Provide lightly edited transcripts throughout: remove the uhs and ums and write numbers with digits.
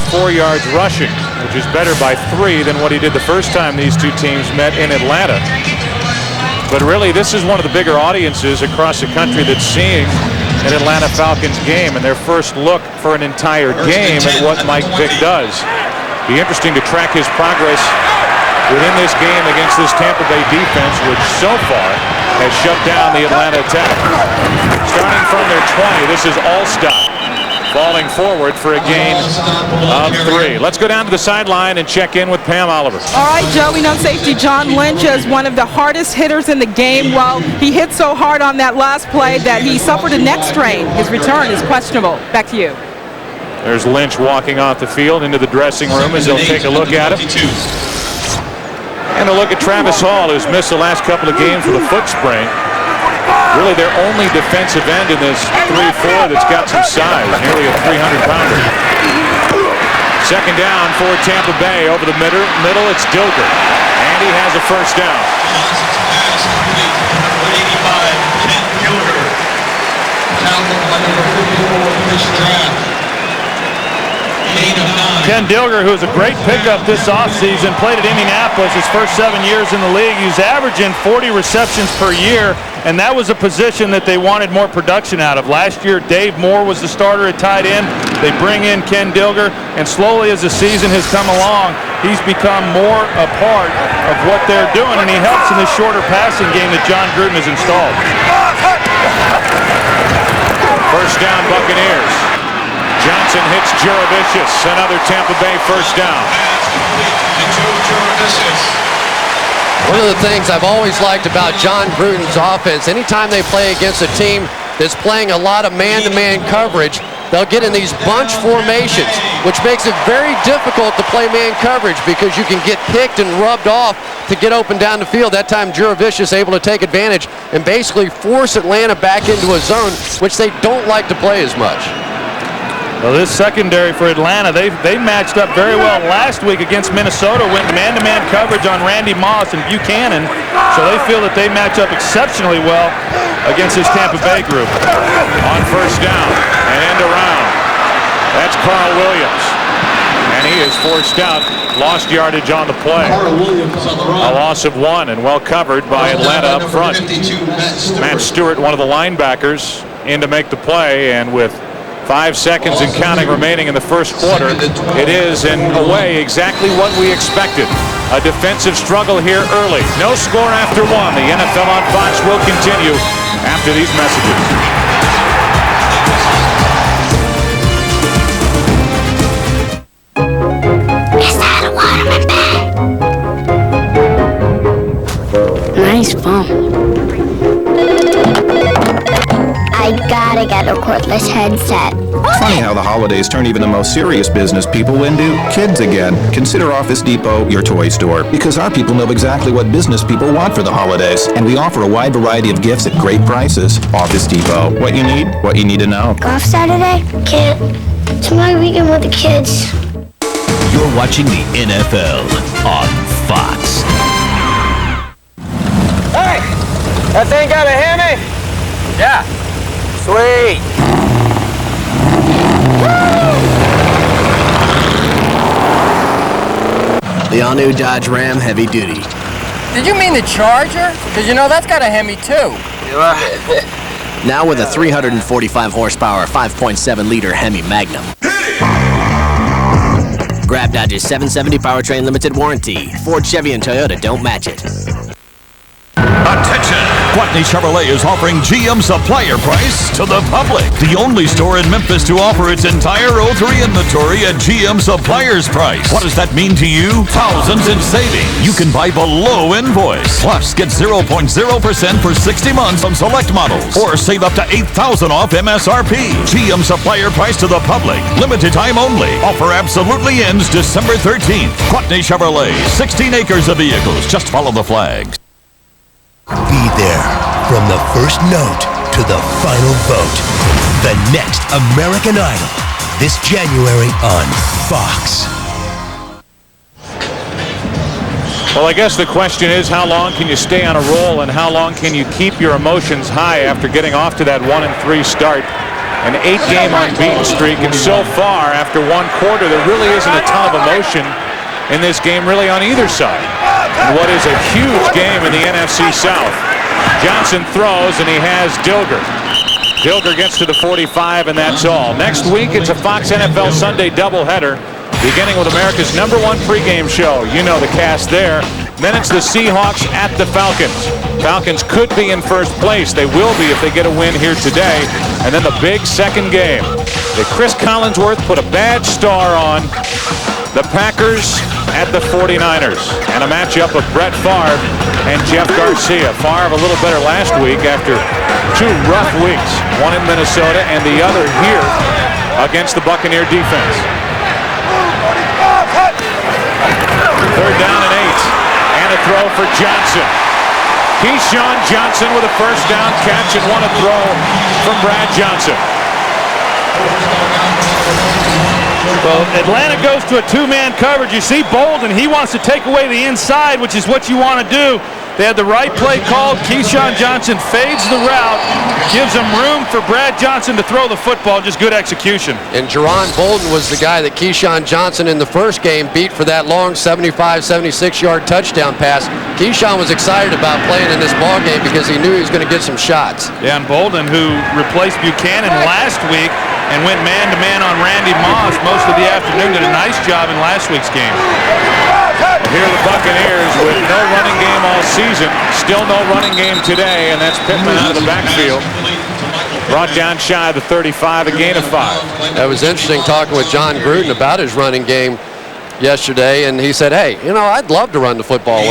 4 yards rushing, which is better by 3 than what he did the first time these two teams met in Atlanta. But really, this is one of the bigger audiences across the country that's seeing an Atlanta Falcons game and their first look for an entire game at what Mike Vick does. Be interesting to track his progress within this game against this Tampa Bay defense, which so far has shut down the Atlanta attack. Starting from their 20, this is Allstott falling forward for a gain of 3. Let's go down to the sideline and check in with Pam Oliver. All right, Joe, we know safety John Lynch is one of the hardest hitters in the game. Well, he hit so hard on that last play that he suffered a neck strain. His return is questionable. Back to you. There's Lynch walking off the field into the dressing room as they'll take a look at him. And a look at Travis Hall, who's missed the last couple of games with a foot sprain. Really their only defensive end in this 3-4 that's got some size, nearly a 300-pounder. Second down for Tampa Bay over the middle. It's Dilger, and he has a first down. Ken Dilger, who is a great pickup this offseason, played at Indianapolis his first 7 years in the league. He's averaging 40 receptions per year, and that was a position that they wanted more production out of. Last year, Dave Moore was the starter at tight end. They bring in Ken Dilger, and slowly as the season has come along, he's become more a part of what they're doing, and he helps in the shorter passing game that John Gruden has installed. First down, Buccaneers. Johnson hits Juravicius. Another Tampa Bay first down. One of the things I've always liked about John Gruden's offense, anytime they play against a team that's playing a lot of man-to-man coverage, they'll get in these bunch formations, which makes it very difficult to play man coverage because you can get picked and rubbed off to get open down the field. That time Juravicius able to take advantage and basically force Atlanta back into a zone, which they don't like to play as much. Well, this secondary for Atlanta, they matched up very well last week against Minnesota, went man-to-man coverage on Randy Moss and Buchanan, so they feel that they match up exceptionally well against this Tampa Bay group. On first down and end around. That's Carl Williams, and he is forced out. Lost yardage on the play. A loss of 1 and well covered by Atlanta up front. Matt Stewart, one of the linebackers, in to make the play, and with 5 seconds and counting remaining in the first quarter, it is in a way exactly what we expected. A defensive struggle here early. No score after 1. The NFL on Fox will continue after these messages. Is that a Waterman bag? Nice phone. I gotta get a cordless headset. Funny how the holidays turn even the most serious business people into kids again. Consider Office Depot your toy store, because our people know exactly what business people want for the holidays, and we offer a wide variety of gifts at great prices. Office Depot. What you need to know. Golf Saturday? Can't. It's my weekend with the kids. You're watching the NFL on Fox. Hey! That thing got a Hemi? Yeah. Sweet. The all-new Dodge Ram Heavy Duty. Did you mean the Charger? Because you know that's got a Hemi too. Now with a 345 horsepower, 5.7-liter Hemi Magnum. Grab Dodge's 770 powertrain limited warranty. Ford, Chevy, and Toyota don't match it. Attention! Quatney Chevrolet is offering GM supplier price to the public. The only store in Memphis to offer its entire 03 inventory at GM supplier's price. What does that mean to you? Thousands in savings. You can buy below invoice. Plus, get 0.0% for 60 months on select models. Or save up to $8,000 off MSRP. GM supplier price to the public. Limited time only. Offer absolutely ends December 13th. Quatney Chevrolet. 16 acres of vehicles. Just follow the flags. Be there from the first note to the final vote. The next American Idol this January on Fox. Well, I guess the question is, how long can you stay on a roll and how long can you keep your emotions high after getting off to that 1-3 start an 8-game unbeaten streak, and so far, after one quarter, there really isn't a ton of emotion in this game really on either side. And what is a huge game in the NFC South. Johnson throws, and he has Dilger. Dilger gets to the 45, and that's all. Next week, it's a Fox NFL Sunday doubleheader, beginning with America's #1 pregame show. You know the cast there. Then it's the Seahawks at the Falcons. Falcons could be in first place. They will be if they get a win here today. And then the big second game that Chris Collinsworth put a bad star on. The Packers at the 49ers. And a matchup of Brett Favre and Jeff Garcia. Favre a little better last week after 2 rough weeks. One in Minnesota and the other here against the Buccaneer defense. 3rd down and 8. And a throw for Johnson. Keyshawn Johnson with a first down catch and a throw from Brad Johnson. Well, Atlanta goes to a 2-man coverage. You see Bolden, he wants to take away the inside, which is what you want to do. They had the right play called. Keyshawn Johnson fades the route, gives him room for Brad Johnson to throw the football. Just good execution. And Jerron Bolden was the guy that Keyshawn Johnson in the first game beat for that long 75, 76-yard touchdown pass. Keyshawn was excited about playing in this ball game because he knew he was going to get some shots. Yeah, and Bolden, who replaced Buchanan last week and went man-to-man on Randy Moss most of the afternoon, did a nice job in last week's game. Here are the Buccaneers with no running game all season. Still no running game today, and that's Pittman out of the backfield. Brought down shy of the 35, a gain of 5. That was interesting talking with John Gruden about his running game yesterday, and he said, hey, you know, I'd love to run the football.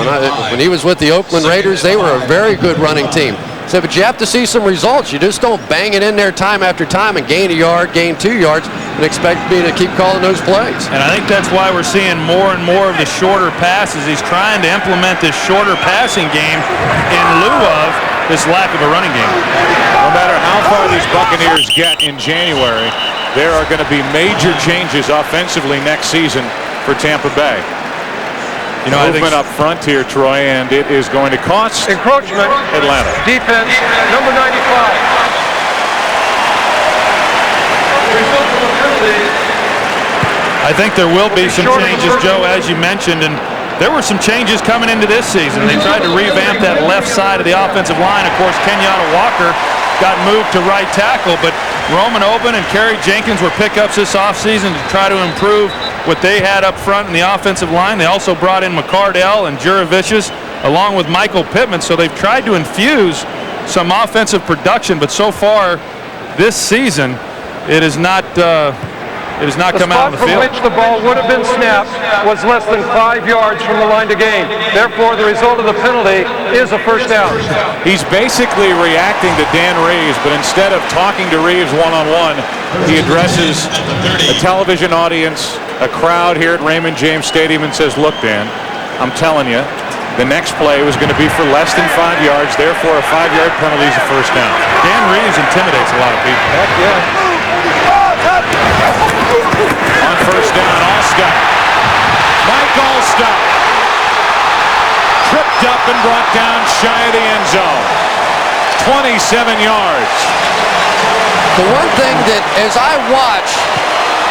When he was with the Oakland Raiders, they were a very good running team. He said, but you have to see some results. You just don't bang it in there time after time and gain a yard, gain 2 yards, and expect me to keep calling those plays. And I think that's why we're seeing more and more of the shorter passes. He's trying to implement this shorter passing game in lieu of this lack of a running game. No matter how far these Buccaneers get in January, there are going to be major changes offensively next season for Tampa Bay. You know, movement up front here, Troy, and it is going to cost encroachment. Atlanta. Defense, number 95. I think there will be some changes, Joe, as you mentioned, and there were some changes coming into this season. They tried to revamp that left side of the offensive line. Of course, Kenyatta Walker got moved to right tackle, but Roman Oben and Kerry Jenkins were pickups this offseason to try to improve what they had up front in the offensive line. They also brought in McCardell and Juravicius along with Michael Pittman, so they've tried to infuse some offensive production, but so far this season it has not come out of the field. The spot from which the ball would have been snapped was less than 5 yards from the line to gain. Therefore, the result of the penalty is a first down. He's basically reacting to Dan Reeves, but instead of talking to Reeves one-on-one, he addresses a television audience, a crowd here at Raymond James Stadium, and says, look, Dan, I'm telling you, the next play was going to be for less than 5 yards. Therefore, a 5-yard penalty is a first down. Dan Reeves intimidates a lot of people. Heck yeah. On first down, Allstott. Mike Allstott. Tripped up and brought down shy of the end zone. 27 yards. The one thing that, as I watch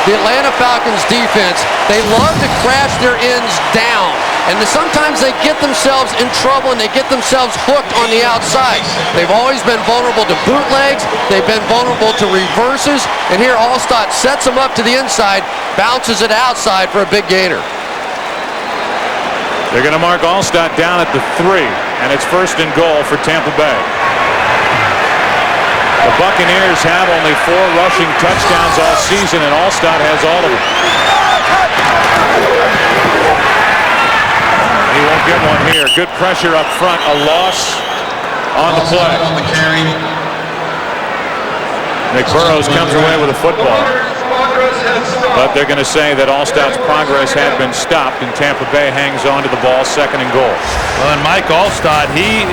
the Atlanta Falcons defense, they love to crash their ends down. And sometimes they get themselves in trouble and they get themselves hooked on the outside. They've always been vulnerable to bootlegs. They've been vulnerable to reverses. And here Allstott sets them up to the inside, bounces it outside for a big gainer. They're going to mark Allstott down at the 3, and it's first and goal for Tampa Bay. The Buccaneers have only 4 rushing touchdowns all season, and Allstott has all of them. He won't get one here. Good pressure up front. A loss on the play. Nick Burrows comes away with a football. But they're going to say that Allstott's progress had been stopped, and Tampa Bay hangs on to the ball, second and goal. Well, and Mike Allstott, he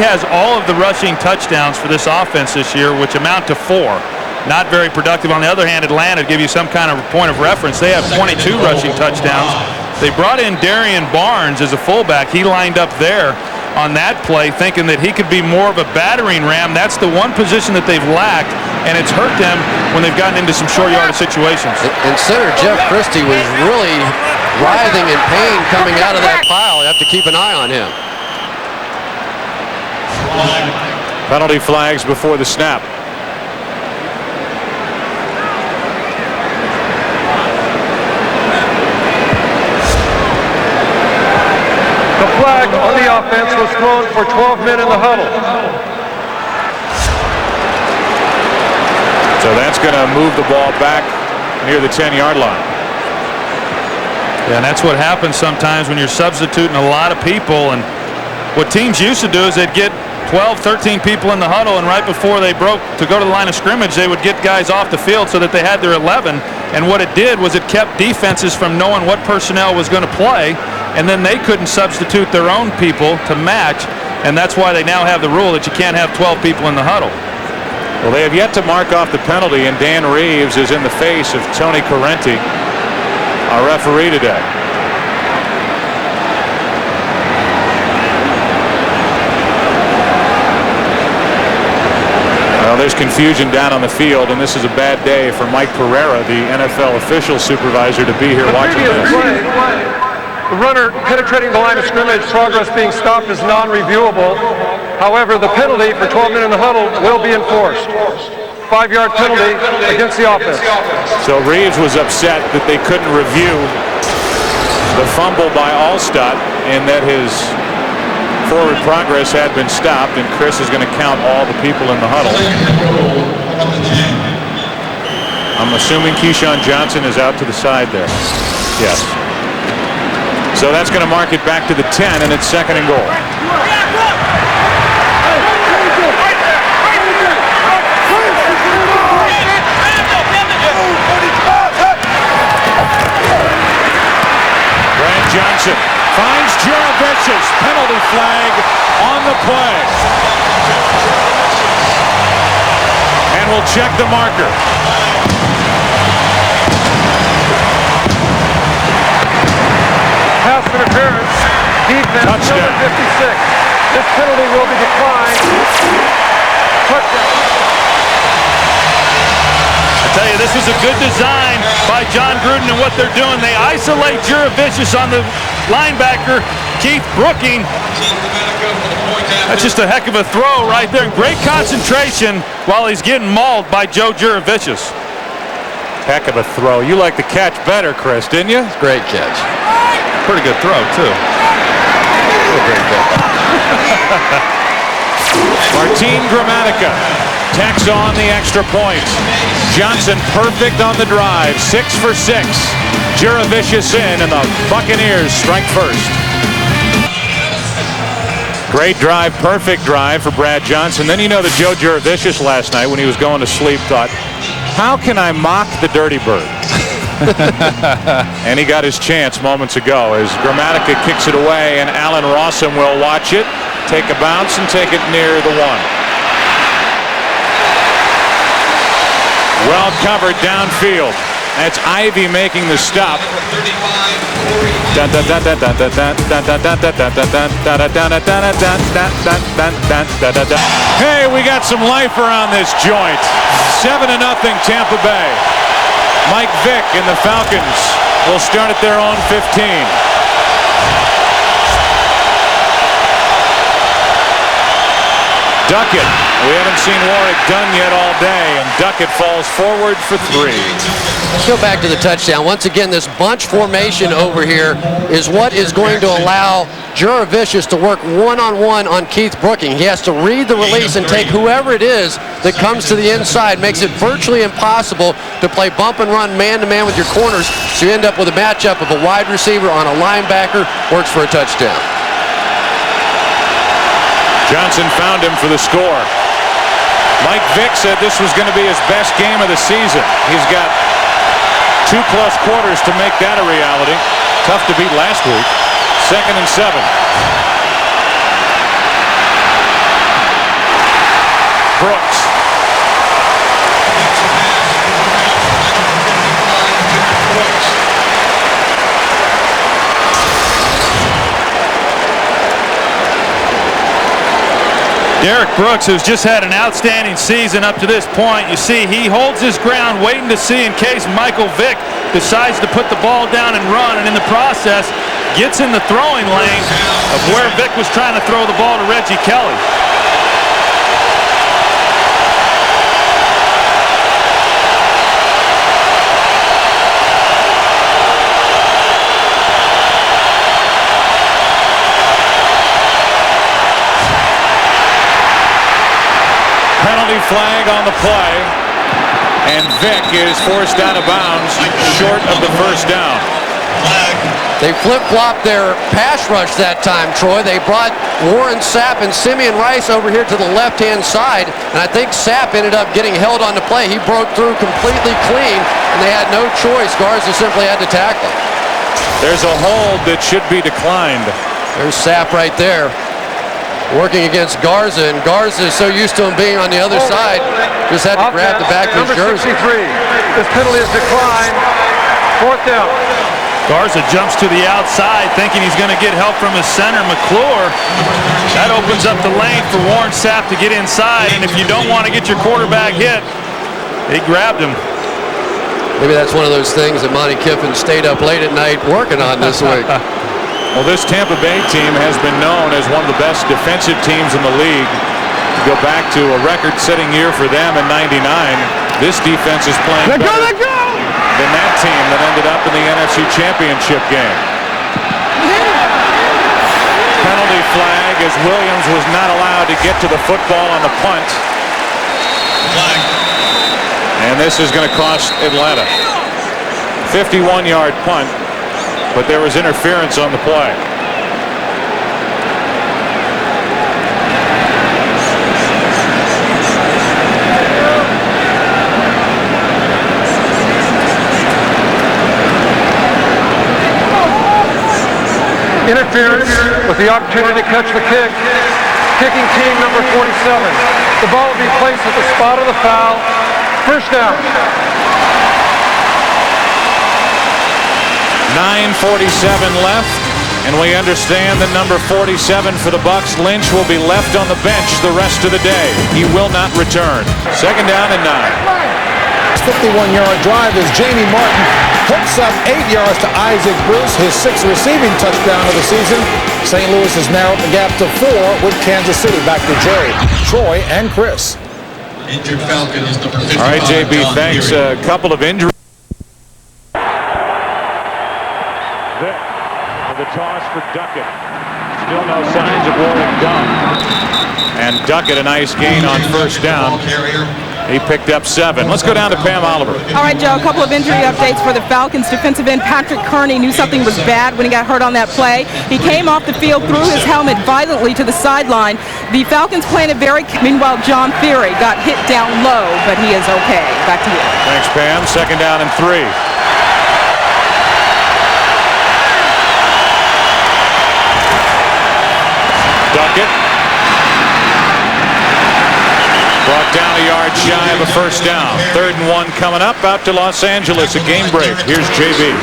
has all of the rushing touchdowns for this offense this year, which amount to 4. Not very productive. On the other hand, Atlanta, to give you some kind of point of reference, they have 22 rushing touchdowns. They brought in Darian Barnes as a fullback. He lined up there. on that play, thinking that he could be more of a battering ram. That's the one position that they've lacked, and it's hurt them when they've gotten into some short yardage situations. And center Jeff Christie was really writhing in pain coming out of that pile. You have to keep an eye on him. Penalty flags before the snap. The flag on the offense was thrown for 12 men in the huddle. So that's going to move the ball back near the 10-yard line. Yeah, and that's what happens sometimes when you're substituting a lot of people. And what teams used to do is they'd get 12, 13 people in the huddle, and right before they broke to go to the line of scrimmage, they would get guys off the field so that they had their 11. And what it did was it kept defenses from knowing what personnel was going to play, and then they couldn't substitute their own people to match. And that's why they now have the rule that you can't have 12 people in the huddle. Well, they have yet to mark off the penalty, and Dan Reeves is in the face of Tony Correnti, our referee today. Well, there's confusion down on the field, and this is a bad day for Mike Pereira, the NFL official supervisor, to be here watching this. The runner penetrating the line of scrimmage, progress being stopped is non-reviewable. However, the penalty for 12 men in the huddle will be enforced. 5-yard penalty against the offense. So Reeves was upset that they couldn't review the fumble by Allstott and that his forward progress had been stopped, and Chris is going to count all the people in the huddle. I'm assuming Keyshawn Johnson is out to the side there. Yes. So that's going to mark it back to the 10, and it's 2nd and goal. Brad Johnson finds Juravicius. Penalty flag on the play. And we'll check the marker. Pass interference. Defense number 56. This penalty will be declined. Touchdown. I tell you, this was a good design by John Gruden, and what they're doing, they isolate Juravicius on the linebacker, Keith Brooking. That's just a heck of a throw right there. Great concentration while he's getting mauled by Joe Juravicius. Heck of a throw. You like the catch better, Chris, didn't you? Great catch. Pretty good throw, too. Martin Gramatica tacks on the extra point. Johnson perfect on the drive. 6 for 6. Juravicius in, and the Buccaneers strike first. Great drive, perfect drive for Brad Johnson. Then you know that Joe Juravicius last night when he was going to sleep thought, how can I mock the Dirty Bird? And he got his chance moments ago as Gramatica kicks it away, and Allen Rossum will watch it, take a bounce, and take it near the 1. Well covered downfield. That's Ivy making the stop. Hey, we got some life around this joint. 7-0 Tampa Bay. Mike Vick and the Falcons will start at their own 15. Duckett. We haven't seen Warwick done yet all day, and Duckett falls forward for 3. Let's go back to the touchdown. Once again, this bunch formation over here is what is going to allow Juravicius to work one-on-one on Keith Brooking. He has to read the release and take whoever it is that comes to the inside. Makes it virtually impossible to play bump and run man-to-man with your corners, so you end up with a matchup of a wide receiver on a linebacker, works for a touchdown. Johnson found him for the score. Mike Vick said this was going to be his best game of the season. He's got 2+ quarters to make that a reality. Tough to beat last week. 2nd and 7. Brooks. Derek Brooks, who's just had an outstanding season up to this point, you see he holds his ground waiting to see in case Michael Vick decides to put the ball down and run, and in the process gets in the throwing lane of where Vick was trying to throw the ball to Reggie Kelly. Penalty flag on the play, and Vick is forced out of bounds short of the first down. They flip-flopped their pass rush that time, Troy. They brought Warren Sapp and Simeon Rice over here to the left-hand side, and I think Sapp ended up getting held on the play. He broke through completely clean, and they had no choice. Garza simply had to tackle. There's a hold that should be declined. There's Sapp right there, working against Garza, and Garza is so used to him being on the other side, just had to grab the back of his jersey. Number 63, this penalty is declined. Fourth down. Garza jumps to the outside thinking he's going to get help from his center, McClure. That opens up the lane for Warren Sapp to get inside, and if you don't want to get your quarterback hit, he grabbed him. Maybe that's one of those things that Monty Kiffin stayed up late at night working on this week. Well, this Tampa Bay team has been known as one of the best defensive teams in the league. To go back to a record-setting year for them in '99, this defense is playing better than that team that ended up in the NFC Championship game. Penalty flag as Williams was not allowed to get to the football on the punt. And this is going to cost Atlanta. 51-yard punt, but there was interference on the play. Interference with the opportunity to catch the kick. Kicking team number 47. The ball will be placed at the spot of the foul. First down. 9:47 left, and we understand that number 47 for the Bucs, Lynch, will be left on the bench the rest of the day. He will not return. Second down and 9. 51-yard drive as Jamie Martin hooks up 8 yards to Isaac Bruce, his 6th receiving touchdown of the season. St. Louis has narrowed the gap to 4 with Kansas City. Back to Jerry, Troy, and Chris. Injured Falcon is number 55. All right, JB, thanks. A couple of injuries. Vick for the toss for Duckett. Still no signs of rolling down. And Duckett, a nice gain on first down. He picked up 7. Let's go down to Pam Oliver. All right, Joe, a couple of injury updates for the Falcons. Defensive end Patrick Kearney knew something was bad when he got hurt on that play. He came off the field, threw his helmet violently to the sideline. The Falcons playing it very... Meanwhile, John Theory got hit down low, but he is okay. Back to you. Thanks, Pam. Second down and 3. Duckett. Brought down a yard shy of a first down. 3rd and 1 coming up out to Los Angeles. A game break. Here's JB.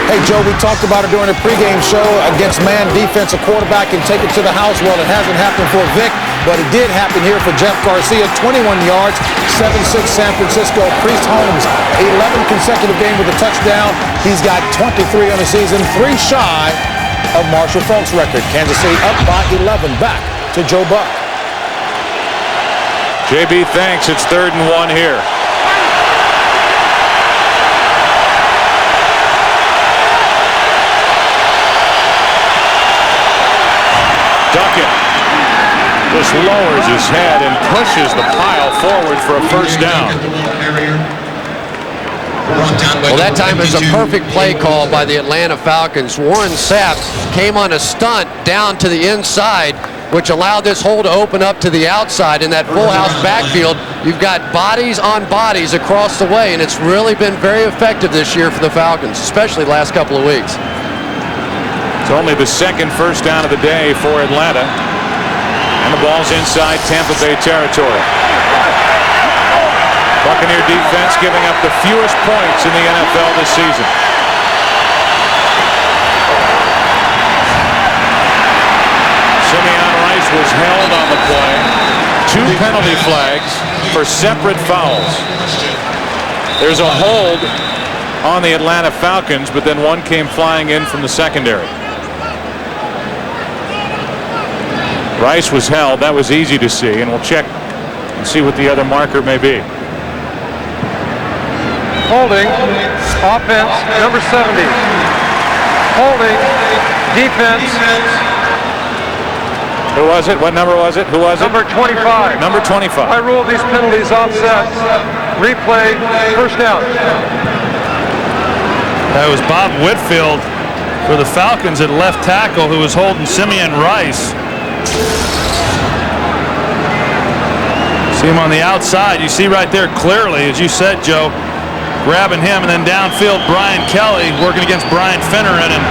Hey, Joe, we talked about it during the pregame show against man defense. A quarterback can take it to the house. Well, it hasn't happened for Vic, but it did happen here for Jeff Garcia. 21 yards, 7-6 San Francisco. Priest Holmes, 11 consecutive games with a touchdown. He's got 23 on the season, 3 shy of Marshall Faulk's record. Kansas City up by 11. Back to Joe Buck. JB, thanks. It's 3rd and 1 here. Duckett just lowers his head and pushes the pile forward for a first down. Well, that time it was a perfect play call by the Atlanta Falcons. Warren Sapp came on a stunt down to the inside, which allowed this hole to open up to the outside. In that full house backfield, you've got bodies on bodies across the way, and it's really been very effective this year for the Falcons, especially the last couple of weeks. It's only the 2nd first down of the day for Atlanta, and the ball's inside Tampa Bay territory. Buccaneer defense giving up the fewest points in the NFL this season. Simeon Rice was held on the play. 2 penalty flags for separate fouls. There's a hold on the Atlanta Falcons, but then one came flying in from the secondary. Rice was held. That was easy to see, and we'll check and see what the other marker may be. Holding, offense, number 70. Holding, defense. Who was it? What number was it? Who was it? Number 25. Number 25. I rule these penalties offset. Replay, first down. That was Bob Whitfield for the Falcons at left tackle who was holding Simeon Rice. See him on the outside. You see right there clearly, as you said, Joe, grabbing him, and then downfield Brian Kelly working against Brian Finneran, and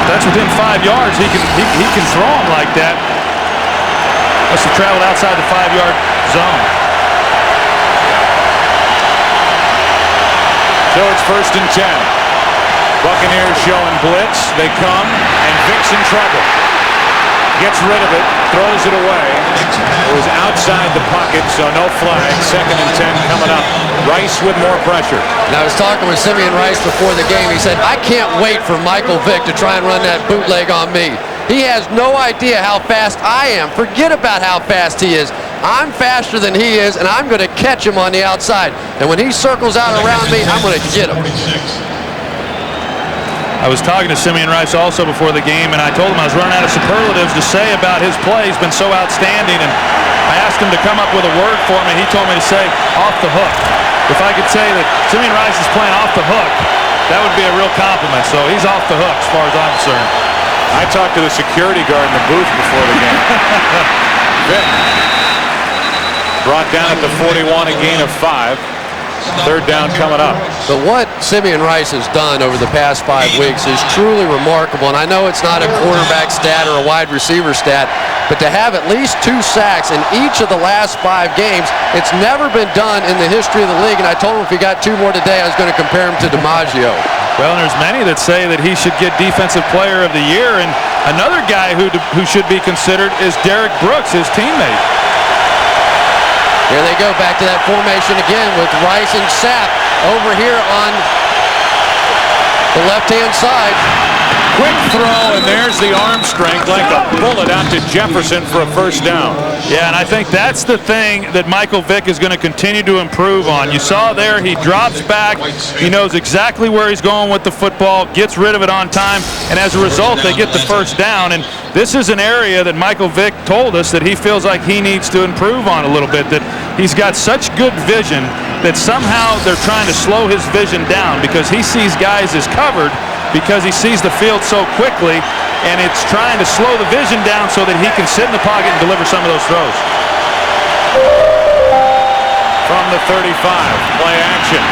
that's within 5 yards. He can throw him like that. Must have traveled outside the 5-yard zone. So it's 1st and 10. Buccaneers showing blitz. They come, and Vic's in trouble. Gets rid of it, throws it away. It was outside the pocket, so no flag. 2nd and 10 coming up. Rice with more pressure. And I was talking with Simeon Rice before the game. He said, I can't wait for Michael Vick to try and run that bootleg on me. He has no idea how fast I am. Forget about how fast he is. I'm faster than he is, and I'm going to catch him on the outside. And when he circles out around me, I'm going to get him. I was talking to Simeon Rice also before the game, and I told him I was running out of superlatives to say about his play. He's been so outstanding, and I asked him to come up with a word for me. He told me to say, off the hook. If I could say that Simeon Rice is playing off the hook, that would be a real compliment. So he's off the hook as far as I'm concerned. I talked to the security guard in the booth before the game. Vic brought down at the 41, a gain of 5. 3rd down coming up. But what Simeon Rice has done over the past 5 weeks is truly remarkable. And I know it's not a quarterback stat or a wide receiver stat, but to have at least 2 sacks in each of the last 5 games, it's never been done in the history of the league. And I told him if he got 2 more today, I was going to compare him to DiMaggio. Well, and there's many that say that he should get Defensive Player of the Year. And another guy who should be considered is Derek Brooks, his teammate. Here they go back to that formation again with Rice and Sapp over here on the left-hand side. Quick throw, and there's the arm strength like a bullet out to Jefferson for a 1st down. Yeah, and I think that's the thing that Michael Vick is going to continue to improve on. You saw there, he drops back. He knows exactly where he's going with the football, gets rid of it on time, and as a result, they get the 1st down. And this is an area that Michael Vick told us that he feels like he needs to improve on a little bit, that he's got such good vision that somehow they're trying to slow his vision down because he sees guys as covered because he sees the field so quickly, and it's trying to slow the vision down so that he can sit in the pocket and deliver some of those throws. From the 35, play action.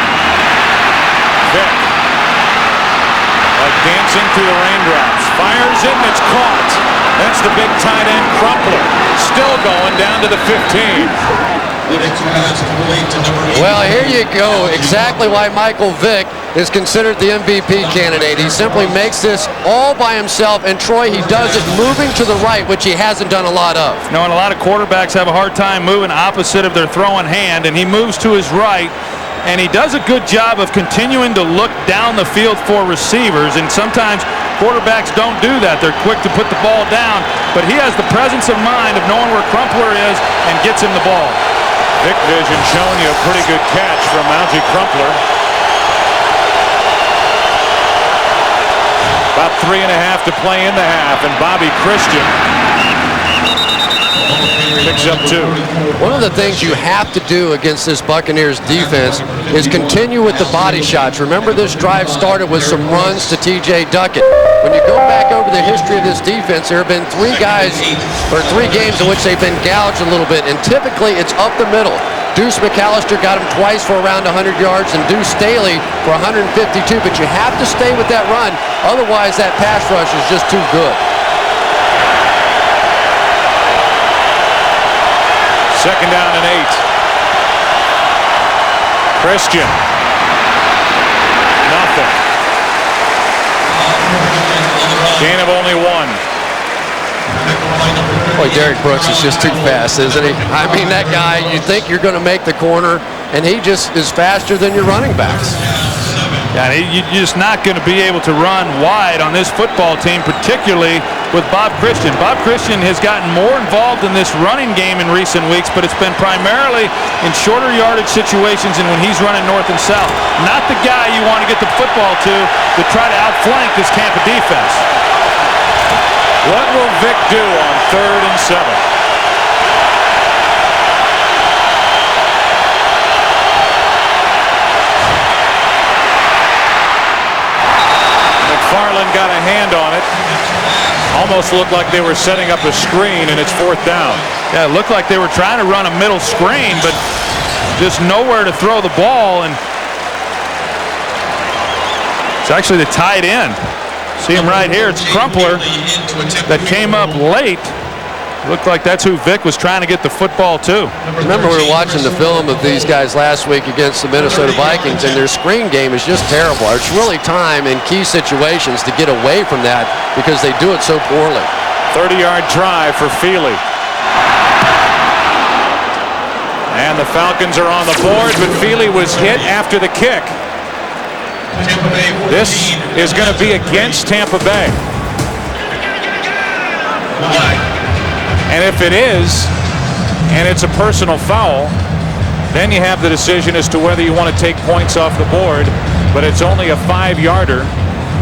Vick, like dancing through the raindrops, fires it, and it's caught. That's the big tight end Crumpler, still going down to the 15. Well, here you go. Exactly why Michael Vick is considered the MVP candidate. He simply makes this all by himself, and Troy, he does it moving to the right, which he hasn't done a lot of. No, and a lot of quarterbacks have a hard time moving opposite of their throwing hand, and he moves to his right, and he does a good job of continuing to look down the field for receivers, and sometimes quarterbacks don't do that. They're quick to put the ball down, but he has the presence of mind of knowing where Crumpler is and gets him the ball. Vic vision showing you a pretty good catch from Algie Crumpler. About 3.5 to play in the half, and Bobby Christian picks up 2. One of the things you have to do against this Buccaneers defense is continue with the body shots. Remember, this drive started with some runs to T.J. Duckett. When you go back over the history of this defense, there have been 3 games in which they've been gouged a little bit, and typically it's up the middle. Deuce McAllister got him twice for around 100 yards, and Deuce Staley for 152, but you have to stay with that run. Otherwise, that pass rush is just too good. 2nd down and 8. Christian. Nothing. Gain of only 1. Boy, Derek Brooks is just too fast, isn't he? I mean, that guy, you think you're going to make the corner, and he just is faster than your running backs. Yeah, you're just not going to be able to run wide on this football team, particularly with Bob Christian. Bob Christian has gotten more involved in this running game in recent weeks, but it's been primarily in shorter yardage situations and when he's running north and south. Not the guy you want to get the football to try to outflank this Tampa defense. What will Vic do on 3rd and 7? McFarland got a hand on it. Almost looked like they were setting up a screen, and it's 4th down. Yeah, it looked like they were trying to run a middle screen, but just nowhere to throw the ball. And it's actually the tight end. See him right here. It's Crumpler that came up late. Looked like that's who Vic was trying to get the football to. Remember, we were watching the film of these guys last week against the Minnesota Vikings, and their screen game is just terrible. It's really time in key situations to get away from that because they do it so poorly. 30-yard try for Feely. And the Falcons are on the board, but Feely was hit after the kick. This is going to be against Tampa Bay. And if it is, and it's a personal foul, then you have the decision as to whether you want to take points off the board. But it's only a 5-yarder,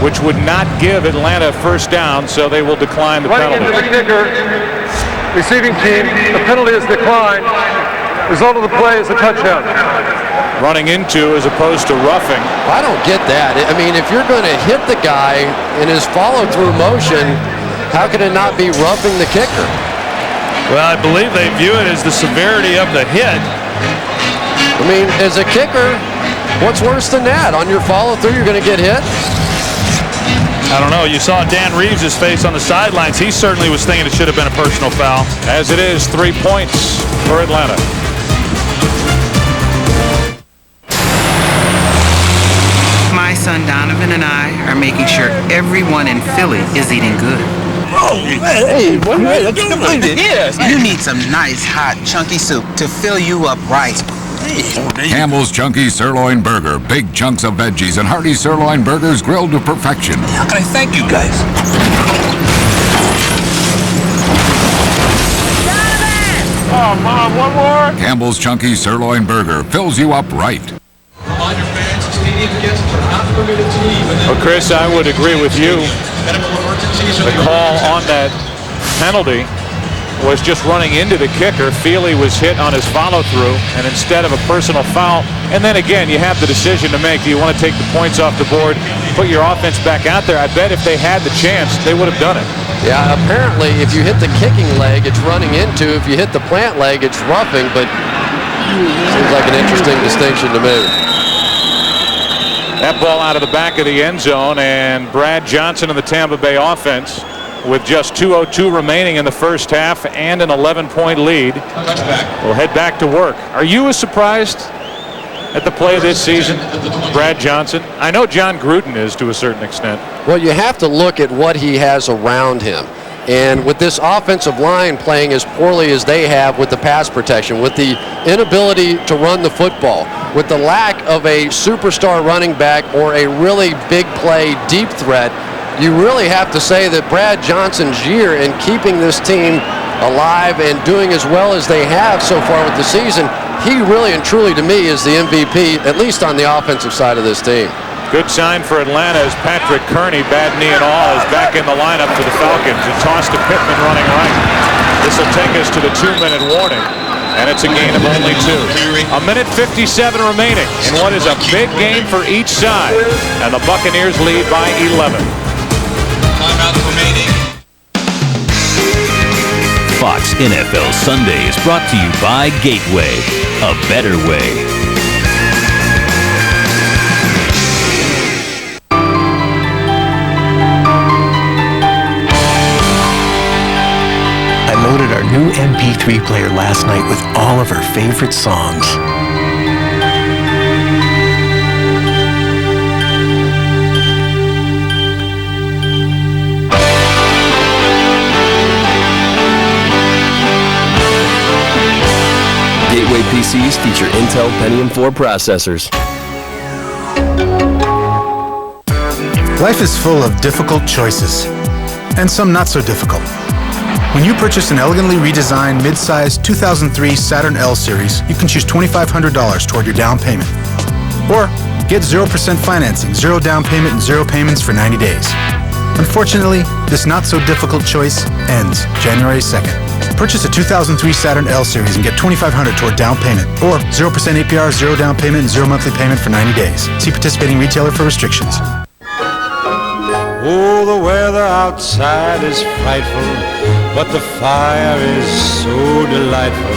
which would not give Atlanta a first down, so they will decline the penalty. Running into the kicker, receiving team, the penalty is declined. Result of the play is a touchdown. Running into as opposed to roughing. I don't get that. I mean, if you're going to hit the guy in his follow-through motion, how can it not be roughing the kicker? Well, I believe they view it as the severity of the hit. I mean, as a kicker, what's worse than that? On your follow-through, you're going to get hit? I don't know. You saw Dan Reeves' face on the sidelines. He certainly was thinking it should have been a personal foul. As it is, 3 points for Atlanta. My son Donovan and I are making sure everyone in Philly is eating good. Oh, hey, yes. You need some nice, hot, chunky soup to fill you up right. Campbell's Chunky Sirloin Burger. Big chunks of veggies and hearty sirloin burgers grilled to perfection. How can I thank you guys? Oh, Mom, one more? Campbell's Chunky Sirloin Burger fills you up right. Well, Chris, I would agree with you. The call on that penalty was just running into the kicker. Feely was hit on his follow-through, and instead of a personal foul, and then again, you have the decision to make. Do you want to take the points off the board, put your offense back out there? I bet if they had the chance, they would have done it. Yeah, apparently, if you hit the kicking leg, it's running into. If you hit the plant leg, it's roughing, but seems like an interesting distinction to me. That ball out of the back of the end zone, and Brad Johnson and the Tampa Bay offense with just 2:02 remaining in the first half and an 11-point lead will head back to work. Are you as surprised at the play this season, Brad Johnson? I know John Gruden is to a certain extent. Well, you have to look at what he has around him. And with this offensive line playing as poorly as they have with the pass protection, with the inability to run the football, with the lack of a superstar running back or a really big play deep threat, you really have to say that Brad Johnson's year in keeping this team alive and doing as well as they have so far with the season, he really and truly to me is the MVP, at least on the offensive side of this team. Good sign for Atlanta as Patrick Kearney, bad knee and all, is back in the lineup for the Falcons. A toss to Pittman running right. This will take us to the 2-minute warning, and it's a gain of only 2. A minute 57 remaining in what is a big game for each side, and the Buccaneers lead by 11. Timeouts remaining. Fox NFL Sunday is brought to you by Gateway, a better way. I loaded our new MP3 player last night with all of her favorite songs. PCs feature Intel Pentium 4 processors. Life is full of difficult choices, and some not so difficult. When you purchase an elegantly redesigned mid-size 2003 Saturn L Series, you can choose $2,500 toward your down payment. Or get 0% financing, 0 down payment, and 0 payments for 90 days. Unfortunately, this not-so-difficult choice ends January 2nd. Purchase a 2003 Saturn L Series and get $2,500 toward down payment, or 0% APR, 0 down payment, and 0 monthly payment for 90 days. See participating retailer for restrictions. Oh, the weather outside is frightful, but the fire is so delightful.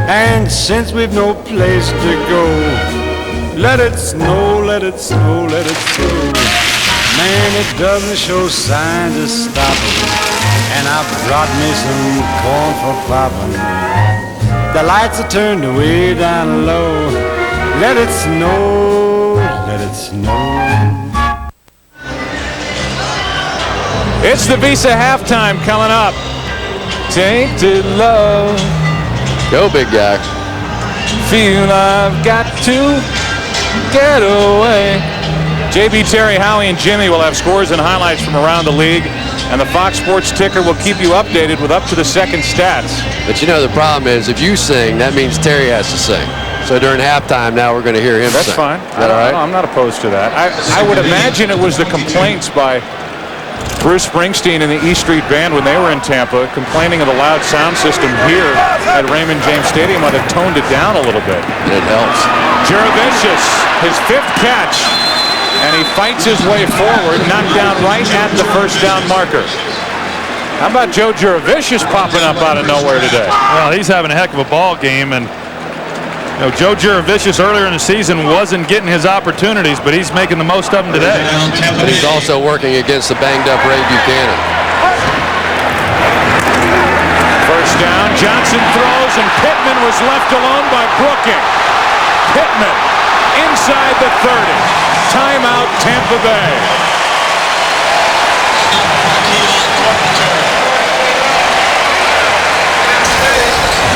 And since we've no place to go, let it snow, let it snow, let it snow. Man, it doesn't show signs of stopping, and I brought me some corn for popping. The lights are turned way down low. Let it snow, let it snow. It's the Visa halftime coming up. Tainted love. Go, big guy. Feel I've got to get away. JB, Terry, Howie, and Jimmy will have scores and highlights from around the league, and the Fox Sports ticker will keep you updated with up-to-the-second stats. But you know the problem is, if you sing, that means Terry has to sing. So during halftime, now we're going to hear him That's sing. fine. Is that all right? I'm not opposed to that. I would imagine it was the complaints by Bruce Springsteen and the E Street Band when they were in Tampa, complaining of the loud sound system here at Raymond James Stadium, might have toned it down a little bit. It helps. Juravicius, his 5th catch, and he fights his way forward, knocked down right at the first down marker. How about Joe Juravicius popping up out of nowhere today? Well, he's having a heck of a ball game, and you know, Joe Juravicius earlier in the season wasn't getting his opportunities, but he's making the most of them today. But he's also working against the banged-up Ray Buchanan. First down, Johnson throws, and Pittman was left alone by Brooking. Pittman inside the 30. Timeout, Tampa Bay.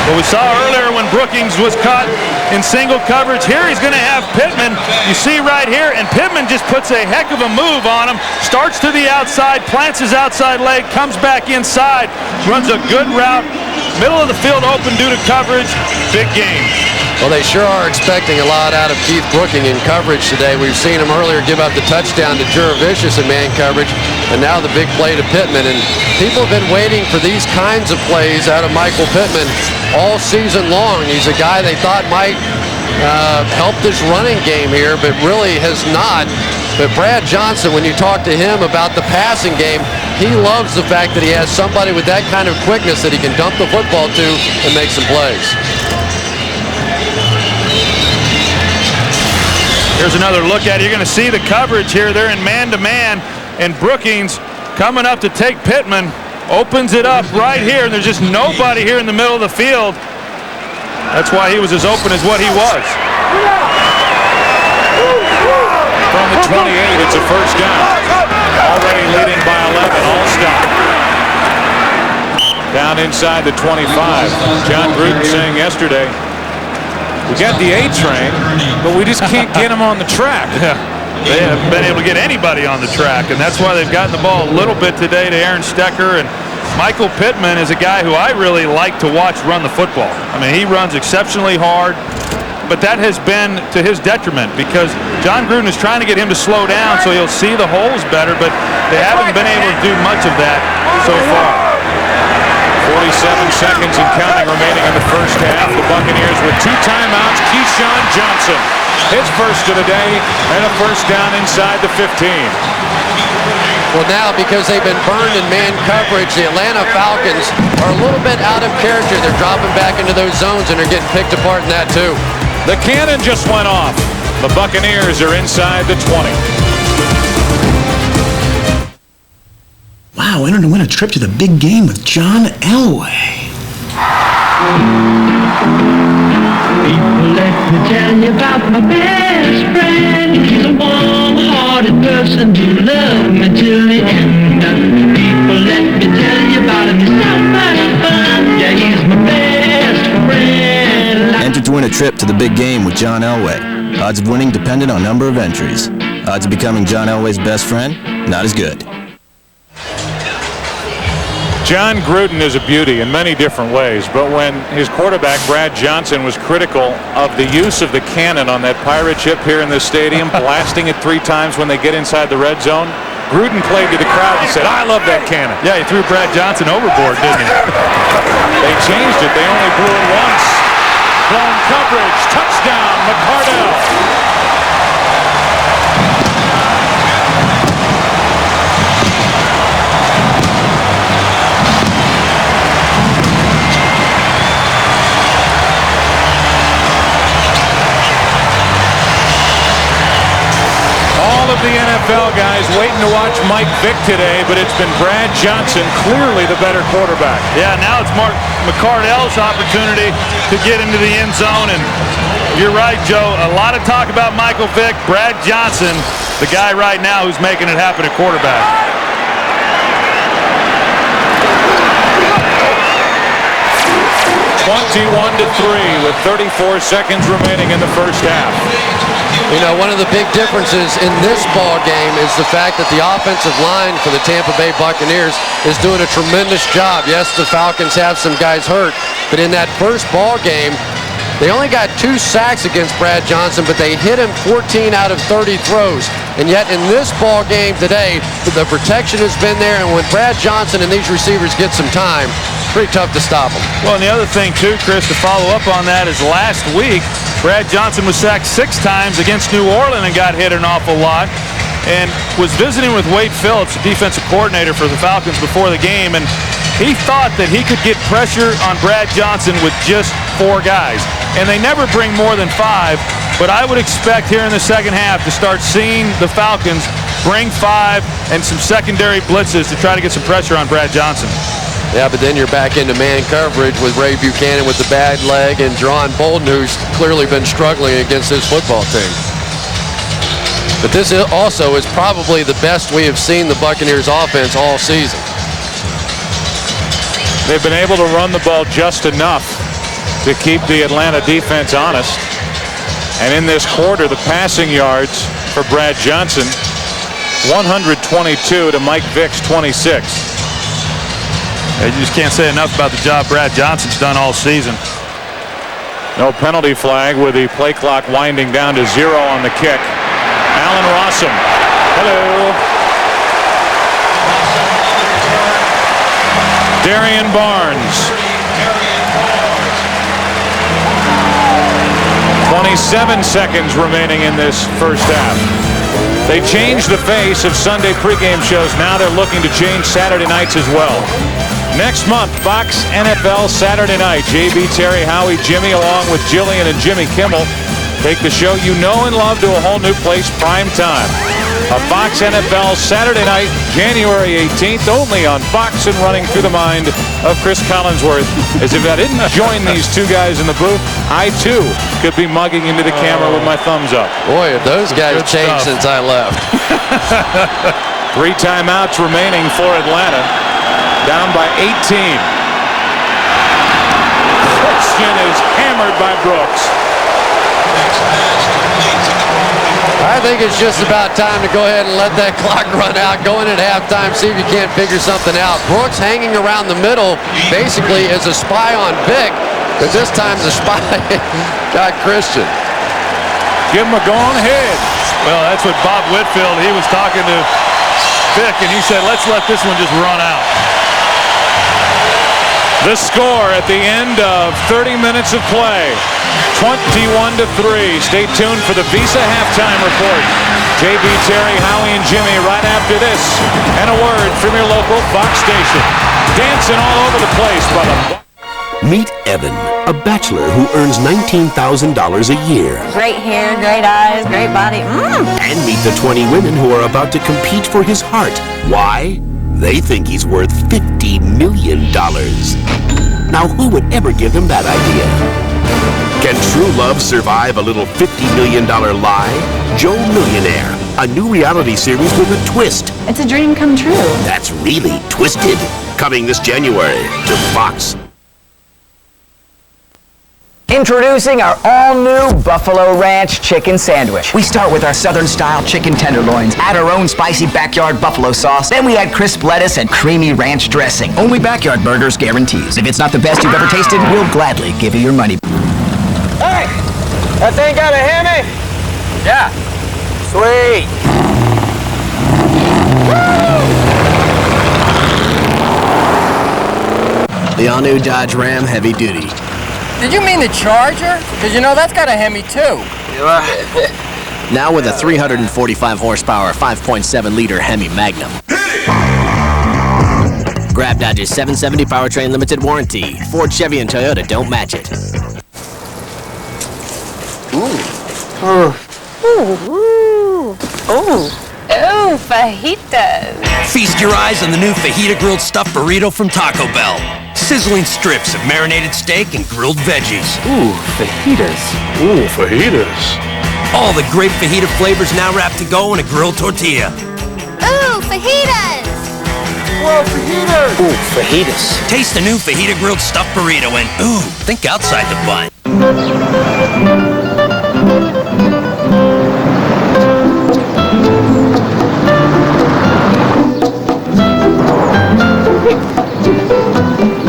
What we saw earlier when Brookings was caught in single coverage, here he's going to have Pittman. You see right here, and Pittman just puts a heck of a move on him. Starts to the outside, plants his outside leg, comes back inside, runs a good route. Middle of the field open due to coverage. Big game. Well, they sure are expecting a lot out of Keith Brooking in coverage today. We've seen him earlier give up the touchdown to Juravicius in man coverage, and now the big play to Pittman. And people have been waiting for these kinds of plays out of Michael Pittman all season long. He's a guy they thought might help this running game here, but really has not. But Brad Johnson, when you talk to him about the passing game, he loves the fact that he has somebody with that kind of quickness that he can dump the football to and make some plays. Here's another look at it. You're going to see the coverage here. They're in man-to-man, and Brookings coming up to take Pittman. Opens it up right here, and there's just nobody here in the middle of the field. That's why he was as open as what he was. From the 28, it's a first down. Already leading by 11, all stop. Down inside the 25. John Gruden saying yesterday, we got the A train, but we just can't get him on the track. Yeah. They haven't been able to get anybody on the track, and that's why they've gotten the ball a little bit today to Aaron Stecker. And Michael Pittman is a guy who I really like to watch run the football. I mean, he runs exceptionally hard, but that has been to his detriment because John Gruden is trying to get him to slow down so he'll see the holes better, but they haven't been able to do much of that so far. 47 seconds and counting remaining in the first half. The Buccaneers with 2 timeouts. Keyshawn Johnson, his first of the day, and a first down inside the 15. Well, now because they've been burned in man coverage, the Atlanta Falcons are a little bit out of character. They're dropping back into those zones, and they're getting picked apart in that too. The cannon just went off. The Buccaneers are inside the 20. Wow, I don't win a trip to the big game with John Elway. People, let me tell you about my best friend. He's a warm-hearted person who loved me till the end. People, let me tell you about him. He's so much fun. Yeah, he's my best friend. Enter to win a trip to the big game with John Elway. Odds of winning dependent on number of entries. Odds of becoming John Elway's best friend? Not as good. John Gruden is a beauty in many different ways, but when his quarterback, Brad Johnson, was critical of the use of the cannon on that pirate ship here in this stadium, blasting it 3 times when they get inside the red zone, Gruden played to the crowd and said, "I love that cannon." Yeah, he threw Brad Johnson overboard, didn't he? They changed it. They only blew it once. Blown coverage. Touchdown, McCardell. All of the NFL guys waiting to watch Mike Vick today, but it's been Brad Johnson, clearly the better quarterback. Yeah, now it's Mark McCardell's opportunity to get into the end zone, and you're right, Joe. A lot of talk about Michael Vick. Brad Johnson, the guy right now who's making it happen at quarterback. (21-3) with 34 seconds remaining in the first half. You know, one of the big differences in this ball game is the fact that the offensive line for the Tampa Bay Buccaneers is doing a tremendous job. Yes, the Falcons have some guys hurt, but in that first ball game, they only got 2 sacks against Brad Johnson, but they hit him 14 out of 30 throws. And yet in this ball game today, the protection has been there, and when Brad Johnson and these receivers get some time, pretty tough to stop them. Well, and the other thing, too, Chris, to follow up on that is last week, Brad Johnson was sacked 6 times against New Orleans and got hit an awful lot, and was visiting with Wade Phillips, the defensive coordinator for the Falcons, before the game, and he thought that he could get pressure on Brad Johnson with just 4 guys. And they never bring more than 5, but I would expect here in the second half to start seeing the Falcons bring 5 and some secondary blitzes to try to get some pressure on Brad Johnson. Yeah, but then you're back into man coverage with Ray Buchanan with the bad leg and Jerron Bolden, who's clearly been struggling against his football team. But this also is probably the best we have seen the Buccaneers offense all season. They've been able to run the ball just enough to keep the Atlanta defense honest. And in this quarter, the passing yards for Brad Johnson, 122 to Mike Vick's 26. You just can't say enough about the job Brad Johnson's done all season. No penalty flag with the play clock winding down to 0 on the kick. Allen Rossum. Hello. Darian Barnes. 27 seconds remaining in this first half. They changed the face of Sunday pregame shows. Now they're looking to change Saturday nights as well. Next month, Fox NFL Saturday Night. JB, Terry, Howie, Jimmy, along with Jillian and Jimmy Kimmel, take the show you know and love to a whole new place, prime time. A Fox NFL Saturday Night, January 18th, only on Fox and running through the mind of Chris Collinsworth. As if I didn't join these 2 guys in the booth, I too could be mugging into the camera with my thumbs up. Boy, have those guys changed since I left. 3 timeouts remaining for Atlanta. Down by 18. Christian is hammered by Brooks. I think it's just about time to go ahead and let that clock run out. Go in at halftime, see if you can't figure something out. Brooks hanging around the middle basically as a spy on Vick, but this time the spy got Christian. Give him a go on ahead. Well, that's what Bob Whitfield, he was talking to Vick, and he said, let's let this one just run out. The score at the end of 30 minutes of play, 21-3. Stay tuned for the Visa halftime report. JB, Terry, Howie, and Jimmy right after this. And a word from your local Fox station. Dancing all over the place, brother. Meet Evan, a bachelor who earns $19,000 a year. Great hair, great eyes, great body. And meet the 20 women who are about to compete for his heart. Why? They think he's worth $50 million. Now, who would ever give him that idea? Can true love survive a little $50 million lie? Joe Millionaire, a new reality series with a twist. It's a dream come true. That's really twisted. Coming this January to Fox. Introducing our all-new Buffalo Ranch Chicken Sandwich. We start with our Southern-style chicken tenderloins, add our own spicy backyard buffalo sauce, then we add crisp lettuce and creamy ranch dressing. Only Backyard Burgers guarantees. If it's not the best you've ever tasted, we'll gladly give you your money. Hey! That thing got a Hemi? Yeah. Sweet. The all-new Dodge Ram Heavy Duty. Did you mean the Charger? Because you know that's got a Hemi too. Now with a 345 horsepower, 5.7-liter Hemi Magnum. Grab Dodge's 770 powertrain limited warranty. Ford, Chevy, and Toyota don't match it. Oh, fajitas. Feast your eyes on the new fajita grilled stuffed burrito from Taco Bell. Sizzling strips of marinated steak and grilled veggies. Ooh, fajitas. Ooh, fajitas. All the great fajita flavors now wrapped to go in a grilled tortilla. Ooh, fajitas. Whoa, fajitas. Ooh, fajitas. Taste the new fajita grilled stuffed burrito and ooh, think outside the bun.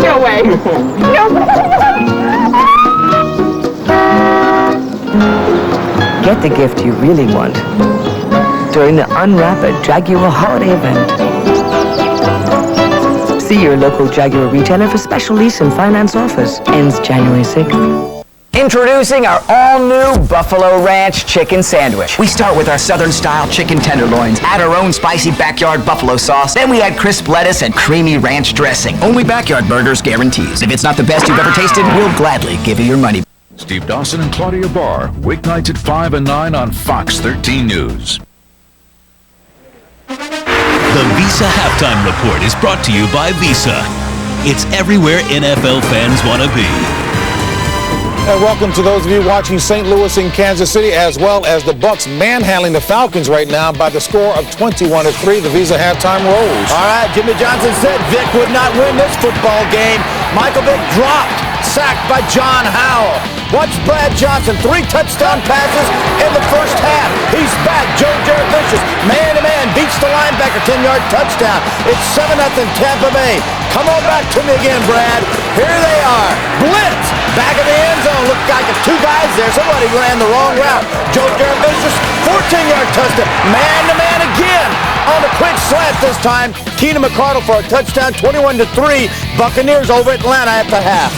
No way. Get the gift you really want during the Unwrap a Jaguar holiday event. See your local Jaguar retailer for special lease and finance offers. Ends January 6th. Introducing our all-new Buffalo Ranch Chicken Sandwich. We start with our Southern-style chicken tenderloins, add our own spicy backyard buffalo sauce, then we add crisp lettuce and creamy ranch dressing. Only Backyard Burgers guarantees. If it's not the best you've ever tasted, we'll gladly give you your money. Steve Dawson and Claudia Barr, weeknights at 5 and 9 on Fox 13 News. The Visa Halftime Report is brought to you by Visa. It's everywhere NFL fans want to be. And welcome to those of you watching St. Louis and Kansas City, as well as the Bucs manhandling the Falcons right now by the score of 21-3. The Visa halftime rolls. All right, Jimmy Johnson said Vic would not win this football game. Michael Vick dropped, sacked by John Howell. Watch Brad Johnson, 3 touchdown passes in the first half. He's back. Joe Jared-Vicious, man-to-man, beats the linebacker, 10-yard touchdown. It's 7-0 Tampa Bay. Come on back to me again, Brad. Here they are. Blitz. Back of the end zone. Looked like 2 guys there. Somebody ran the wrong route. Joe Jared-Vicious, 14-yard touchdown. Man-to-man again. On a quick slant this time. Keenan McCardle for a touchdown, 21-3. Buccaneers over Atlanta at the half.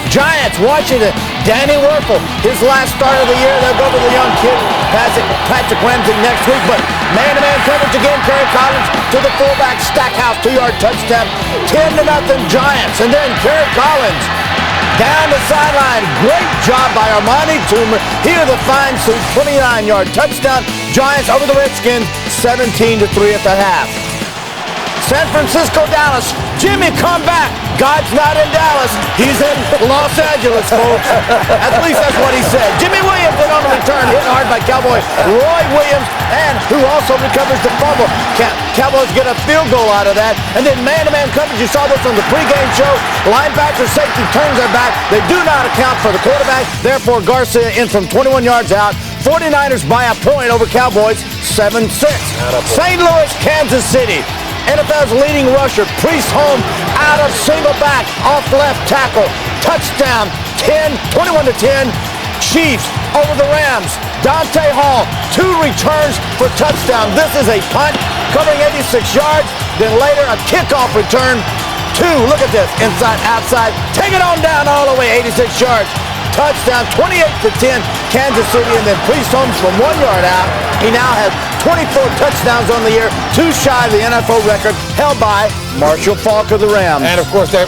Giants, Washington, Danny Werfel, his last start of the year. They'll go to the young kid, Patrick Ramsey next week. But man-to-man coverage again, Kerry Collins to the fullback, Stackhouse, 2-yard touchdown, 10-0 Giants. And then Kerry Collins down the sideline. Great job by Armani Toomer. Here the fine suit, 29-yard touchdown. Giants over the Redskins, 17-3 at the half. San Francisco, Dallas. Jimmy, come back. God's not in Dallas. He's in Los Angeles, folks. At least that's what he said. Jimmy Williams in on the return, hit hard by Cowboys. Roy Williams, and who also recovers the fumble. Cowboys get a field goal out of that. And then man-to-man coverage. You saw this on the pregame show. Linebacker safety turns their back. They do not account for the quarterback. Therefore, Garcia in from 21 yards out. 49ers by a point over Cowboys, 7-6. St. Louis, Kansas City. NFL's leading rusher, Priest Holmes, out of single back, off left tackle. Touchdown, 21-10. Chiefs over the Rams. Dante Hall, 2 returns for touchdown. This is a punt covering 86 yards. Then later a kickoff return. 2, look at this, inside, outside. Take it on down all the way, 86 yards. Touchdown, 28-10, Kansas City, and then Priest Holmes from 1 yard out. He now has 24 touchdowns on the year, 2 shy of the NFL record, held by Marshall Faulk of the Rams. And, of course, that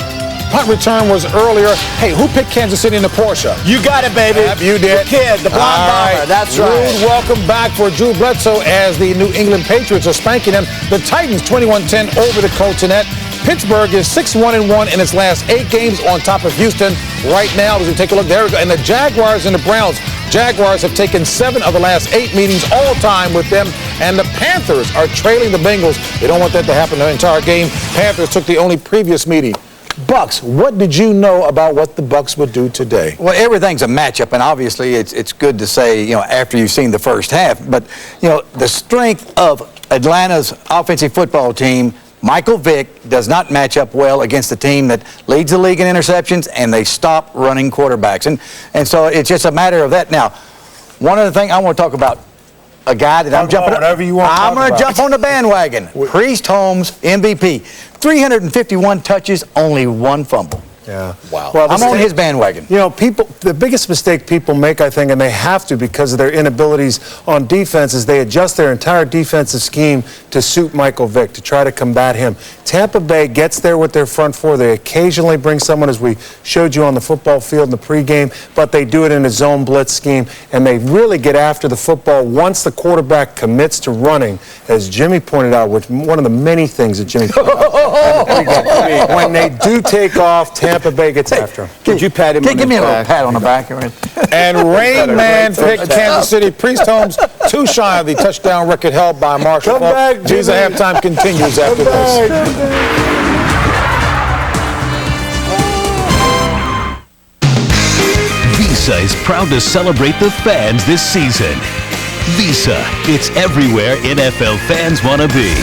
punt return was earlier. Hey, who picked Kansas City in the Porsche? You got it, baby. Yep, you did. The kid, the blonde bomber. That's right. Rude welcome back for Drew Bledsoe as the New England Patriots are spanking him. The Titans 21-10 over the Colts in that. Pittsburgh is 6-1-1 in its last 8 games on top of Houston right now. As we take a look, there we go. And the Jaguars and the Browns. Jaguars have taken 7 of the last 8 meetings all time with them. And the Panthers are trailing the Bengals. They don't want that to happen the entire game. Panthers took the only previous meeting. Bucs, what did you know about what the Bucs would do today? Well, everything's a matchup, and obviously it's good to say, after you've seen the first half. But, the strength of Atlanta's offensive football team, Michael Vick, does not match up well against a team that leads the league in interceptions, and they stop running quarterbacks. And so it's just a matter of that. Now, one other thing I want to talk about, a guy that I'm jumping on. Whatever you want. I'm going to jump on the bandwagon. Priest Holmes, MVP. 351 touches, only 1 fumble. Yeah. Wow. Well, I'm on his bandwagon. The biggest mistake people make, I think, and they have to because of their inabilities on defense, is they adjust their entire defensive scheme to suit Michael Vick, to try to combat him. Tampa Bay gets there with their front four. They occasionally bring someone, as we showed you on the football field in the pregame, but they do it in a zone blitz scheme, and they really get after the football once the quarterback commits to running, as Jimmy pointed out, which one of the many things that Jimmy pointed out. When they do take off, Tampa Bay gets after him. Could you pat him on the back? Give me a little pat on the back. And Rain Man picked Kansas City. Priest Holmes too shy of the touchdown record held by Marshall Faulk. Visa halftime continues after this. Visa is proud to celebrate the fans this season. Visa, it's everywhere NFL fans want to be.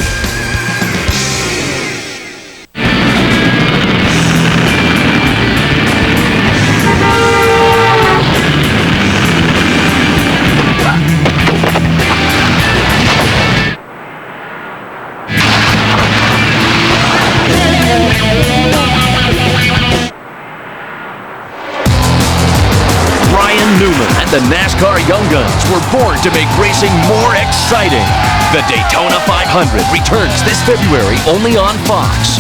The NASCAR Young Guns were born to make racing more exciting. The Daytona 500 returns this February only on Fox.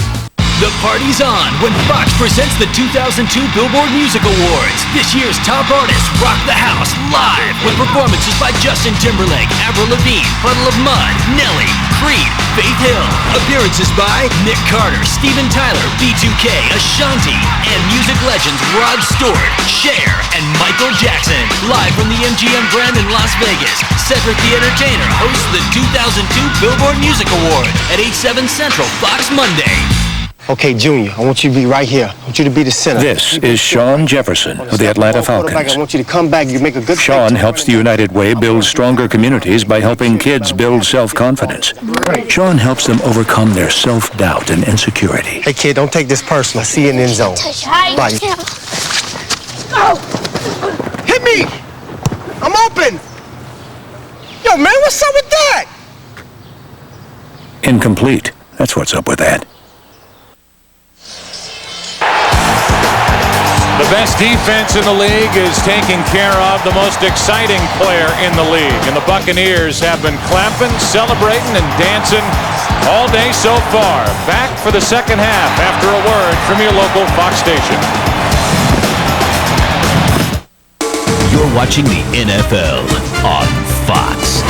The party's on when Fox presents the 2002 Billboard Music Awards. This year's top artists rock the house live with performances by Justin Timberlake, Avril Lavigne, Puddle of Mud, Nelly, Creed, Faith Hill. Appearances by Nick Carter, Steven Tyler, B2K, Ashanti, and music legends Rod Stewart, Cher, and Michael Jackson. Live from the MGM Grand in Las Vegas, Cedric the Entertainer hosts the 2002 Billboard Music Awards at 8/7 Central, Fox Monday. Okay, Junior, I want you to be right here. I want you to be the center. This is Sean Jefferson of the Atlanta Falcons. I want you to come back. You make a good. Sean helps the United Way build stronger communities by helping kids build self-confidence. Sean helps them overcome their self-doubt and insecurity. Hey, kid, don't take this personal. I see you in the end zone. Bye. Hit me! I'm open! Yo, man, what's up with that? Incomplete. That's what's up with that. The best defense in the league is taking care of the most exciting player in the league. And the Buccaneers have been clapping, celebrating, and dancing all day so far. Back for the second half after a word from your local Fox station. You're watching the NFL on Fox.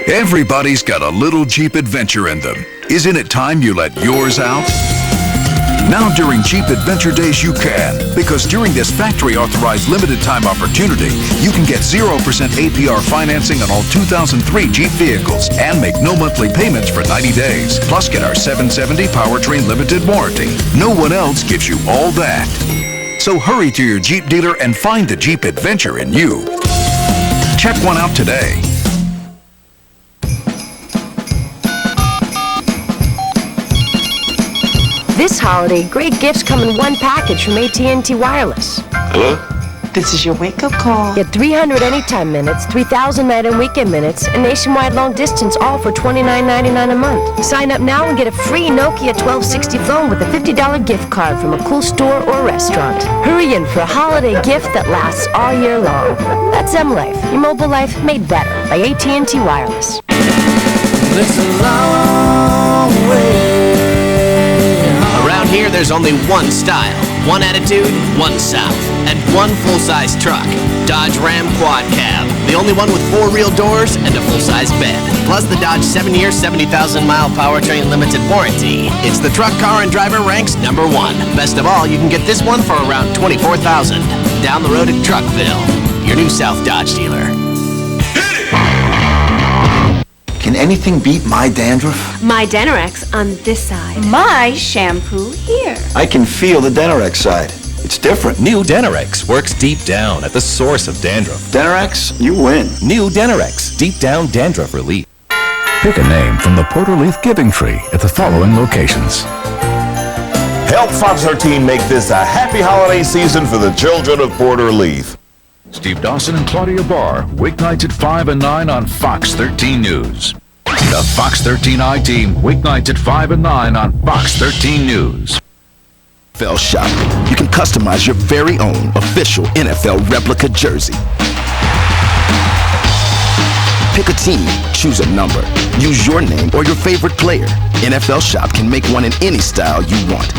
Everybody's got a little Jeep adventure in them. Isn't it time you let yours out? Now during Jeep Adventure Days you can, because during this factory-authorized limited-time opportunity, you can get 0% APR financing on all 2003 Jeep vehicles and make no monthly payments for 90 days. Plus get our 770 powertrain limited warranty. No one else gives you all that. So hurry to your Jeep dealer and find the Jeep Adventure in you. Check one out today. This holiday, great gifts come in one package from AT&T Wireless. Hello? This is your wake-up call. Get 300 anytime minutes, 3,000 night and weekend minutes, and nationwide long distance, all for $29.99 a month. Sign up now and get a free Nokia 1260 phone with a $50 gift card from a cool store or restaurant. Hurry in for a holiday gift that lasts all year long. That's M-Life, your mobile life made better by AT&T Wireless. It's a long way. Around here, there's only one style, one attitude, one South, and one full-size truck. Dodge Ram Quad Cab, the only one with 4 real doors and a full-size bed. Plus the Dodge 7-year, 70,000-mile powertrain limited warranty. It's the truck, car, and driver ranks #1. Best of all, you can get this one for around $24,000. Down the road at Truckville, your new South Dodge dealer. Can anything beat my dandruff? My Denorex on this side. My shampoo here. I can feel the Denorex side. It's different. New Denorex works deep down at the source of dandruff. Denorex, you win. New Denorex, deep down dandruff relief. Pick a name from the Porterleaf Giving Tree at the following locations. Help Fox 13 make this a happy holiday season for the children of Porterleaf. Steve Dawson and Claudia Barr, weeknights at 5 and 9 on Fox 13 News. The Fox 13 I-Team, weeknights at 5 and 9 on Fox 13 News. NFL Shop. You can customize your very own official NFL replica jersey. Pick a team, choose a number, use your name or your favorite player. NFL Shop can make one in any style you want.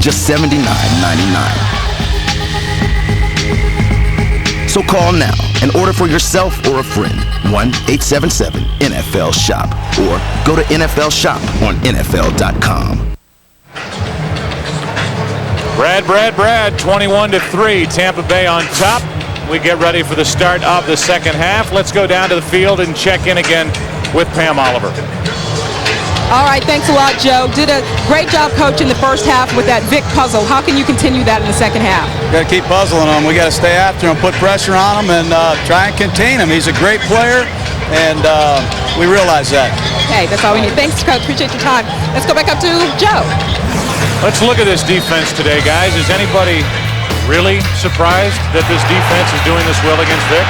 Just $79.99. So call now and order for yourself or a friend. 1-877-NFL-SHOP or go to NFL Shop on NFL.com. Brad, 21-3, Tampa Bay on top. We get ready for the start of the second half. Let's go down to the field and check in again with Pam Oliver. All right, thanks a lot, Joe. Did a great job coaching the first half with that Vic puzzle. How can you continue that in the second half? Got to keep puzzling him. We got to stay after him, put pressure on him, and try and contain him. He's a great player, and we realize that. Okay, that's all we need. Thanks, Coach. Appreciate your time. Let's go back up to Joe. Let's look at this defense today, guys. Is anybody really surprised that this defense is doing this well against Vic?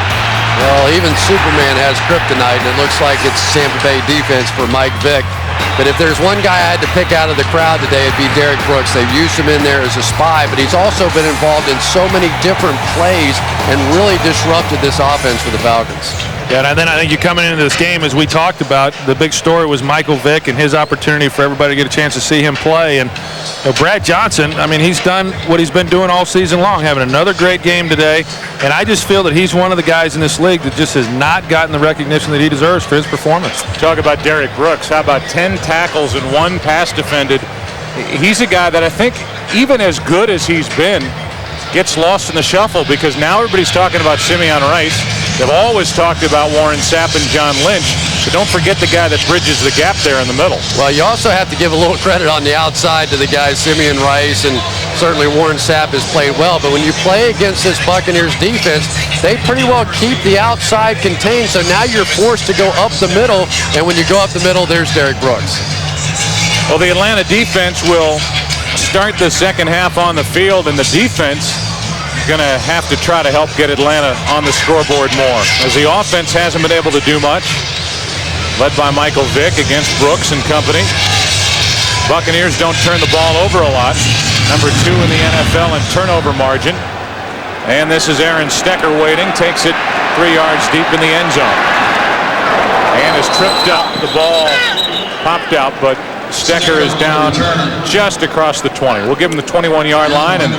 Well, even Superman has kryptonite, and it looks like it's Tampa Bay defense for Mike Vick. But if there's one guy I had to pick out of the crowd today, it'd be Derek Brooks. They've used him in there as a spy, but he's also been involved in so many different plays and really disrupted this offense for the Falcons. Yeah, and then I think you're coming into this game, as we talked about, the big story was Michael Vick and his opportunity for everybody to get a chance to see him play. And Brad Johnson, I mean, he's done what he's been doing all season long, having another great game today. And I just feel that he's one of the guys in this league that just has not gotten the recognition that he deserves for his performance. Talk about Derek Brooks. How about 10 tackles and 1 pass defended? He's a guy that I think, even as good as he's been, gets lost in the shuffle because now everybody's talking about Simeon Rice. They've always talked about Warren Sapp and John Lynch, but don't forget the guy that bridges the gap there in the middle. Well, you also have to give a little credit on the outside to the guys Simeon Rice, and certainly Warren Sapp has played well, but when you play against this Buccaneers defense, they pretty well keep the outside contained, so now you're forced to go up the middle, and when you go up the middle, there's Derek Brooks. Well, the Atlanta defense will start the second half on the field, and the defense going to have to try to help get Atlanta on the scoreboard more, as the offense hasn't been able to do much, led by Michael Vick against Brooks and company. Buccaneers don't turn the ball over a lot, number 2 in the NFL in turnover margin. And this is Aaron Stecker waiting, takes it 3 yards deep in the end zone, and is tripped up. The ball popped out, but Stecker is down just across the 20. We'll give him the 21-yard line, and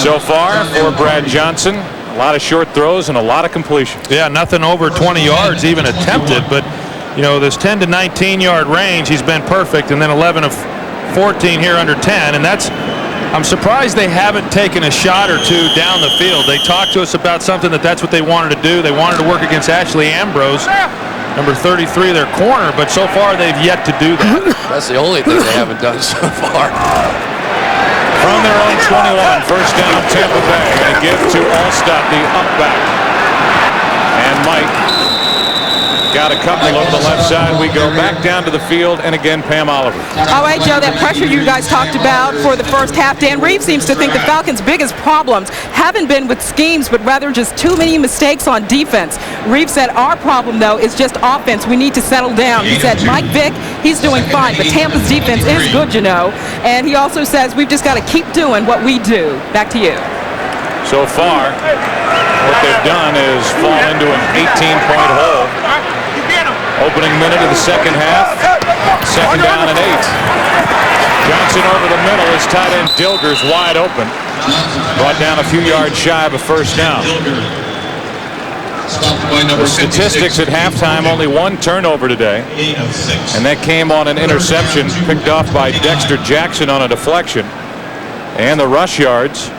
so far for Brad Johnson, a lot of short throws and a lot of completion. Yeah, nothing over 20 yards even attempted, but you know, this 10 to 19-yard range, he's been perfect, and then 11 of 14 here under 10, and I'm surprised they haven't taken a shot or two down the field. They talked to us about something that's what they wanted to do. They wanted to work against Ashley Ambrose, number 33, their corner, but so far they've yet to do that. That's the only thing they haven't done so far. From their own 21, first down, Tampa Bay, and a give to Allstott, the up back. And Mike got a couple over the left side. We go back down to the field, and again, Pam Oliver. All right, Joe, that pressure you guys talked about for the first half, Dan Reeves seems to think the Falcons' biggest problems haven't been with schemes, but rather just too many mistakes on defense. Reeves said our problem, though, is just offense. We need to settle down. He said Mike Vick, he's doing fine, but Tampa's defense is good, you know. And he also says we've just got to keep doing what we do. Back to you. So far, what they've done is fall into an 18-point hole. Opening minute of the second half, second down and 8. Johnson over the middle, his tight end Dilger's wide open. Brought down a few yards shy of a first down. The statistics at halftime, only 1 turnover today, and that came on an interception picked off by Dexter Jackson on a deflection. And the rush yards,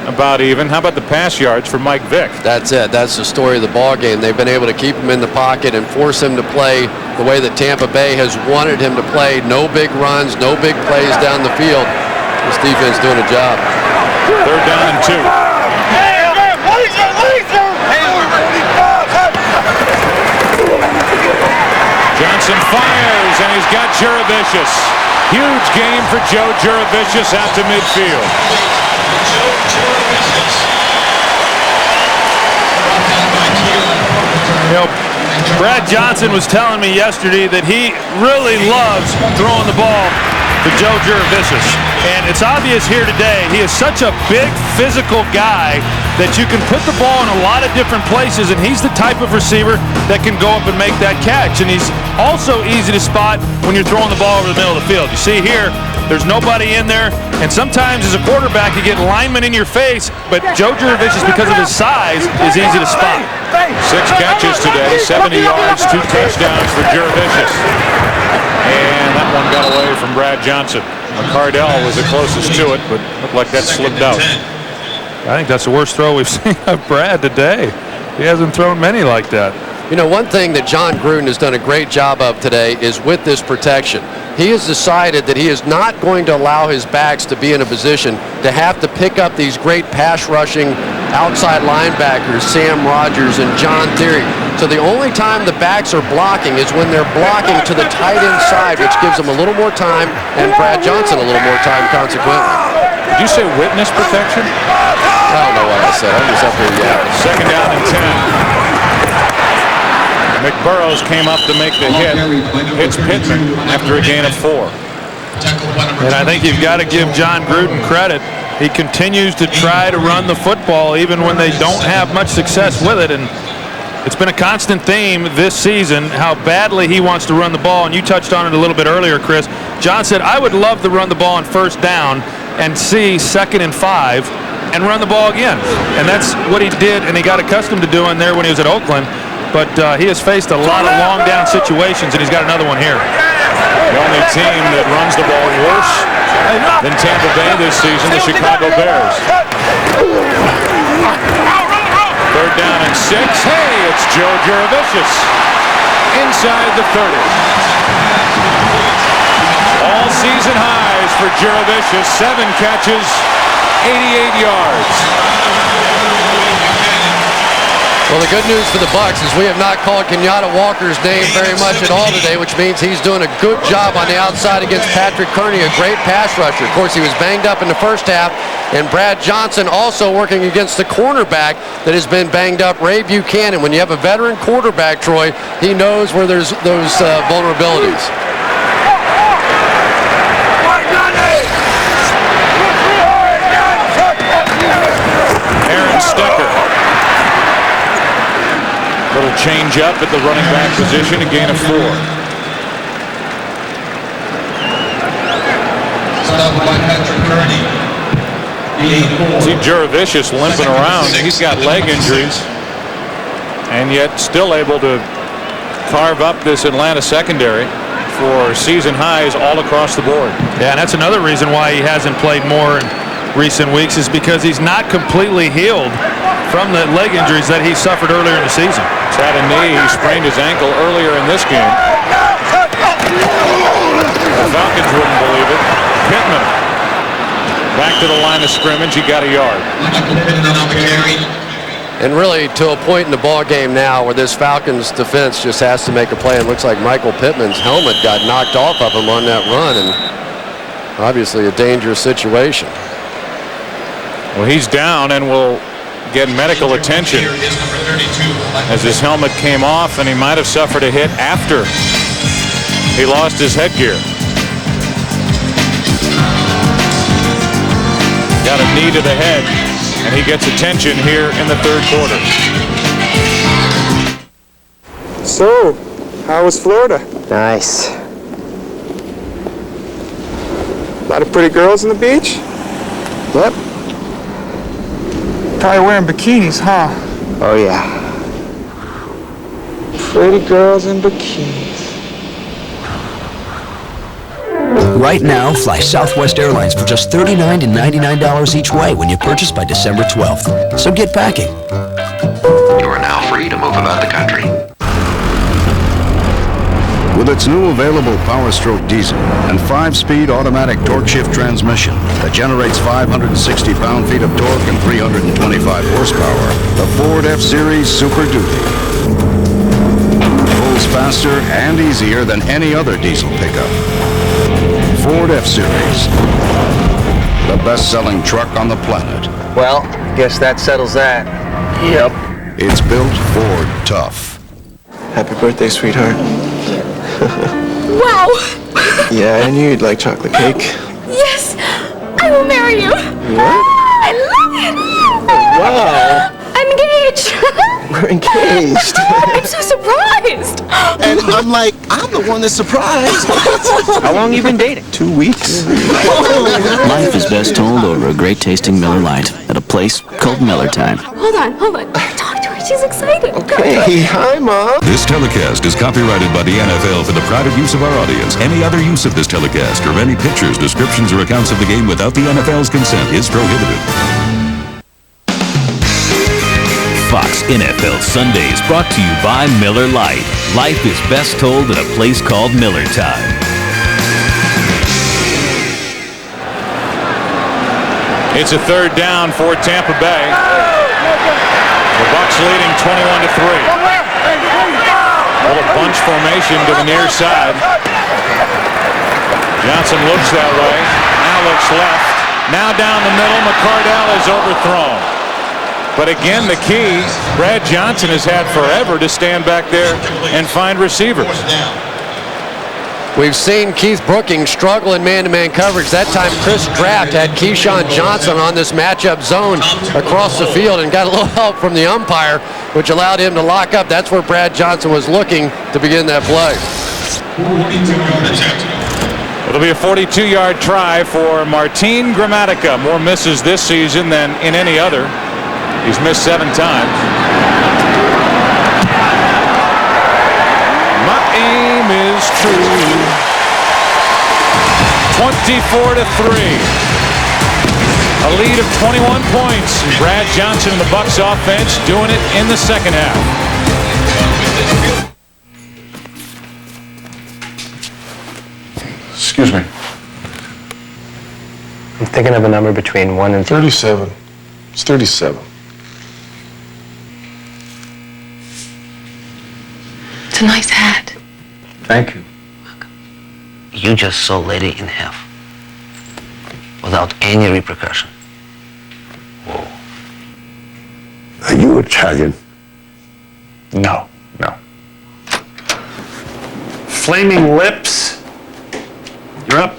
about even. How about the pass yards for Mike Vick? That's it. That's the story of the ball game. They've been able to keep him in the pocket and force him to play the way that Tampa Bay has wanted him to play. No big runs, no big plays down the field. This defense doing a job. 3rd down and 2. Johnson fires, and he's got Juravicious. Huge game for Joe Juravicious out to midfield. You know, Brad Johnson was telling me yesterday that he really loves throwing the ball to Joe Juravicious. And it's obvious here today, he is such a big physical guy that you can put the ball in a lot of different places, and he's the type of receiver that can go up and make that catch. And he's also easy to spot when you're throwing the ball over the middle of the field. You see here, there's nobody in there, and sometimes as a quarterback you get linemen in your face, but Joe Juravicious, because of his size, is easy to spot. 6 catches today, 70 yards, 2 touchdowns for Juravicious. And that one got away from Brad Johnson. McCardell was the closest to it, but looked like that slipped out. I think that's the worst throw we've seen of Brad today. He hasn't thrown many like that. You know, one thing that John Gruden has done a great job of today is with this protection. He has decided that he is not going to allow his backs to be in a position to have to pick up these great pass rushing outside linebackers, Sam Rogers and John Theory. So the only time the backs are blocking is when they're blocking to the tight end side, which gives them a little more time, and Brad Johnson a little more time consequently. Did you say witness protection? I don't know what I said. I'm just up here yapping. 2nd down and 10. McBurrows came up to make the hit. Hits Pittman after a gain of 4. And I think you've got to give John Gruden credit. He continues to try to run the football even when they don't have much success with it. And it's been a constant theme this season how badly he wants to run the ball. And you touched on it a little bit earlier, Chris. John said, I would love to run the ball on 1st down and see 2nd and 5 and run the ball again. And that's what he did, and he got accustomed to doing there when he was at Oakland. But he has faced a lot of long down situations, and he's got another one here. The only team that runs the ball worse than Tampa Bay this season, the Chicago Bears. 3rd down and 6. Hey, it's Joe Juravicious inside the 30. All season highs for Juravicious. 7 catches, 88 yards. Well, the good news for the Bucs is we have not called Kenyatta Walker's name very much at all today, which means he's doing a good job on the outside against Patrick Kearney, a great pass rusher. Of course, he was banged up in the first half, and Brad Johnson also working against the cornerback that has been banged up, Ray Buchanan. When you have a veteran quarterback, Troy, he knows where there's those vulnerabilities. Aaron Stecker. Little change up at the running back position, a gain of 4. See Juravicious limping around. He's got leg injuries, and yet still able to carve up this Atlanta secondary for season highs all across the board. Yeah, and that's another reason why he hasn't played more in recent weeks, is because he's not completely healed from the leg injuries that he suffered earlier in the season. He's had a knee. He sprained his ankle earlier in this game. The Falcons wouldn't believe it. Pittman back to the line of scrimmage. He got a yard. And really, to a point in the ball game now where this Falcons defense just has to make a play. It looks like Michael Pittman's helmet got knocked off of him on that run, and obviously a dangerous situation. Well, he's down and will get medical attention as his helmet came off, and he might have suffered a hit after he lost his headgear. Got a knee to the head, and he gets attention here in the 3rd quarter. So, how was Florida? Nice. A lot of pretty girls on the beach? Yep. Probably wearing bikinis, huh? Oh, yeah. Pretty girls in bikinis. Right now, fly Southwest Airlines for just $39 to $99 each way when you purchase by December 12th. So get packing. You are now free to move about the country. With its new available Power Stroke diesel and 5-speed automatic torque shift transmission that generates 560 pound-feet of torque and 325 horsepower, the Ford F-Series Super Duty pulls faster and easier than any other diesel pickup. Ford F-Series, the best-selling truck on the planet. Well, guess that settles that. Yep. It's built Ford tough. Happy birthday, sweetheart. Wow! Yeah, I knew you'd like chocolate cake. Yes! I will marry you! What? I love it! Wow! I'm engaged! We're engaged. I'm so surprised! And I'm like, I'm the one that's surprised. How long you been dating? 2 weeks. Life is best told over a great tasting Miller Lite at a place called Miller Time. Hold on. Talk to her. She's excited. Hey, hi, Mom. This telecast is copyrighted by the NFL for the private use of our audience. Any other use of this telecast or any pictures, descriptions, or accounts of the game without the NFL's consent is prohibited. Fox NFL Sundays brought to you by Miller Lite. Life is best told at a place called Miller Time. It's a third down for Tampa Bay. The Bucs leading 21-3. Little bunch formation to the near side. Johnson looks that way. Now looks left. Now down the middle. McCardell is overthrown. But again, the key, Brad Johnson has had forever to stand back there and find receivers. We've seen Keith Brookings struggle in man-to-man coverage. That time, Chris Draft had Keyshawn Johnson on this matchup zone across the field and got a little help from the umpire, which allowed him to lock up. That's where Brad Johnson was looking to begin that play. It'll be a 42-yard try for Martin Gramatica. More misses this season than in any other. He's missed 7 times. My aim is true. 24-3. A lead of 21 points. Brad Johnson and the Bucs offense doing it in the second half. Excuse me. I'm thinking of a number between 1 and 37. It's 37. It's a nice hat. Thank you. You just saw Lady in half. Without any repercussion. Are you Italian? No. Flaming lips. You're up.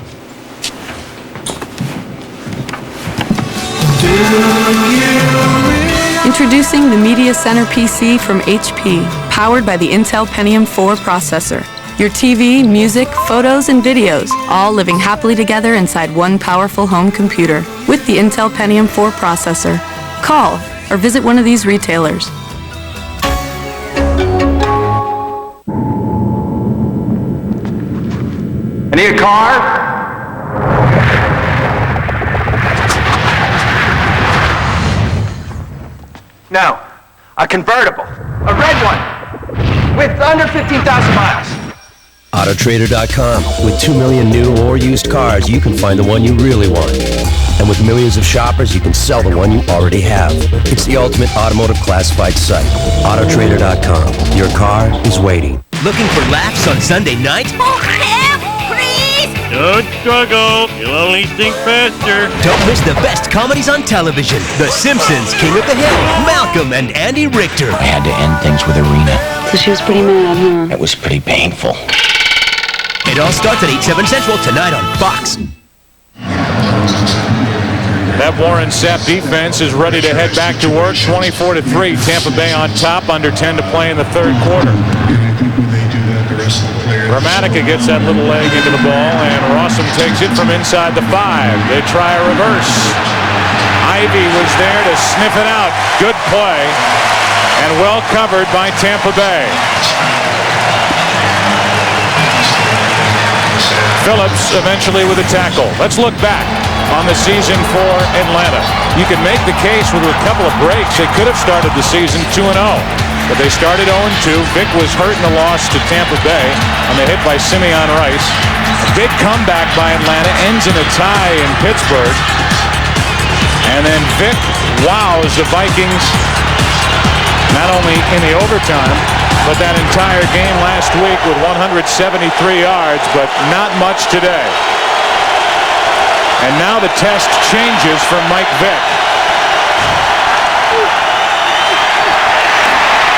Introducing the Media Center PC from HP, powered by the Intel Pentium 4 processor. Your TV, music, photos, and videos, all living happily together inside one powerful home computer with the Intel Pentium 4 processor. Call or visit one of these retailers. I need a car. No, a convertible, a red one, with under 15,000 miles. AutoTrader.com. With 2 million new or used cars, you can find the one you really want. And with millions of shoppers, you can sell the one you already have. It's the ultimate automotive classified site. AutoTrader.com. Your car is waiting. Looking for laughs on Sunday night? Oh, help, please! Don't struggle. You'll only sink faster. Don't miss the best comedies on television. The Simpsons, King of the Hill, Malcolm, and Andy Richter. I had to end things with Arena. So she was pretty mad, huh? It was pretty painful. It all starts at 8/7 Central tonight on Fox. That Warren Sapp defense is ready to head back to work. 24-3. Tampa Bay on top. Under 10 to play in the third quarter. Gramatica gets that little leg into the ball, and Rossum takes it from inside the 5. They try a reverse. Ivy was there to sniff it out. Good play, and well covered by Tampa Bay. Phillips eventually with a tackle. Let's look back on the season for Atlanta. You can make the case with a couple of breaks they could have started the season 2-0. But they started 0-2. Vic was hurt in the loss to Tampa Bay on the hit by Simeon Rice. A big comeback by Atlanta ends in a tie in Pittsburgh. And then Vic wows the Vikings not only in the overtime, but that entire game last week with 173 yards, but not much today. And now the test changes for Mike Vick.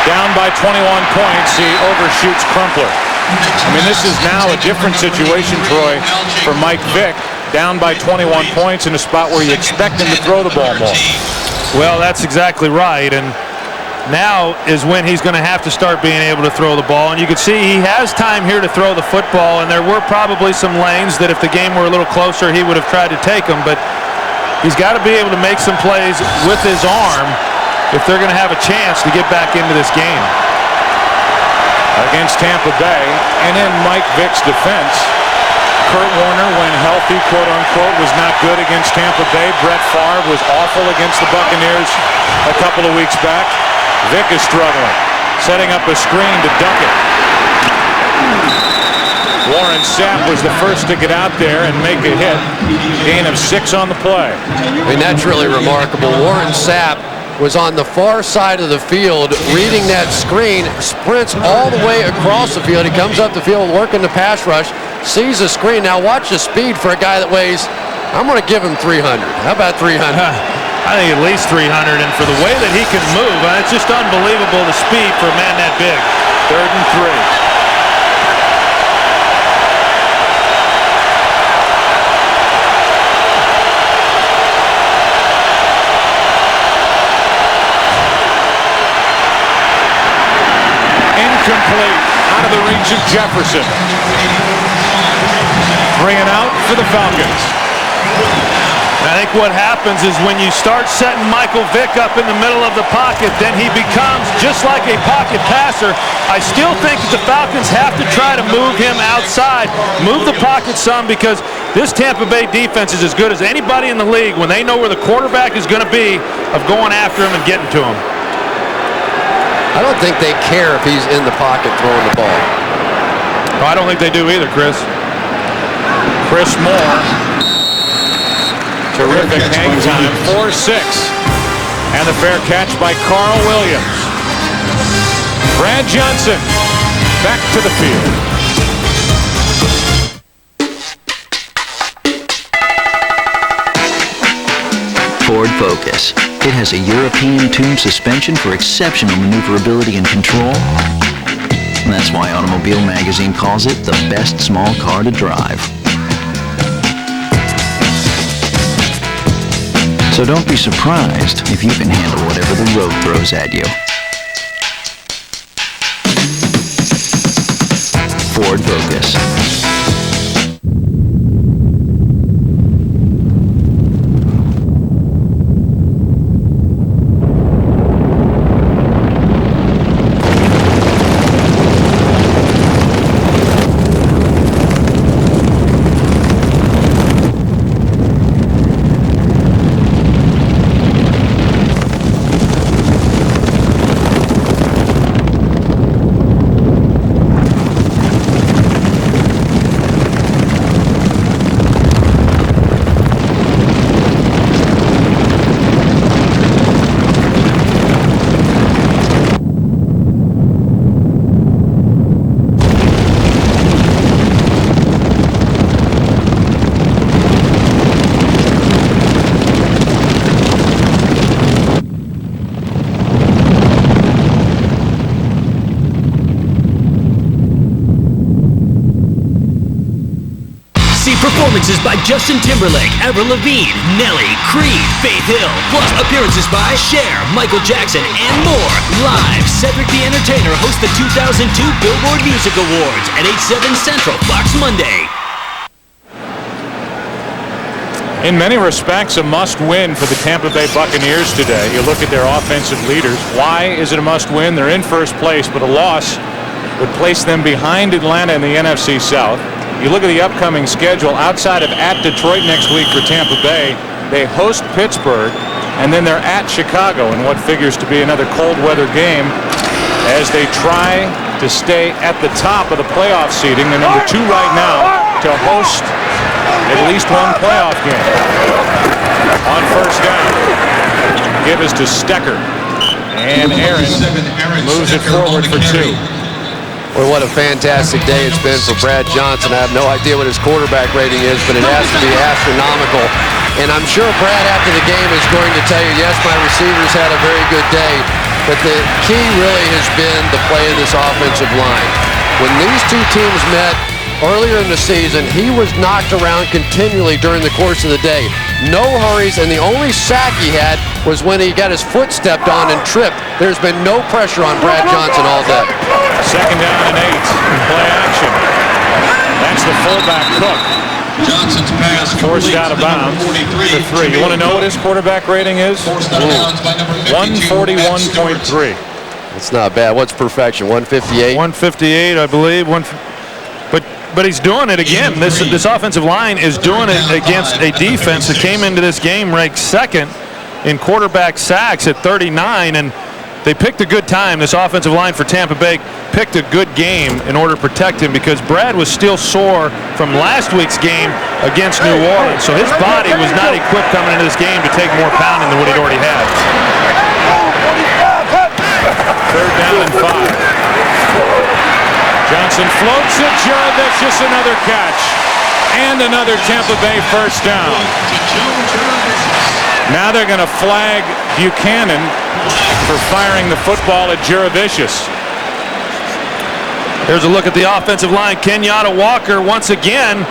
Down by 21 points, he overshoots Crumpler. I mean, this is now a different situation, Troy, for Mike Vick. Down by 21 points in a spot where you expect him to throw the ball more. Well, that's exactly right. And now is when he's going to have to start being able to throw the ball. And you can see he has time here to throw the football. And there were probably some lanes that if the game were a little closer, he would have tried to take them. But he's got to be able to make some plays with his arm if they're going to have a chance to get back into this game. Against Tampa Bay, and in Mike Vick's defense, Kurt Warner, when healthy, quote-unquote, was not good against Tampa Bay. Brett Favre was awful against the Buccaneers a couple of weeks back. Vick is struggling, setting up a screen to duck it. Warren Sapp was the first to get out there and make a hit. Gain of 6 on the play. I mean, that's really remarkable. Warren Sapp was on the far side of the field reading that screen, sprints all the way across the field. He comes up the field working the pass rush, sees the screen. Now watch the speed for a guy that weighs, I'm going to give him 300. How about 300? I think at least 300, and for the way that he can move, it's just unbelievable the speed for a man that big. 3rd and 3. Incomplete, out of the reach of Jefferson. 3 and out for the Falcons. I think what happens is when you start setting Michael Vick up in the middle of the pocket, then he becomes just like a pocket passer. I still think that the Falcons have to try to move him outside, move the pocket some, because this Tampa Bay defense is as good as anybody in the league when they know where the quarterback is going to be of going after him and getting to him. I don't think they care if he's in the pocket throwing the ball. No, I don't think they do either, Chris. Chris Moore. Terrific hang time. 4-6. And the fair catch by Carl Williams. Brad Johnson back to the field. Ford Focus. It has a European tuned suspension for exceptional maneuverability and control. And that's why Automobile Magazine calls it the best small car to drive. So don't be surprised if you can handle whatever the road throws at you. Ford Focus. Performances by Justin Timberlake, Avril Lavigne, Nelly, Creed, Faith Hill, plus appearances by Cher, Michael Jackson, and more. Live, Cedric the Entertainer hosts the 2002 Billboard Music Awards at 8/7 Central, Fox Monday. In many respects, a must-win for the Tampa Bay Buccaneers today. You look at their offensive leaders. Why is it a must-win? They're in first place, but a loss would place them behind Atlanta in the NFC South. You look at the upcoming schedule, outside of at Detroit next week for Tampa Bay, they host Pittsburgh, and then they're at Chicago in what figures to be another cold weather game. as they try to stay at the top of the playoff seeding. They're number 2 right now to host at least one playoff game. On first down, give is to Stecker. And Aaron moves it forward for 2. Well, what a fantastic day it's been for Brad Johnson. I have no idea what his quarterback rating is, but it has to be astronomical. And I'm sure Brad, after the game, is going to tell you, yes, my receivers had a very good day, but the key really has been the play of this offensive line. When these two teams met earlier in the season, he was knocked around continually during the course of the day. No hurries, and the only sack he had was when he got his foot stepped on and tripped. There's been no pressure on Brad Johnson all day. Second down and 8. Play action. That's the fullback Cook. Johnson's pass forced out of bounds for 3. You want to know what his quarterback rating is? 141.3. That's not bad. What's perfection? 158? 158, I believe. But he's doing it again. This offensive line is doing it against a defense that came into this game ranked 2nd in quarterback sacks at 39, and they picked a good time. This offensive line for Tampa Bay picked a good game in order to protect him because Brad was still sore from last week's game against New Orleans, so his body was not equipped coming into this game to take more pounding than what he'd already had. Third down and 5. Johnson floats it. Jurevicius, another catch. And another Tampa Bay first down. Now they're going to flag Buchanan for firing the football at Jurevicius. Here's a look at the offensive line. Kenyatta Walker once again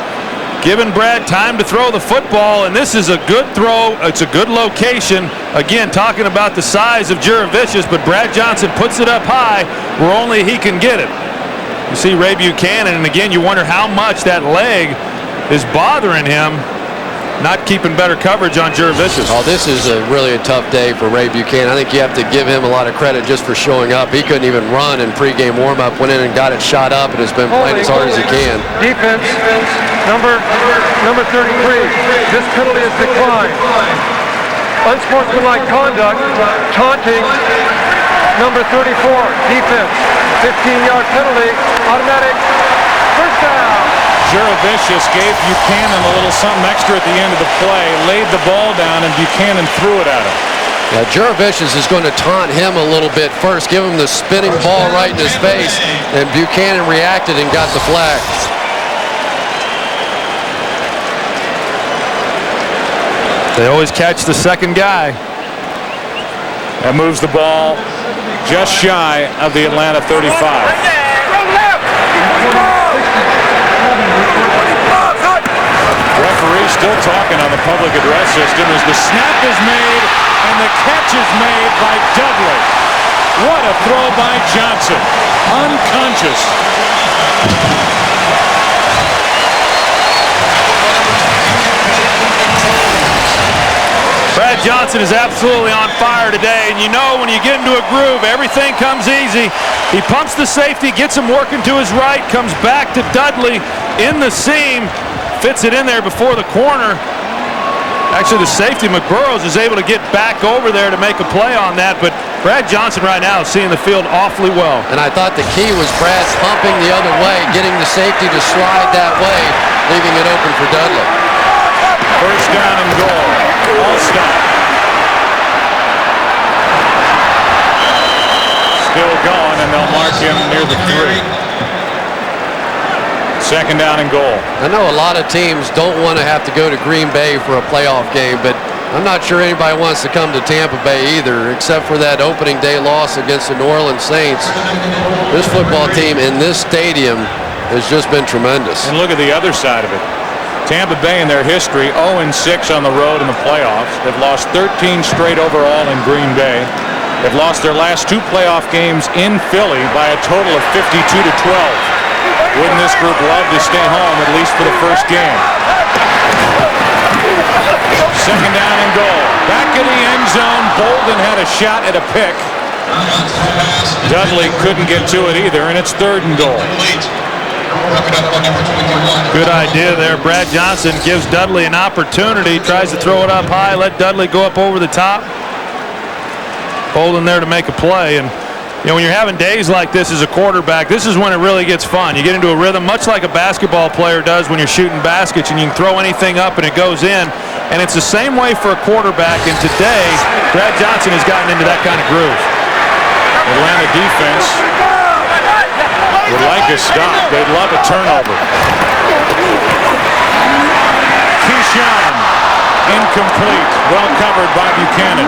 giving Brad time to throw the football, and this is a good throw. It's a good location. Again, talking about the size of Jurevicius, but Brad Johnson puts it up high where only he can get it. You see Ray Buchanan, and again, you wonder how much that leg is bothering him, not keeping better coverage on Jurevicius. Oh, this is really a tough day for Ray Buchanan. I think you have to give him a lot of credit just for showing up. He couldn't even run in pregame warm-up, went in and got it shot up, and has been playing as hard as he can. Defense, number 33. This penalty is declined. Unsportsmanlike conduct, taunting, number 34. Defense, 15-yard penalty, automatic first down. Jurevicius gave Buchanan a little something extra at the end of the play, laid the ball down, and Buchanan threw it at him. Yeah, Jurevicius is going to taunt him a little bit first, give him the spinning ball right in his face, and Buchanan reacted and got the flag. They always catch the second guy. That moves the ball just shy of the Atlanta 35. Referee still talking on the public address system as the snap is made and the catch is made by Dudley. What a throw by Johnson. Unconscious. Brad Johnson is absolutely on fire today, and you know when you get into a groove, everything comes easy. He pumps the safety, gets him working to his right, comes back to Dudley in the seam, fits it in there before the corner. Actually, the safety, McBurrows, is able to get back over there to make a play on that, but Brad Johnson right now is seeing the field awfully well. And I thought the key was Brad pumping the other way, getting the safety to slide that way, leaving it open for Dudley. First down and goal. All stop. Still going, and they'll mark him near the 3. Second down and goal. I know a lot of teams don't want to have to go to Green Bay for a playoff game, but I'm not sure anybody wants to come to Tampa Bay either, except for that opening day loss against the New Orleans Saints. This football team in this stadium has just been tremendous. And look at the other side of it. Tampa Bay in their history, 0-6 on the road in the playoffs. They've lost 13 straight overall in Green Bay. They've lost their last 2 playoff games in Philly by a total of 52-12. Wouldn't this group love to stay home at least for the first game? Second down and goal. Back in the end zone. Bolden had a shot at a pick. Dudley couldn't get to it either, and it's third and goal. Good idea there. Brad Johnson gives Dudley an opportunity, tries to throw it up high, let Dudley go up over the top. Bolden there to make a play, and You know, when you're having days like this as a quarterback, this is when it really gets fun. You get into a rhythm, much like a basketball player does when you're shooting baskets, and you can throw anything up and it goes in. And it's the same way for a quarterback. And today, Brad Johnson has gotten into that kind of groove. Atlanta defense would like a stop. They'd love a turnover. Keyshawn, incomplete. Well covered by Buchanan.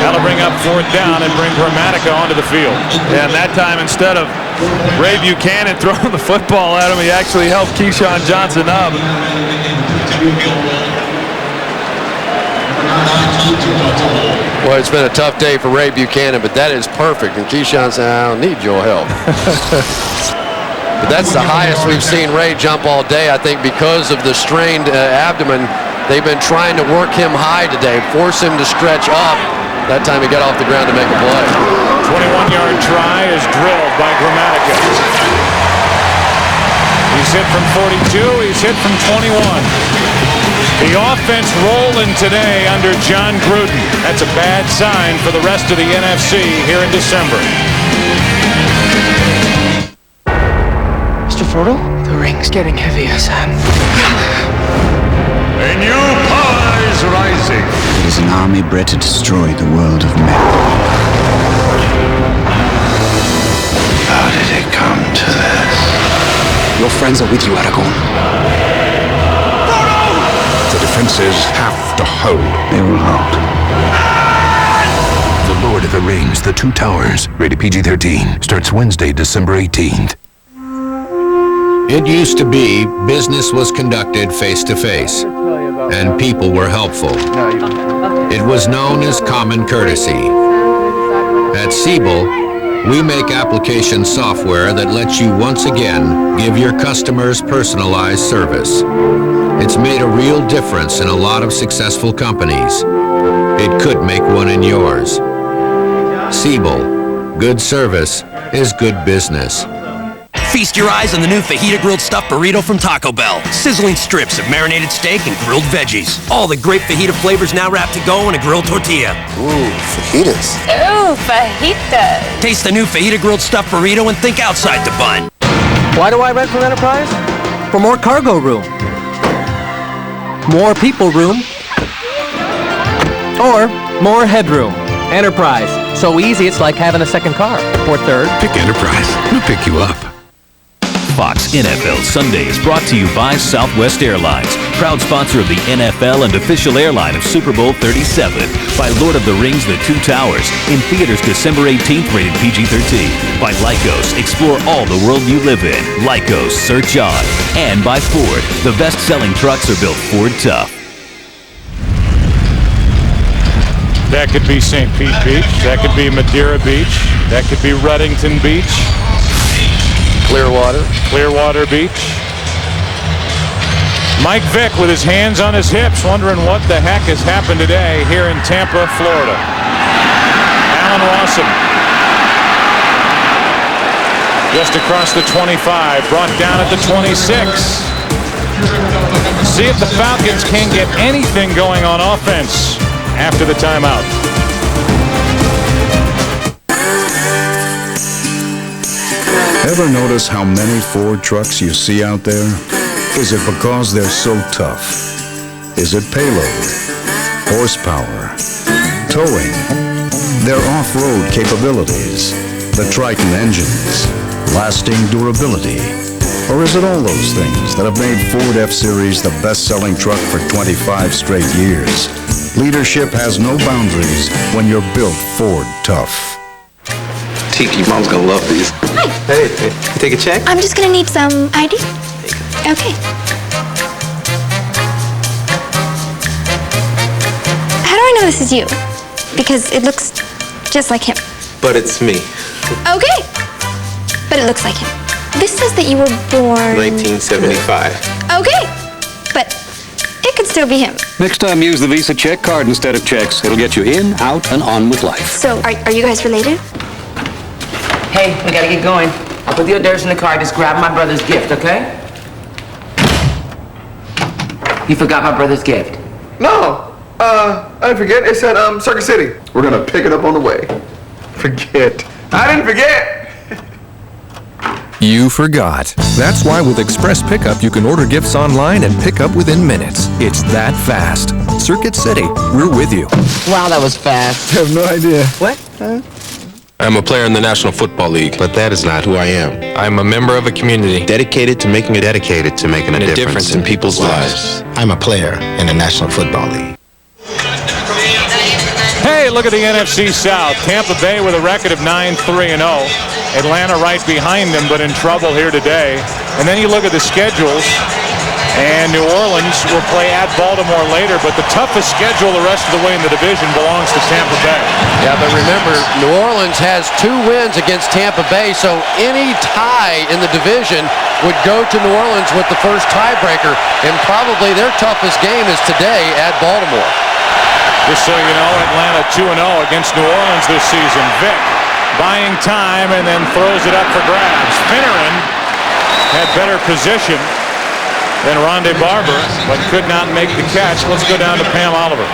That'll bring up 4th down and bring Gramatica onto the field. And that time, instead of Ray Buchanan throwing the football at him, he actually helped Keyshawn Johnson up. Well, it's been a tough day for Ray Buchanan, but that is perfect. And Keyshawn said, I don't need your help. But that's the highest we've seen Ray jump all day, I think, because of the strained abdomen. They've been trying to work him high today, force him to stretch up. That time he got off the ground to make a play. 21-yard try is drilled by Gramatica. He's hit from 42, he's hit from 21. The offense rolling today under John Gruden. That's a bad sign for the rest of the NFC here in December. Mr. Frodo? The ring's getting heavier, Sam. A new power is rising. It is an army bred to destroy the world of men. How did it come to this? Your friends are with you, Aragorn. The defenses have to hold. They will hold. The Lord of the Rings, The Two Towers, rated PG-13, starts Wednesday, December 18th. It used to be business was conducted face-to-face, and people were helpful. It was known as common courtesy. At Siebel, we make application software that lets you once again give your customers personalized service. It's made a real difference in a lot of successful companies. It could make one in yours. Siebel, good service is good business. Feast your eyes on the new fajita grilled stuffed burrito from Taco Bell. Sizzling strips of marinated steak and grilled veggies. All the great fajita flavors now wrapped to go in a grilled tortilla. Ooh, fajitas. Ooh, fajitas. Taste the new fajita grilled stuffed burrito and think outside the bun. Why do I rent from Enterprise? For more cargo room. More people room. Or more headroom. Enterprise. So easy it's like having a second car. Or third. Pick Enterprise. We'll pick you up. Fox NFL Sundays brought to you by Southwest Airlines, proud sponsor of the NFL and official airline of Super Bowl 37. By Lord of the Rings, The Two Towers, in theaters December 18th, rated PG-13. By Lycos, explore all the world you live in. Lycos, search on. And by Ford, the best-selling trucks are built Ford tough. That could be St. Pete Beach. That could be Madeira Beach. That could be Reddington Beach. Clearwater Beach. Mike Vick with his hands on his hips, wondering what the heck has happened today here in Tampa, Florida. Allen Rawson. Just across the 25, brought down at the 26. See if the Falcons can get anything going on offense after the timeout. Ever notice how many Ford trucks you see out there? Is it because they're so tough? Is it payload, horsepower, towing, their off-road capabilities, the Triton engines, lasting durability? Or is it all those things that have made Ford F-Series the best-selling truck for 25 straight years? Leadership has no boundaries when you're built Ford tough. Tiki, Mom's gonna love these. Hi. Hey, you take a check? I'm just gonna need some ID. Okay. How do I know this is you? Because it looks just like him. But it's me. Okay. But it looks like him. This says that you were born... 1975. Okay. But it could still be him. Next time, use the Visa check card instead of checks. It'll get you in, out, and on with life. So, are you guys related? Hey, we gotta get going. I'll put the hors d'oeuvres in the car. Just grab my brother's gift, okay? You forgot my brother's gift. No. I didn't forget. It said, Circuit City. We're gonna pick it up on the way. Forget. I didn't forget. You forgot. That's why with Express Pickup you can order gifts online and pick up within minutes. It's that fast. Circuit City, we're with you. Wow, that was fast. I have no idea. What? I'm a player in the National Football League, but that is not who I am. I'm a member of a community dedicated to making a difference in people's lives. I'm a player in the National Football League. Hey, look at the NFC South. Tampa Bay with a record of 9-3-0. Atlanta right behind them, but in trouble here today. And then you look at the schedules, and New Orleans will play at Baltimore later, but the toughest schedule the rest of the way in the division belongs to Tampa Bay. Yeah, but remember, New Orleans has 2 wins against Tampa Bay, so any tie in the division would go to New Orleans with the first tiebreaker, and probably their toughest game is today at Baltimore. Just so you know, Atlanta 2-0 against New Orleans this season. Vic buying time and then throws it up for grabs. Finneran had better position than Rondé Barber, but could not make the catch. Let's go down to Pam Oliver.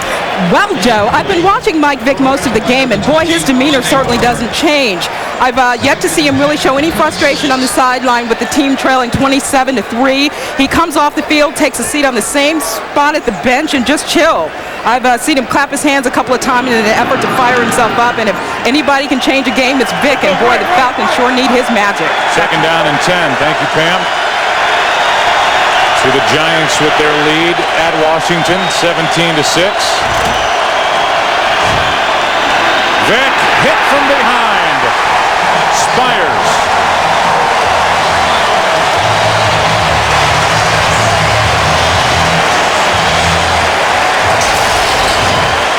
Well, Joe, I've been watching Mike Vick most of the game, and boy, his demeanor certainly doesn't change. I've yet to see him really show any frustration on the sideline with the team trailing 27-3. He comes off the field, takes a seat on the same spot at the bench, and just chill. I've seen him clap his hands a couple of times in an effort to fire himself up, and if anybody can change a game, it's Vick, and boy, the Falcons sure need his magic. Second down and 10. Thank you, Pam. To the Giants with their lead at Washington, 17-6. Vick hit from behind. Spires.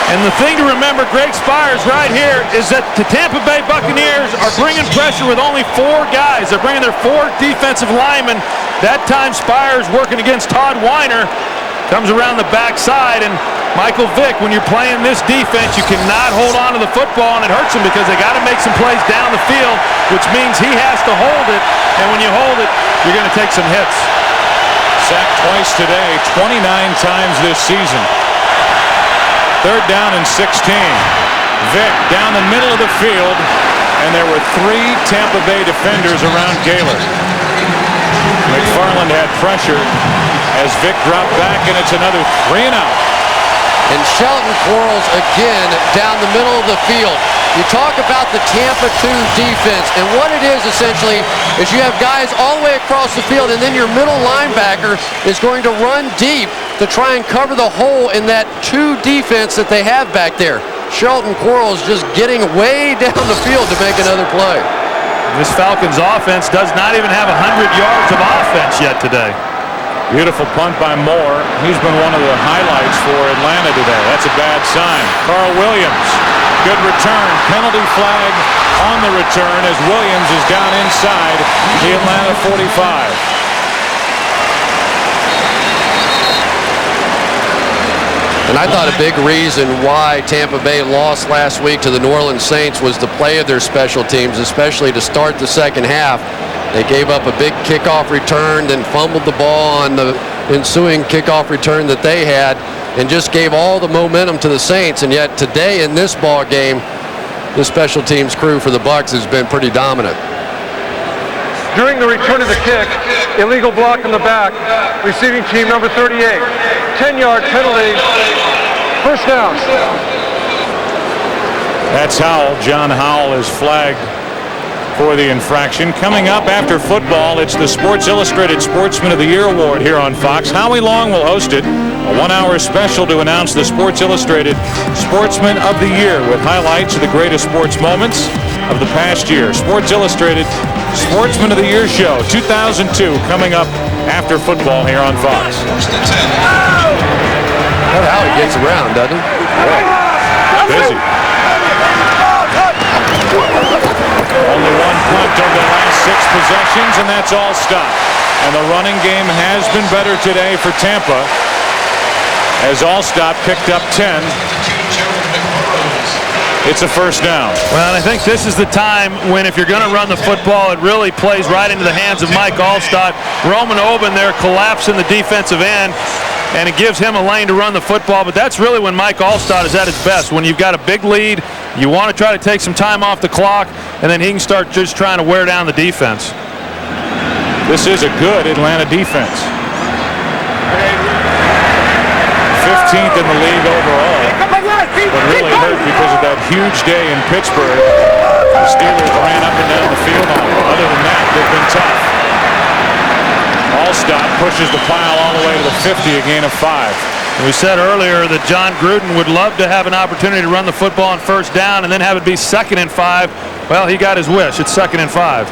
And the thing to remember, Greg Spires right here, is that the Tampa Bay Buccaneers are bringing pressure with only 4 guys. They're bringing their 4 defensive linemen. That time Spires working against Todd Weiner comes around the backside, and Michael Vick, when you're playing this defense, you cannot hold on to the football, and it hurts him because they got to make some plays down the field, which means he has to hold it, and when you hold it, you're going to take some hits. Sacked twice today, 29 times this season. Third down and 16. Vick down the middle of the field, and there were 3 Tampa Bay defenders around Gaylor. McFarland had pressure as Vick dropped back, and it's another 3 and out. And Shelton Quarles again down the middle of the field. You talk about the Tampa 2 defense, and what it is essentially is you have guys all the way across the field, and then your middle linebacker is going to run deep to try and cover the hole in that 2 defense that they have back there. Shelton Quarles just getting way down the field to make another play. This Falcons offense does not even have 100 yards of offense yet today. Beautiful punt by Moore. He's been one of the highlights for Atlanta today. That's a bad sign. Carl Williams, good return. Penalty flag on the return as Williams is down inside the Atlanta 45. And I thought a big reason why Tampa Bay lost last week to the New Orleans Saints was the play of their special teams, especially to start the second half. They gave up a big kickoff return, then fumbled the ball on the ensuing kickoff return that they had, and just gave all the momentum to the Saints. And yet today in this ball game, the special teams crew for the Bucs has been pretty dominant. During the return of the kick, illegal block in the back, receiving team number 38. 10-yard penalty, first down. That's Howell. John Howell is flagged for the infraction. Coming up after football, it's the Sports Illustrated Sportsman of the Year Award here on Fox. Howie Long will host it, a 1-hour special to announce the Sports Illustrated Sportsman of the Year with highlights of the greatest sports moments of the past year. Sports Illustrated Sportsman of the Year show 2002 coming up after football here on Fox. That's how he gets around, doesn't he? Yeah. Busy. Only 1 punt over the last 6 possessions, and that's all stopped. And the running game has been better today for Tampa, as Allstott picked up 10. It's a first down. Well, and I think this is the time when, if you're going to run the football, it really plays right into the hands of Mike Allstott. Roman Oben there collapsing the defensive end, and it gives him a lane to run the football. But that's really when Mike Allstott is at his best, when you've got a big lead You want to try to take some time off the clock, and then he can start just trying to wear down the defense. This is a good Atlanta defense. 15th in the league overall, but really hurt because of that huge day in Pittsburgh. The Steelers ran up and down the field on them. Other than that, they've been tough. Allstott pushes the pile all the way to the 50, a gain of 5. We said earlier that John Gruden would love to have an opportunity to run the football on first down and then have it be 2nd and 5. Well, he got his wish. It's 2nd and 5.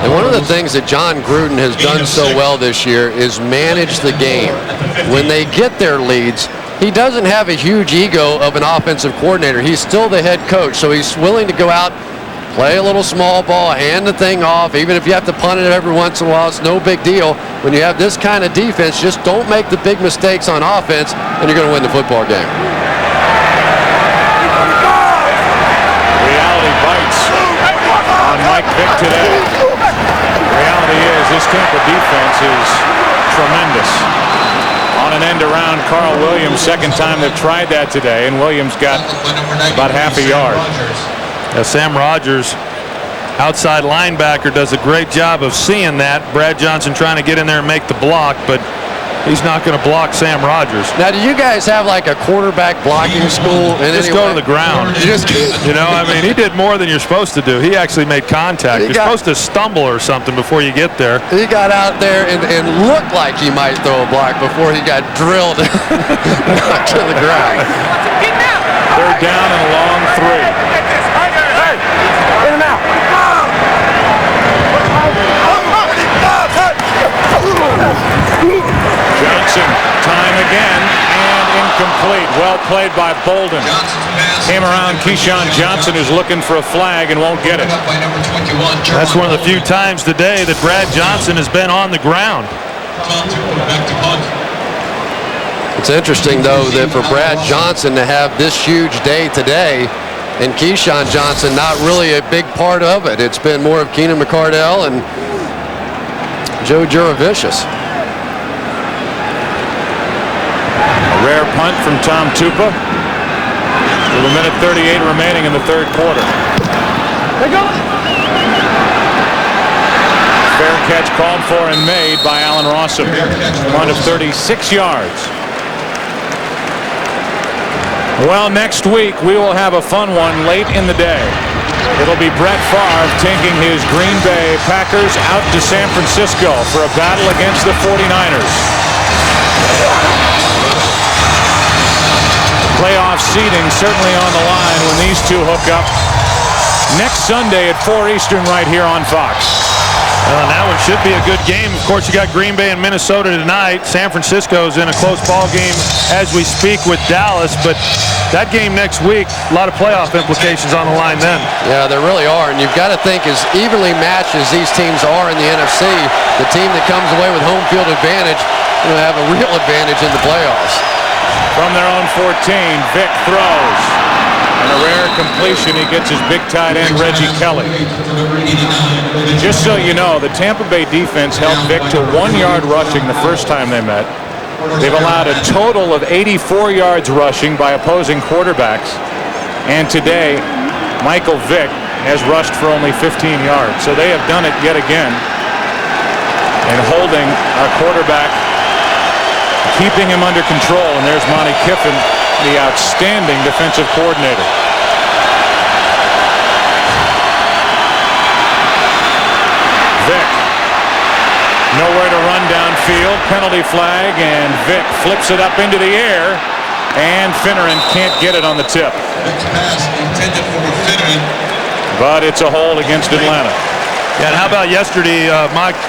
And one of the things that John Gruden has done so well this year is manage the game. When they get their leads, he doesn't have a huge ego of an offensive coordinator. He's still the head coach, so he's willing to go out, play a little small ball, hand the thing off. Even if you have to punt it every once in a while, it's no big deal. When you have this kind of defense, just don't make the big mistakes on offense, and you're going to win the football game. Reality bites on Mike Vick today. The reality is this Tampa defense is tremendous. On an end around, Carl Williams, second time they've tried that today, and Williams got about half a yard. Sam Rogers, outside linebacker, does a great job of seeing that. Brad Johnson trying to get in there and make the block, but he's not going to block Sam Rogers. Now, do you guys have like a quarterback blocking school? Just go to the ground. I mean, he did more than you're supposed to do. He actually made contact. You're supposed to stumble or something before you get there. He got out there and looked like he might throw a block before he got drilled to the ground. 3rd down and a long 3. Johnson, time again, and incomplete. Well played by Bolden. Came around Keyshawn Johnson, who's looking for a flag and won't get it. That's one of the few times today that Brad Johnson has been on the ground. It's interesting, though, that for Brad Johnson to have this huge day today and Keyshawn Johnson not really a big part of it. It's been more of Keenan McCardell and Joe Juravicius. A rare punt from Tom Tupa with a minute 38 remaining in the 3rd quarter. Fair catch called for and made by Allen Rossum. Punt of 36 yards. Well, next week we will have a fun one late in the day. It'll be Brett Favre taking his Green Bay Packers out to San Francisco for a battle against the 49ers. Playoff seeding certainly on the line when these two hook up next Sunday at 4 Eastern right here on Fox. Well, that one should be a good game. Of course, you got Green Bay and Minnesota tonight. San Francisco's in a close ball game as we speak with Dallas, but that game next week, a lot of playoff implications on the line then. Yeah, there really are, and you've got to think as evenly matched as these teams are in the NFC, the team that comes away with home field advantage will have a real advantage in the playoffs. From their own 14, Vick throws. And a rare completion, he gets his big tight end, Reggie Kelly. Just so you know, the Tampa Bay defense held Vick to 1 yard rushing the first time they met. They've allowed a total of 84 yards rushing by opposing quarterbacks. And today, Michael Vick has rushed for only 15 yards. So they have done it yet again. And holding our quarterback, keeping him under control. And there's Monty Kiffin, the outstanding defensive coordinator. Vick, nowhere to run downfield, penalty flag, and Vick flips it up into the air, and Finneran can't get it on the tip. But it's a hold against Atlanta. Yeah, and how about yesterday,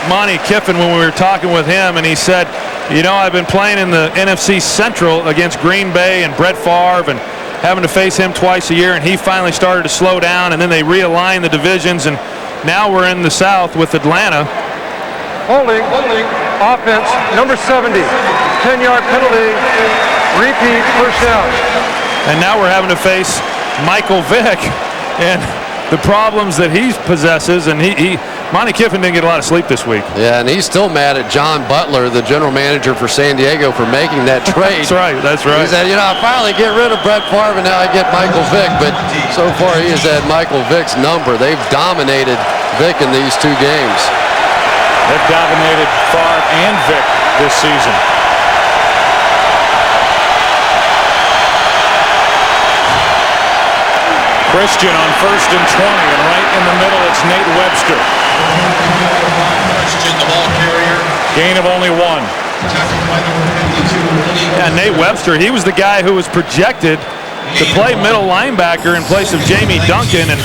Monty Kiffin, when we were talking with him, and he said, you know, I've been playing in the NFC Central against Green Bay and Brett Favre and having to face him twice a year, and he finally started to slow down, and then they realigned the divisions, and now we're in the South with Atlanta. Holding, offense, number 70, 10-yard penalty, repeat, first down. And now we're having to face Michael Vick and the problems that he possesses, and Monty Kiffin didn't get a lot of sleep this week. Yeah, and he's still mad at John Butler, the general manager for San Diego, for making that trade. That's right. He said, I finally get rid of Brett Favre, and now I get Michael Vick. But so far, he has had Michael Vick's number. They've dominated Vick in these 2 games. They've dominated Favre and Vick this season. Christian on 1st and 20, and right in the middle, it's Nate Webster. Christian, the ball carrier. Gain of only 1. Yeah, Nate Webster, he was the guy who was projected to play middle linebacker in place of Jamie Duncan, and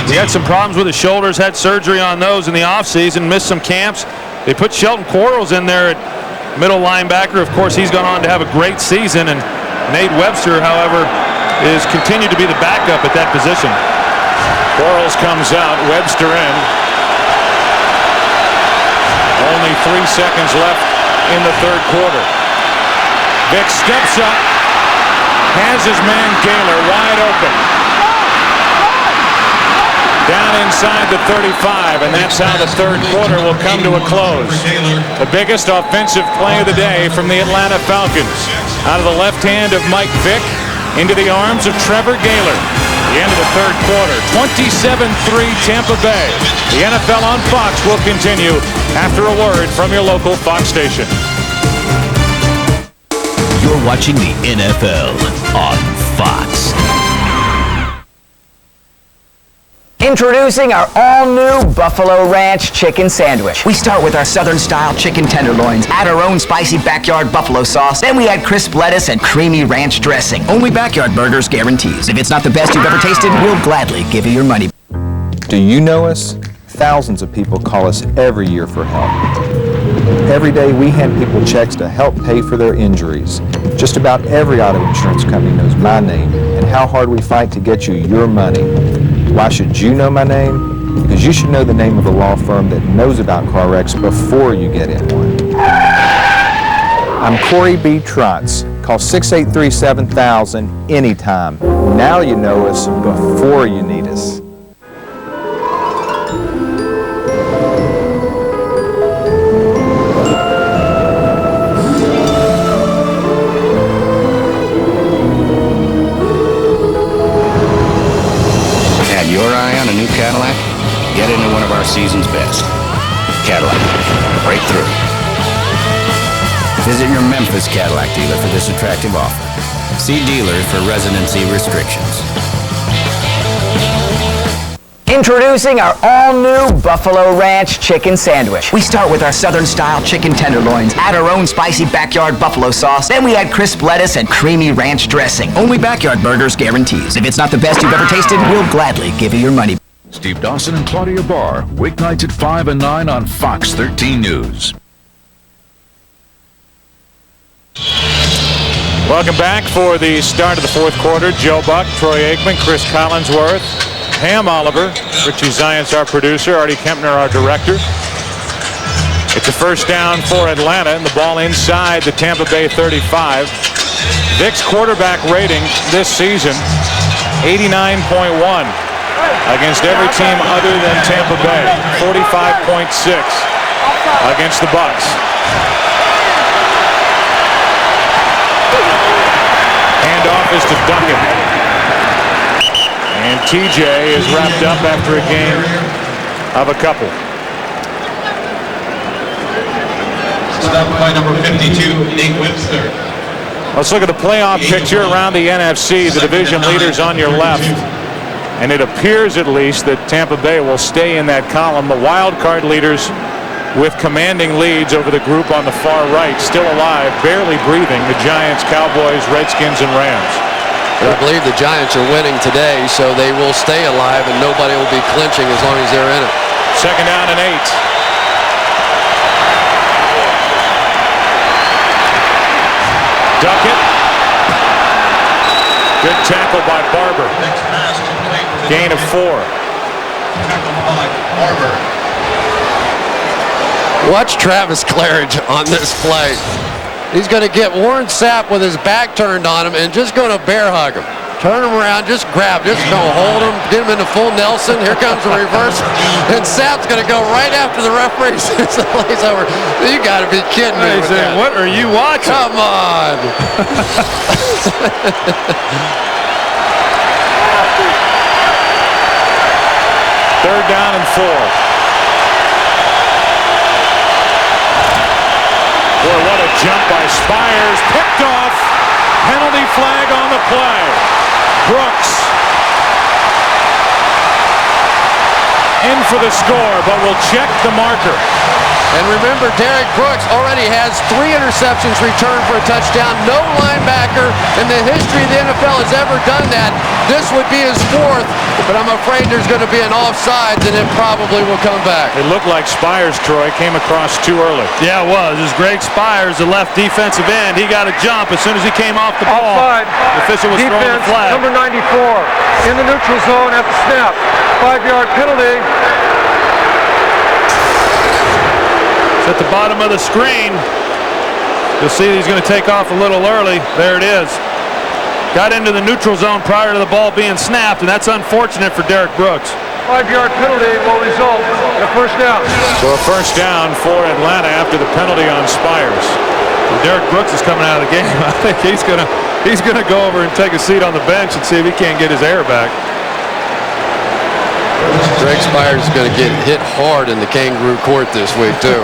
he had some problems with his shoulders, had surgery on those in the offseason, missed some camps. They put Shelton Quarles in there at middle linebacker. Of course, he's gone on to have a great season, and Nate Webster, however, is continued to be the backup at that position. Quarles comes out, Webster in. Only 3 seconds left in the 3rd quarter. Vick steps up, has his man Gaylor wide open. Down inside the 35, and that's how the 3rd quarter will come to a close. The biggest offensive play of the day from the Atlanta Falcons. Out of the left hand of Mike Vick, into the arms of Trevor Gaylor. The end of the 3rd quarter, 27-3 Tampa Bay. The NFL on Fox will continue after a word from your local Fox station. You're watching the NFL on Fox. Introducing our all-new Buffalo Ranch Chicken Sandwich. We start with our Southern-style chicken tenderloins, add our own spicy backyard buffalo sauce, then we add crisp lettuce and creamy ranch dressing. Only Backyard Burgers guarantees. If it's not the best you've ever tasted, we'll gladly give you your money. Do you know us? Thousands of people call us every year for help. Every day we hand people checks to help pay for their injuries. Just about every auto insurance company knows my name and how hard we fight to get you your money. Why should you know my name? Because you should know the name of the law firm that knows about car wrecks before you get in one. I'm Corey B. Trotz. Call 683-7000 anytime. Now you know us before you need us. Your eye on a new Cadillac? Get into one of our season's best. Cadillac. Breakthrough. Visit your Memphis Cadillac dealer for this attractive offer. See dealers for residency restrictions. Introducing our all-new Buffalo Ranch Chicken Sandwich. We start with our Southern-style chicken tenderloins, add our own spicy backyard buffalo sauce, then we add crisp lettuce and creamy ranch dressing. Only Backyard Burgers guarantees. If it's not the best you've ever tasted, we'll gladly give you your money. Steve Dawson and Claudia Barr, weeknights at 5 and 9 on Fox 13 News. Welcome back for the start of the 4th quarter. Joe Buck, Troy Aikman, Chris Collinsworth, Pam Oliver, Richie Zients, our producer, Artie Kempner, our director. It's a first down for Atlanta, and the ball inside the Tampa Bay 35. Vick's quarterback rating this season, 89.1 against every team other than Tampa Bay, 45.6 against the Bucs. Handoff is to Duncan. And TJ is wrapped up after a game of a couple. Stopped by number 52, Nate Webster. Let's look at the playoff picture around the NFC. The division leaders on your left. And it appears at least that Tampa Bay will stay in that column. The wild card leaders with commanding leads over the group on the far right. Still alive, barely breathing. The Giants, Cowboys, Redskins, and Rams. I believe the Giants are winning today, so they will stay alive and nobody will be clinching as long as they're in it. Second down and 8. Duckett. Good tackle by Barber. Gain of 4. Watch Travis Claridge on this play. He's going to get Warren Sapp with his back turned on him and just going to bear hug him. turn him around, just grab, just go hold him, get him into full Nelson. Here comes the reverse, and Sapp's going to go right after the referee says the play's over. You got to be kidding me. He said, what are you watching? Come on. Third down and 4. Boy, what a jump by Spires. Picked off. Penalty flag on the play. Brooks in for the score, but will check the marker. And remember, Derek Brooks already has 3 interceptions returned for a touchdown. No linebacker in the history of the NFL has ever done that. This would be his 4th, but I'm afraid there's going to be an offsides, and it probably will come back. It looked like Spires, Troy, came across too early. Yeah, it was. It was Greg Spires, the left defensive end. He got a jump as soon as he came off the ball. Offside. The official was throwing the flag. Number 94 in the neutral zone at the snap. 5-yard penalty. It's at the bottom of the screen. You'll see he's going to take off a little early. There it is. Got into the neutral zone prior to the ball being snapped, and that's unfortunate for Derek Brooks. 5-yard penalty will result in a first down. So a first down for Atlanta after the penalty on Spires. And Derek Brooks is coming out of the game. I think he's gonna go over and take a seat on the bench and see if he can't get his air back. Greg Spires is going to get hit hard in the kangaroo court this week, too.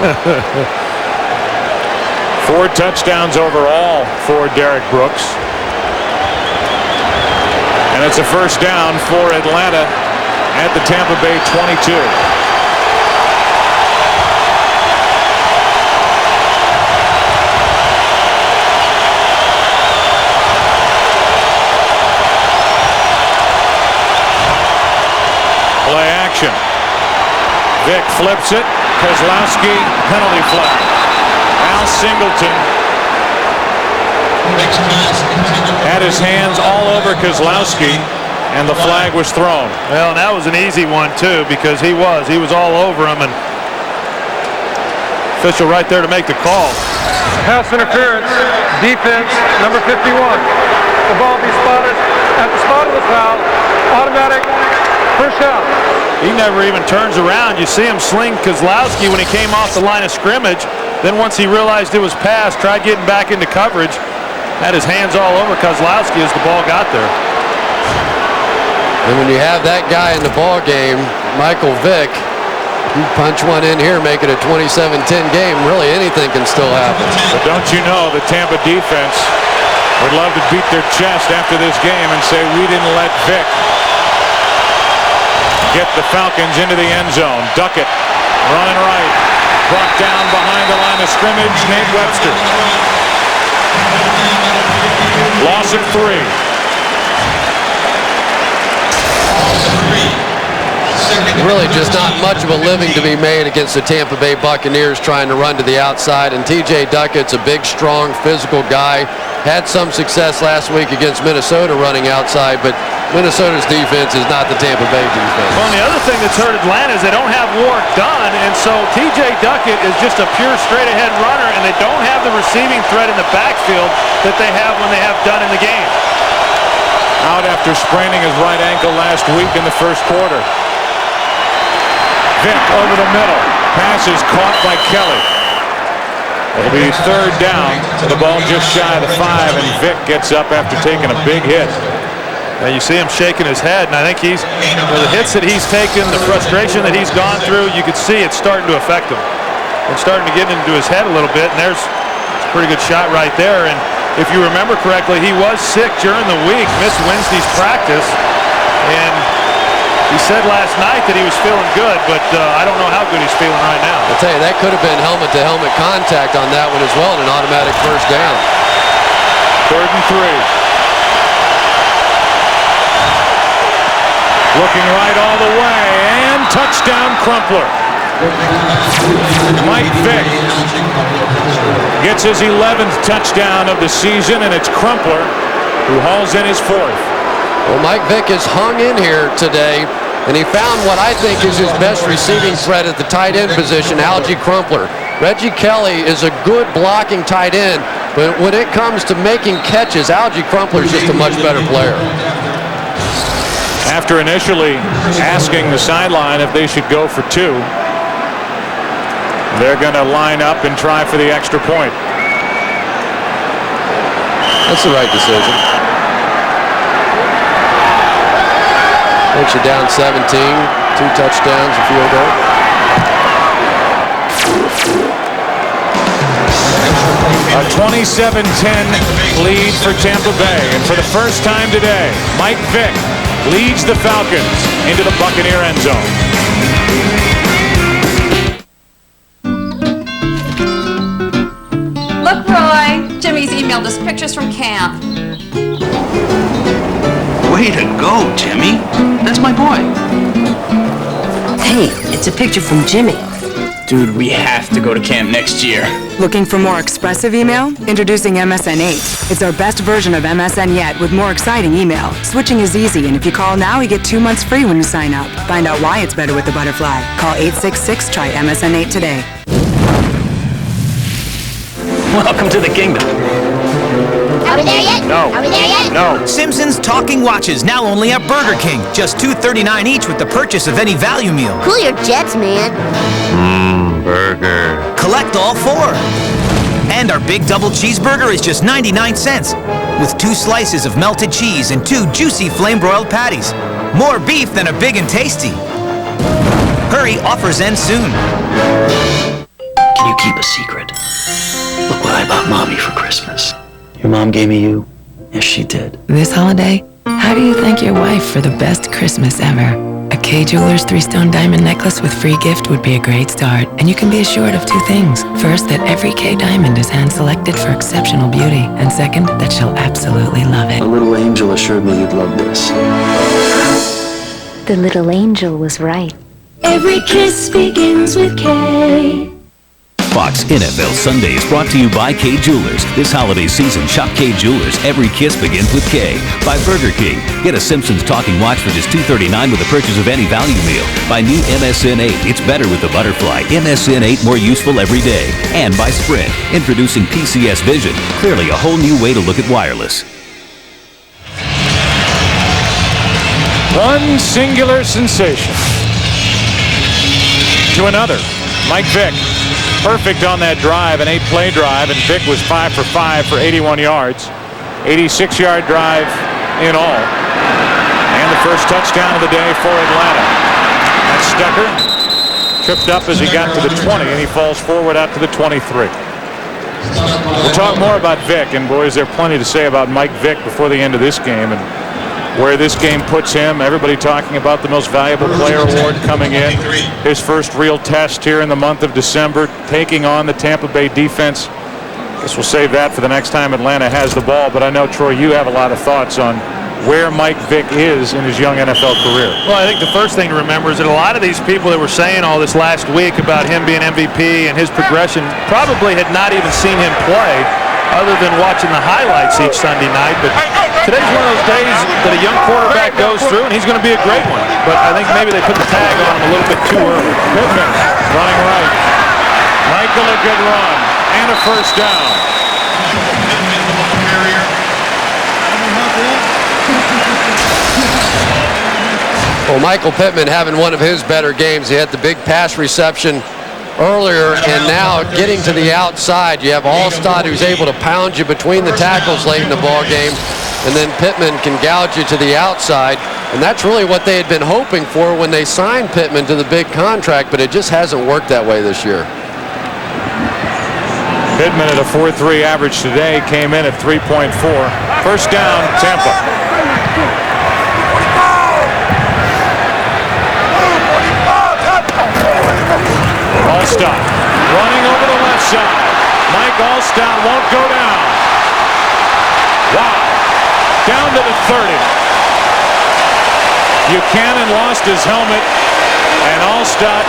4 touchdowns overall for Derek Brooks. And it's a first down for Atlanta at the Tampa Bay 22. Play action. Vick flips it. Kozlowski, penalty flag. Al Singleton had his hands all over Kozlowski, and the flag was thrown. Well, and that was an easy one, too, because he was all over him, and official right there to make the call. Pass interference, defense, number 51. The ball be spotted at the spot of the foul. Automatic first down. He never even turns around. You see him sling Kozlowski when he came off the line of scrimmage. Then once he realized it was passed, tried getting back into coverage. Had his hands all over Kozlowski as the ball got there. And when you have that guy in the ball game, Michael Vick, you punch one in here, make it a 27-10 game. Really, anything can still happen. But don't you know the Tampa defense would love to beat their chest after this game and say, we didn't let Vick get the Falcons into the end zone. Duckett running right. Brought down behind the line of scrimmage. Nate Webster. Loss of 3. Really just not much of a living to be made against the Tampa Bay Buccaneers trying to run to the outside. And T.J. Duckett's a big, strong, physical guy. Had some success last week against Minnesota running outside, but Minnesota's defense is not the Tampa Bay defense. Well, and the other thing that's hurt Atlanta is they don't have Warwick Dunn, and so T.J. Duckett is just a pure straight-ahead runner, and they don't have the receiving threat in the backfield that they have when they have Dunn in the game. Out after spraining his right ankle last week in the first quarter. Vick over the middle. Pass is caught by Kelly. It'll be third down. The ball just shy of the 5, and Vick gets up after taking a big hit. Now you see him shaking his head, and I think the hits that he's taken, the frustration that he's gone through, you could see it's starting to affect him. It's starting to get into his head a little bit, and there's a pretty good shot right there. And if you remember correctly, he was sick during the week, missed Wednesday's practice, and he said last night that he was feeling good, but I don't know how good he's feeling right now. I'll tell you, that could have been helmet-to-helmet contact on that one as well, and an automatic first down. Third and 3. Looking right all the way, and touchdown Crumpler. Mike Vick gets his 11th touchdown of the season, and it's Crumpler who hauls in his 4th. Well, Mike Vick has hung in here today, and he found what I think is his best receiving threat at the tight end position, Algie Crumpler. Reggie Kelly is a good blocking tight end, But when it comes to making catches, Algie Crumpler is just a much better player. After initially asking the sideline if they should go for 2, they're going to line up and try for the extra point. That's the right decision. Takes you down 17, 2 touchdowns, a field goal. A 27-10 lead for Tampa Bay. And for the first time today, Mike Vick leads the Falcons into the Buccaneer end zone. Look, Roy, Jimmy's emailed us pictures from camp. Way to go, Jimmy. That's my boy. Hey, it's a picture from Jimmy. Dude, we have to go to camp next year. Looking for more expressive email? Introducing MSN 8. It's our best version of MSN yet with more exciting email. Switching is easy, and if you call now, you get 2 months free when you sign up. Find out why it's better with the butterfly. Call 866-TRY MSN 8 today. Welcome to the kingdom. Are we there yet? No. Are we there yet? No. Simpsons Talking Watches, now only at Burger King. Just $2.39 each with the purchase of any value meal. Cool your jets, man. Burger. Collect all 4. And our big double cheeseburger is just 99 cents. With 2 slices of melted cheese and 2 juicy flame-broiled patties. More beef than a big and tasty. Hurry, offers end soon. Can you keep a secret? Look what I bought Mommy for Christmas. Your mom gave me you? Yes, she did. This holiday, how do you thank your wife for the best Christmas ever? A K Jewelers 3-stone diamond necklace with free gift would be a great start, and you can be assured of 2 things. First, that every K diamond is hand-selected for exceptional beauty, and second, that she'll absolutely love it. A little angel assured me you'd love this. The little angel was right. Every kiss begins with K. Fox NFL Sunday is brought to you by K Jewelers. This holiday season, shop K Jewelers. Every kiss begins with K. By Burger King. Get a Simpsons Talking Watch for just $2.39 with the purchase of any value meal. By new MSN 8. It's better with the butterfly. MSN 8 more useful every day. And by Sprint. Introducing PCS Vision. Clearly a whole new way to look at wireless. One singular sensation to another. Mike Vick. Perfect on that drive, an 8-play drive, and Vick was 5 for 5 for 81 yards. 86-yard drive in all. And the first touchdown of the day for Atlanta. That's Stucker. Tripped up as he got to the 20, and he falls forward out to the 23. We'll talk more about Vick, and boy, is there plenty to say about Mike Vick before the end of this game and where this game puts him. Everybody talking about the most valuable player award coming in. His first real test here in the month of December, taking on the Tampa Bay defense. Guess we'll save that for the next time Atlanta has the ball, but I know, Troy, you have a lot of thoughts on where Mike Vick is in his young NFL career. Well, I think the first thing to remember is that a lot of these people that were saying all this last week about him being MVP and his progression probably had not even seen him play other than watching the highlights each Sunday night. But today's one of those days that a young quarterback goes through, and he's going to be a great one. But I think maybe they put the tag on him a little bit too early. Pittman running right. Michael, a good run and a first down. Well, Michael Pittman having one of his better games. He had the big pass reception earlier, and now getting to the outside. You have Allstott, who's able to pound you between the tackles late in the ball game, and then Pittman can gouge you to the outside. And that's really what they had been hoping for when they signed Pittman to the big contract, but it just hasn't worked that way this year. Pittman at a 4.3 average today, came in at 3.4. First down, Tampa. Allstott running over the left side. Mike Allstott won't go down. Wow. Down to the 30. Buchanan lost his helmet, and Allstott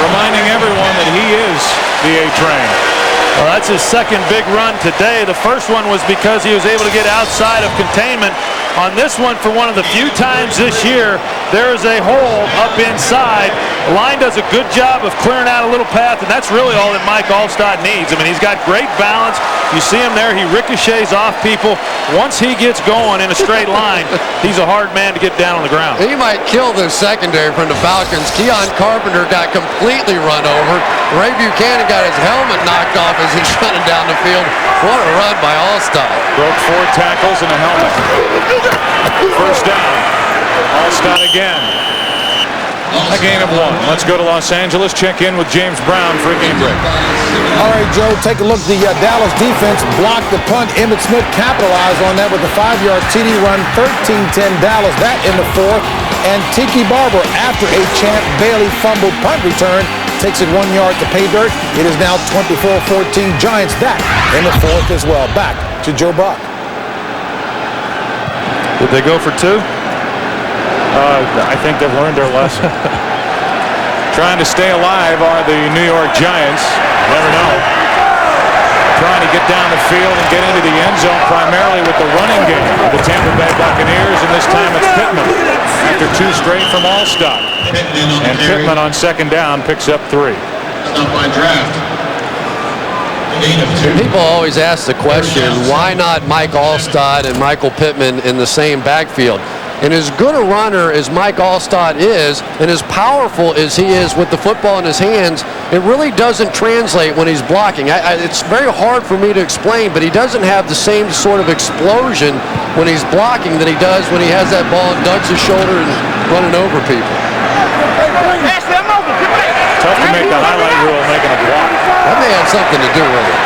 reminding everyone that he is the A-Train. Well, that's his second big run today. The first one was because he was able to get outside of containment On this one, for one of the few times this year, there is a hole up inside. The line does a good job of clearing out a little path, and that's really all that Mike Alstott needs. I mean, he's got great balance. You see him there. He ricochets off people. Once he gets going in a straight line, he's a hard man to get down on the ground. He might kill this secondary from the Falcons. Keon Carpenter got completely run over. Ray Buchanan got his helmet knocked off as he's running down the field. What a run by Alstott. Broke 4 tackles and a helmet. First down. Alstott again. A gain of 1. Let's go to Los Angeles. Check in with James Brown for a game break. All right, Joe, take a look. The Dallas defense blocked the punt. Emmitt Smith capitalized on that with a 5-yard TD run. 13-10 Dallas. That in the 4th. And Tiki Barber, after a Champ Bailey fumbled punt return, takes it 1 yard to pay dirt. It is now 24-14 Giants. That in the 4th as well. Back to Joe Buck. Did they go for 2? I think they've learned their lesson. Trying to stay alive are the New York Giants. Never know. Trying to get down the field and get into the end zone primarily with the running game of the Tampa Bay Buccaneers, and this time it's Pittman after 2 straight from Alstott. And Pittman on second down picks up 3. People always ask the question, why not Mike Alstott and Michael Pittman in the same backfield? And as good a runner as Mike Alstott is, and as powerful as he is with the football in his hands, it really doesn't translate when he's blocking. It's very hard for me to explain, but he doesn't have the same sort of explosion when he's blocking that he does when he has that ball and ducks his shoulder and running over people. Tough to make the highlight rule making a block. That may have something to do with it.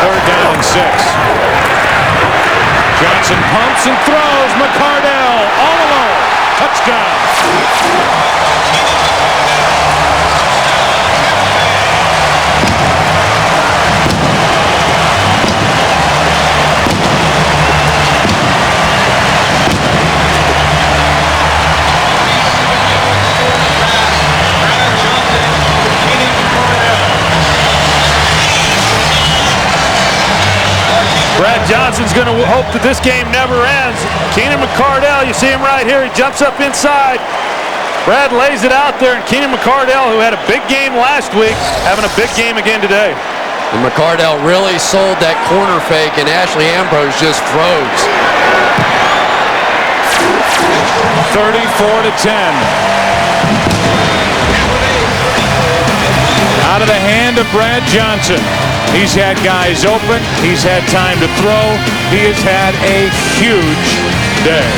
3rd down and 6. Johnson pumps and throws. McCardell all alone. Touchdown. Brad Johnson's going to hope that this game never ends. Keenan McCardell, you see him right here. He jumps up inside. Brad lays it out there, and Keenan McCardell, who had a big game last week, having a big game again today. And McCardell really sold that corner fake, and Ashley Ambrose just froze. 34-10. Out of the hand of Brad Johnson. He's had guys open. He's had time to throw. He has had a huge day.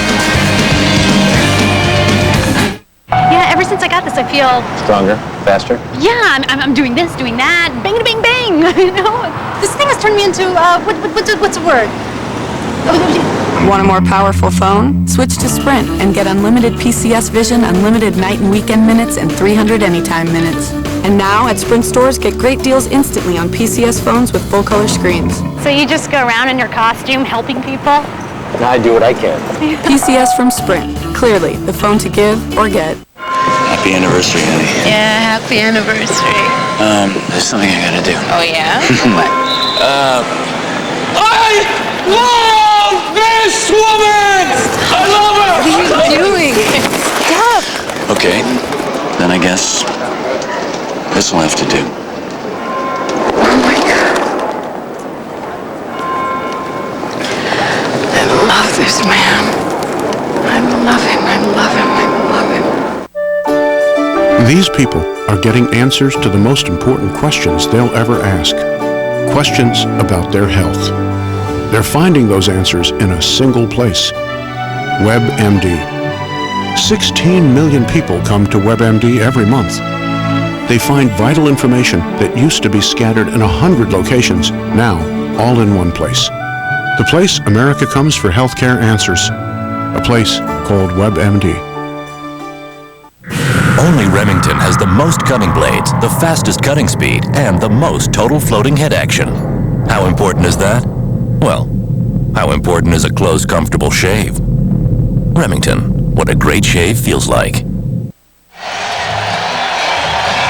Yeah, ever since I got this, I feel Stronger, faster. yeah, I'm doing this, doing that, bang, bang, bang. You know, this thing has turned me into what's the word? Want a more powerful phone? Switch to Sprint and get unlimited PCS Vision, unlimited night and weekend minutes, and 300 anytime minutes. And now at Sprint stores, get great deals instantly on PCS phones with full-color screens. So you just go around in your costume helping people? I do what I can. PCS from Sprint. Clearly, the phone to give or get. Happy anniversary, honey. Yeah, happy anniversary. There's something I gotta do. Oh, yeah? What? I love this woman! I love her! What are you doing? Stop! Okay, then I guess this will have to do. Oh my God. I love this man. I love him, I love him, I love him. These people are getting answers to the most important questions they'll ever ask. Questions about their health. They're finding those answers in a single place. WebMD. 16 million people come to WebMD every month. They find vital information that used to be scattered in 100 locations, now all in one place. The place America comes for healthcare answers. A place called WebMD. Only Remington has the most cutting blades, the fastest cutting speed, and the most total floating head action. How important is that? Well, how important is a close, comfortable shave? Remington, what a great shave feels like.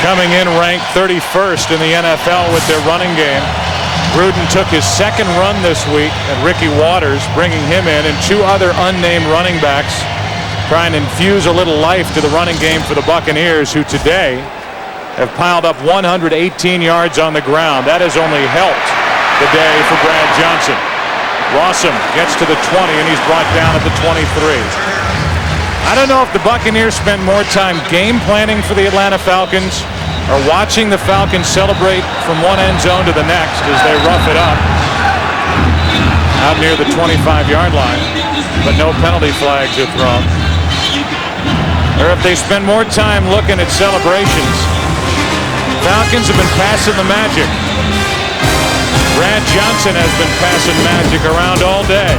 Coming in ranked 31st in the NFL with their running game. Gruden took his second run this week at Ricky Waters, bringing him in, and 2 other unnamed running backs trying to infuse a little life to the running game for the Buccaneers, who today have piled up 118 yards on the ground. That has only helped the day for Brad Johnson. Rossum gets to the 20, and he's brought down at the 23. I don't know if the Buccaneers spend more time game planning for the Atlanta Falcons or watching the Falcons celebrate from one end zone to the next as they rough it up out near the 25-yard line, but no penalty flags are thrown. Or if they spend more time looking at celebrations. Falcons have been passing the magic. Brad Johnson has been passing magic around all day.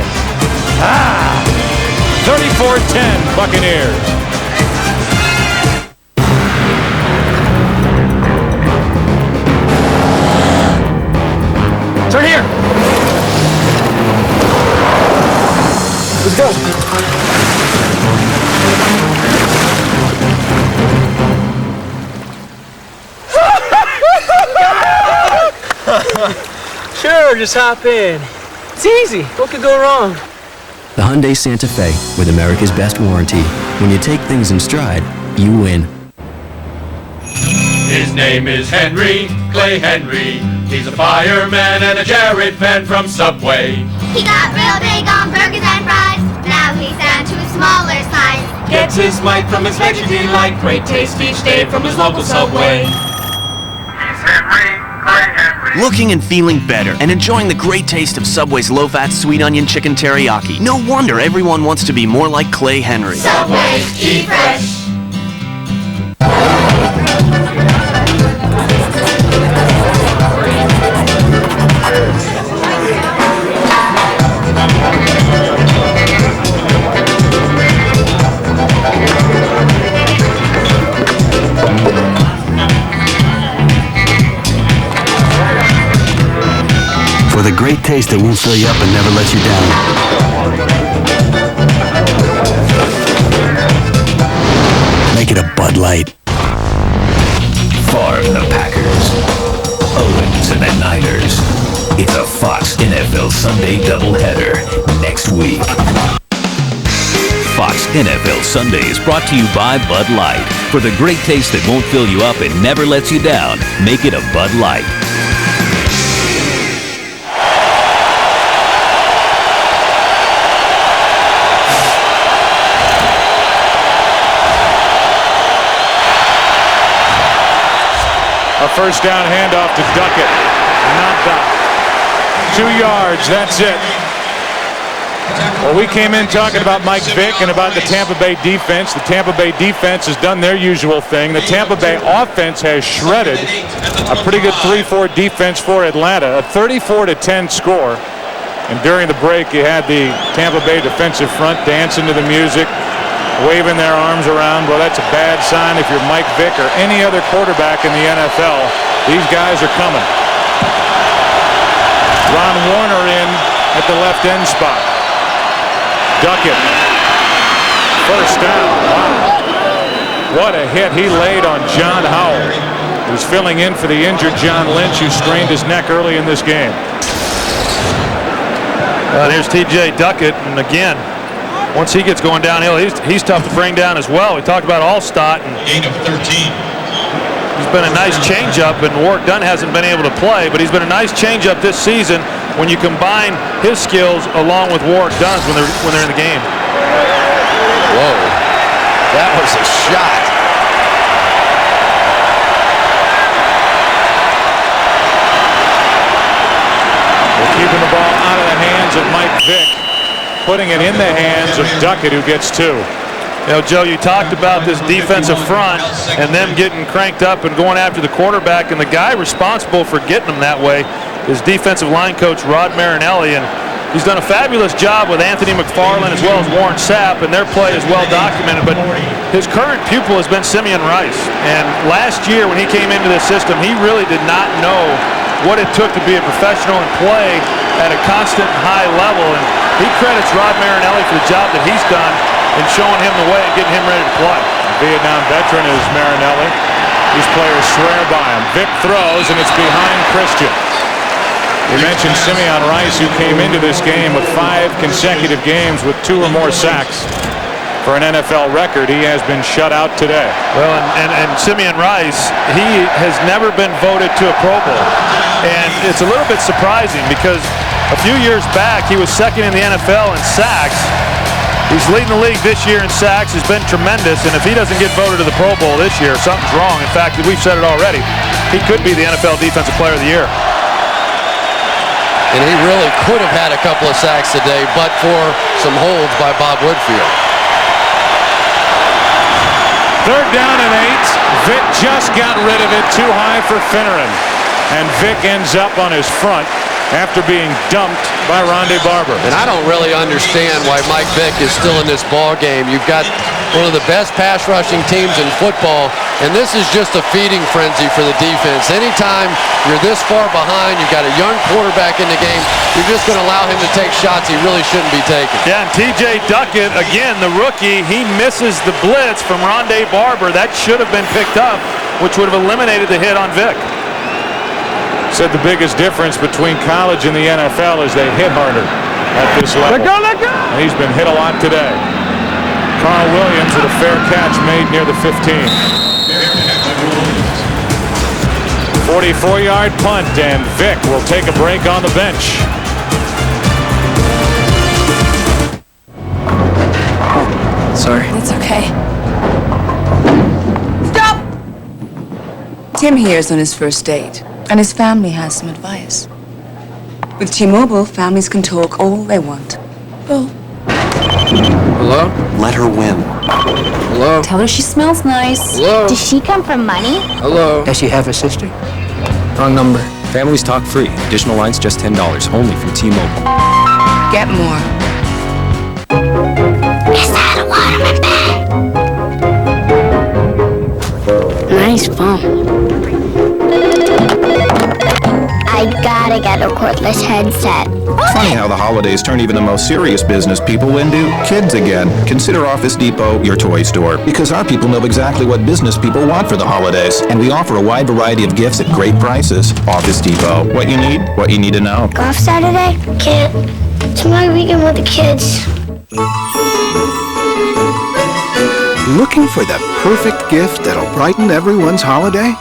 34-10 Buccaneers. Turn here. Let's go. Sure, just hop in. It's easy. What could go wrong? The Hyundai Santa Fe, with America's best warranty. When you take things in stride, you win. His name is Henry, Clay Henry. He's a fireman and a Jared fan from Subway. He got real big on burgers and fries. Now he's down to a smaller size. Gets his mic from his veggie delight. Great taste each day from his local Subway. He's Henry, Clay Henry. Looking and feeling better and enjoying the great taste of Subway's low-fat sweet onion chicken teriyaki. No wonder everyone wants to be more like Clay Henry. Subway, eat fresh. For the great taste that won't fill you up and never let you down. Make it a Bud Light. Favre and the Packers, Owens and the Niners. It's a Fox NFL Sunday doubleheader next week. Fox NFL Sunday is brought to you by Bud Light. For the great taste that won't fill you up and never lets you down, make it a Bud Light. A first down handoff to Duckett. Not that. 2 yards, that's it. Well, we came in talking about Mike Vick and about the Tampa Bay defense. The Tampa Bay defense has done their usual thing. The Tampa Bay offense has shredded a pretty good 3-4 defense for Atlanta. A 34-10 score. And during the break, you had the Tampa Bay defensive front dancing to the music, waving their arms around. Well, that's a bad sign if you're Mike Vick or any other quarterback in the NFL. These guys are coming. Ron Warner in at the left end spot. Duckett. First down. Wow. What a hit he laid on John Howell, who's filling in for the injured John Lynch, who strained his neck early in this game. Here's T.J. Duckett, and again, once he gets going downhill, he's tough to bring down as well. We talked about Allstott. Gain of 13. He's been a nice changeup, and Warwick Dunn hasn't been able to play, but he's been a nice changeup this season when you combine his skills along with Warwick Dunn's when they're in the game. Whoa, that was a shot. They're keeping the ball out of the hands of Mike Vick, putting it in the hands of Duckett, who gets 2. You know, Joe, you talked about this defensive front and them getting cranked up and going after the quarterback, and the guy responsible for getting them that way is defensive line coach Rod Marinelli, and he's done a fabulous job with Anthony McFarland as well as Warren Sapp, and their play is well documented, but his current pupil has been Simeon Rice, and last year when he came into this system, he really did not know what it took to be a professional and play at a constant high level, and he credits Rod Marinelli for the job that he's done in showing him the way and getting him ready to play. Vietnam veteran is Marinelli. These players swear by him. Vick throws, and it's behind Christian. You mentioned Simeon Rice, who came into this game with 5 consecutive games with 2 or more sacks. For an NFL record, he has been shut out today. Well, and Simeon Rice, he has never been voted to a Pro Bowl. And it's a little bit surprising because a few years back, he was second in the NFL in sacks. He's leading the league this year in sacks. He's been tremendous. And if he doesn't get voted to the Pro Bowl this year, something's wrong. In fact, we've said it already. He could be the NFL Defensive Player of the Year. And he really could have had a couple of sacks today, but for some holds by Bob Woodfield. 3rd down and 8. Vick just got rid of it. Too high for Finneran. And Vick ends up on his front after being dumped by Rondé Barber. And I don't really understand why Mike Vick is still in this ball game. You've got one of the best pass rushing teams in football, and this is just a feeding frenzy for the defense. Anytime you're this far behind, you've got a young quarterback in the game, you're just going to allow him to take shots he really shouldn't be taking. Yeah, and T.J. Duckett, again, the rookie, he misses the blitz from Rondé Barber. That should have been picked up, which would have eliminated the hit on Vick. Said the biggest difference between college and the NFL is they hit harder at this level. Let go, let go! And he's been hit a lot today. Carl Williams with a fair catch made near the 15. 44-yard punt, and Vick will take a break on the bench. Sorry. It's okay. Stop! Tim here is on his first date, and his family has some advice. With T-Mobile, families can talk all they want. Oh. Hello? Let her win. Hello? Tell her she smells nice. Hello? Does she come from money? Hello? Does she have a sister? Wrong number. Families talk free. Additional lines just $10. Only from T-Mobile. Get more. Is that a waterman bag? Nice phone. I gotta get a cordless headset. Funny how the holidays turn even the most serious business people into kids again. Consider Office Depot your toy store, because our people know exactly what business people want for the holidays, and we offer a wide variety of gifts at great prices. Office Depot. What you need to know. Golf Saturday? Can't. It's my weekend with the kids. Looking for the perfect gift that'll brighten everyone's holiday?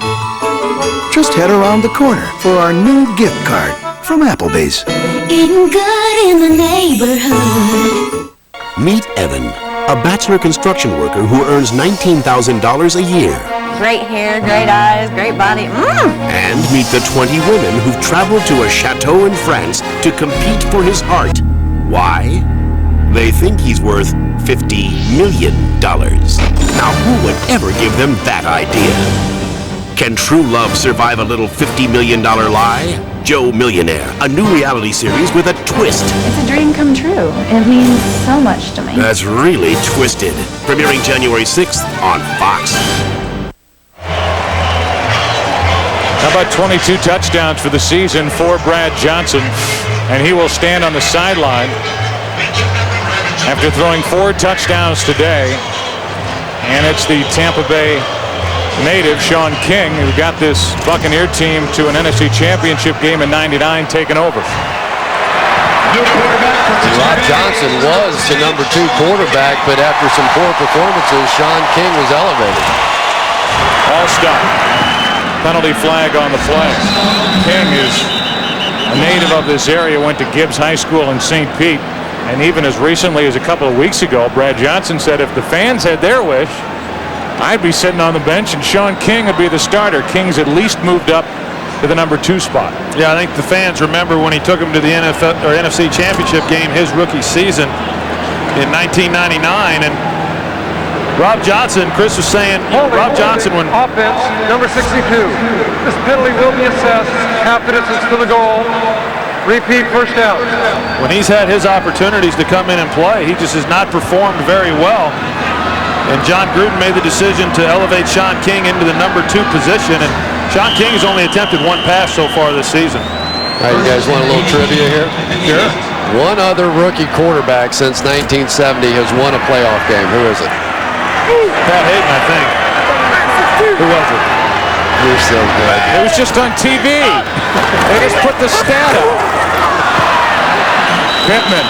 Just head around the corner for our new gift card from Applebee's. Eating good in the neighborhood. Meet Evan, a bachelor construction worker who earns $19,000 a year. Great hair, great eyes, great body. And meet the 20 women who've traveled to a chateau in France to compete for his heart. Why? They think he's worth $50 million. Now, who would ever give them that idea? Can true love survive a little $50 million lie? Joe Millionaire, a new reality series with a twist. It's a dream come true. It means so much to me. That's really twisted. Premiering January 6th on Fox. How about 22 touchdowns for the season for Brad Johnson? And he will stand on the sideline after throwing 4 touchdowns today. And it's the Tampa Bay native Sean King who got this Buccaneer team to an NFC Championship game in '99, taken over. Rob Johnson was the number 2 quarterback, but after some poor performances, Sean King was elevated. All stop. Penalty flag on the play. King is a native of this area, went to Gibbs High School in St. Pete, and even as recently as a couple of weeks ago, Brad Johnson said if the fans had their wish, I'd be sitting on the bench and Sean King would be the starter. King's at least moved up to the number 2 spot. Yeah, I think the fans remember when he took him to the NFL or NFC Championship game his rookie season in 1999, and Rob Johnson, Chris was saying, Rob Johnson when offense, number 62. This penalty will be assessed. Half the distance to the goal. Repeat first down. When he's had his opportunities to come in and play, he just has not performed very well. And John Gruden made the decision to elevate Sean King into the number 2 position. And Sean King has only attempted 1 pass so far this season. All right, you guys want a little trivia here? Sure. One other rookie quarterback since 1970 has won a playoff game. Who is it? Pat Hayden, I think. Who was it? You're so good. It was just on TV. They just put the stat up. Pittman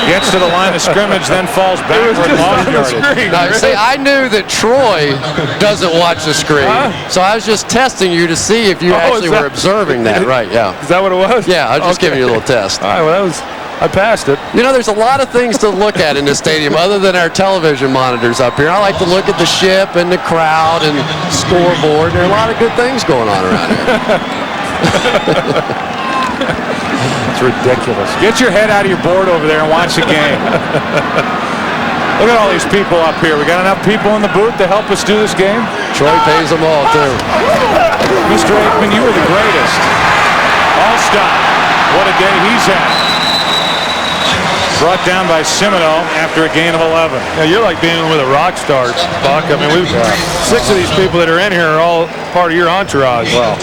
gets to the line of scrimmage, then falls backward, lost yardage. Now, see, I knew that Troy doesn't watch the screen, so I was just testing you to see if you actually were observing that. Right, yeah. Is that what it was? Yeah, I was just giving you a little test. All right, well, I passed it. You know, there's a lot of things to look at in the stadium other than our television monitors up here. I like to look at the ship and the crowd and scoreboard. There are a lot of good things going on around here. It's ridiculous. Get your head out of your board over there and watch the game. Look at all these people up here. We got enough people in the booth to help us do this game? Troy pays them all, too. Mr. Aikman, you were the greatest. All-stop. What a day he's had. Brought down by Semino after a gain of 11. Yeah, you're like being with a rock star, Buck. I mean, we've 6 of these people that are in here are all part of your entourage. Well,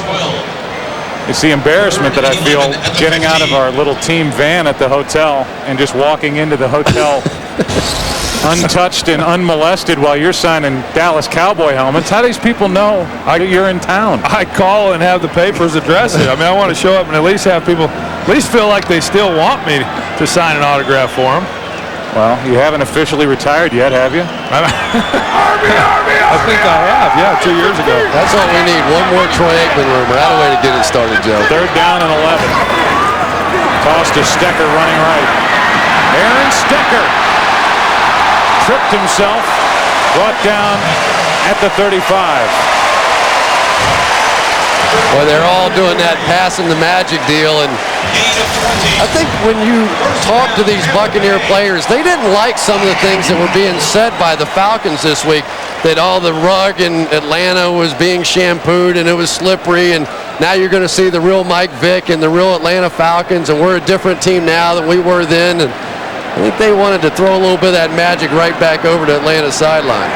it's the embarrassment that I feel getting out of our little team van at the hotel and just walking into the hotel untouched and unmolested while you're signing Dallas Cowboy helmets. How do these people know you're in town? I call and have the papers address it. I mean, I want to show up and at least have people at least feel like they still want me to sign an autograph for them. Well, you haven't officially retired yet, have you? I think I have, yeah, 2 years ago. That's all we need. One more Troy Aikman rumor. That a way to get it started, Joe. 3rd down and 11. Toss to Stecker running right. Aaron Stecker tripped himself, brought down at the 35. Well, they're all doing that passing the magic deal, and I think when you talk to these Buccaneer players, they didn't like some of the things that were being said by the Falcons this week, that all the rug in Atlanta was being shampooed and it was slippery, and now you're going to see the real Mike Vick and the real Atlanta Falcons, and we're a different team now than we were then. And I think they wanted to throw a little bit of that magic right back over to Atlanta's sideline.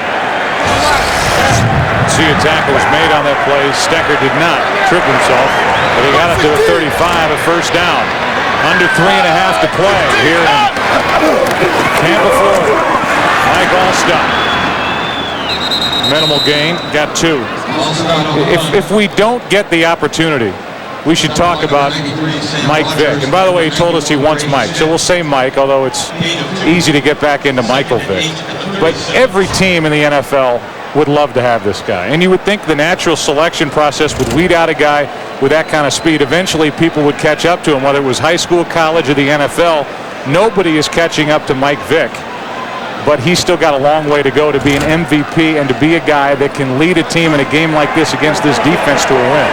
See, a tackle was made on that play. Stecker did not trip himself, but he got up to the 35, a first down. Under 3.5 to play here in Tampa, Florida. Mike Allstott. Minimal gain, got 2. If we don't get the opportunity, we should talk about Mike Vick. And by the way, he told us he wants Mike, so we'll say Mike, although it's easy to get back into Michael Vick. But every team in the NFL would love to have this guy. And you would think the natural selection process would weed out a guy with that kind of speed. Eventually, people would catch up to him, whether it was high school, college, or the NFL. Nobody is catching up to Mike Vick. But he's still got a long way to go to be an MVP and to be a guy that can lead a team in a game like this against this defense to a win.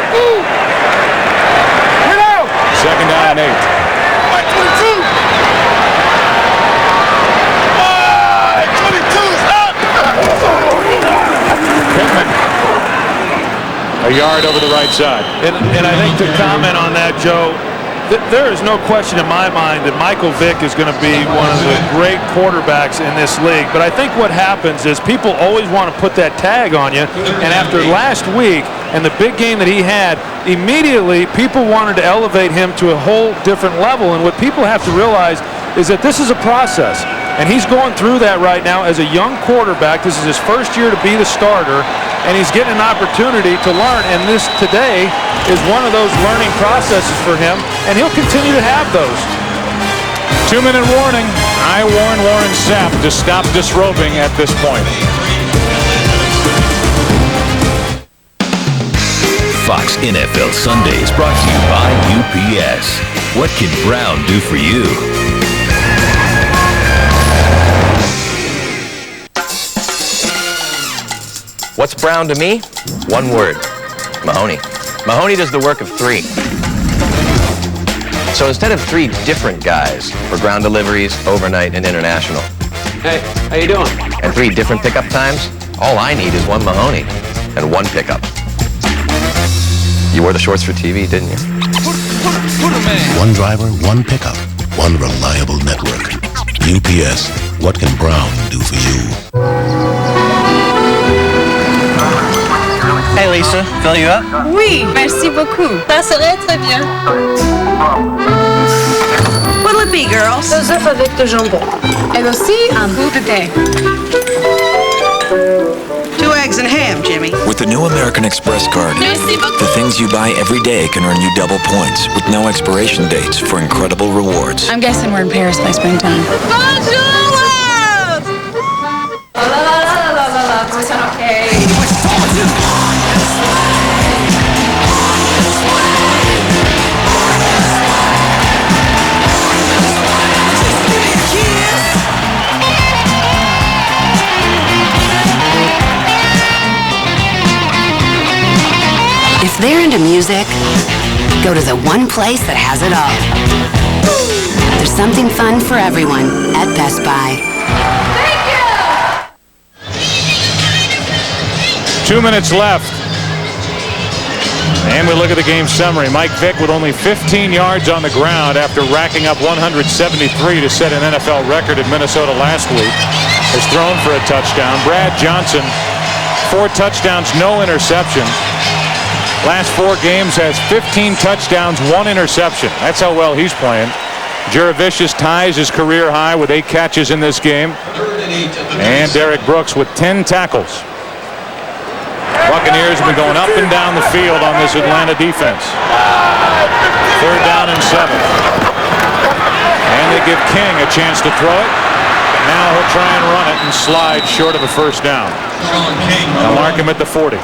2nd down and 8. A yard over the right side. And I think to comment on that, Joe, there is no question in my mind that Michael Vick is going to be one of the great quarterbacks in this league. But I think what happens is people always want to put that tag on you. And after last week and the big game that he had, immediately people wanted to elevate him to a whole different level. And what people have to realize is that this is a process. And he's going through that right now as a young quarterback. This is his first year to be the starter, and he's getting an opportunity to learn. And this today is one of those learning processes for him, and he'll continue to have those. 2-minute warning. I warn Warren Sapp to stop disrobing at this point. Fox NFL Sunday is brought to you by UPS. What can Brown do for you? What's Brown to me? One word, Mahoney. Mahoney does the work of 3. So instead of 3 different guys for ground deliveries, overnight, and international. Hey, how you doing? And 3 different pickup times, all I need is 1 Mahoney and 1 pickup. You wore the shorts for TV, didn't you? One driver, 1 pickup, 1 reliable network. UPS, what can Brown do for you? Hey Lisa, fill you up? Oui, merci beaucoup. Ça serait très bien. What'll it be, girls? 2 œufs avec de jambon. Et aussi un bout de thé. 2 eggs and ham, Jimmy. With the the new American Express card. The things you buy every day can earn you double points with no expiration dates for incredible rewards. I'm guessing we're in Paris by springtime. If they're into music, go to the one place that has it all. There's something fun for everyone at Best Buy. 2 minutes left. And we look at the game summary. Mike Vick with only 15 yards on the ground after racking up 173 to set an NFL record in Minnesota last week. Has thrown for a touchdown. Brad Johnson, 4 touchdowns, no interception. Last 4 games has 15 touchdowns, 1 interception. That's how well he's playing. Jurevicius ties his career high with 8 catches in this game. And Derek Brooks with 10 tackles. Buccaneers have been going up and down the field on this Atlanta defense. 3rd down and 7. And they give King a chance to throw it. Now he'll try and run it and slide short of a first down. They'll mark him at the 40.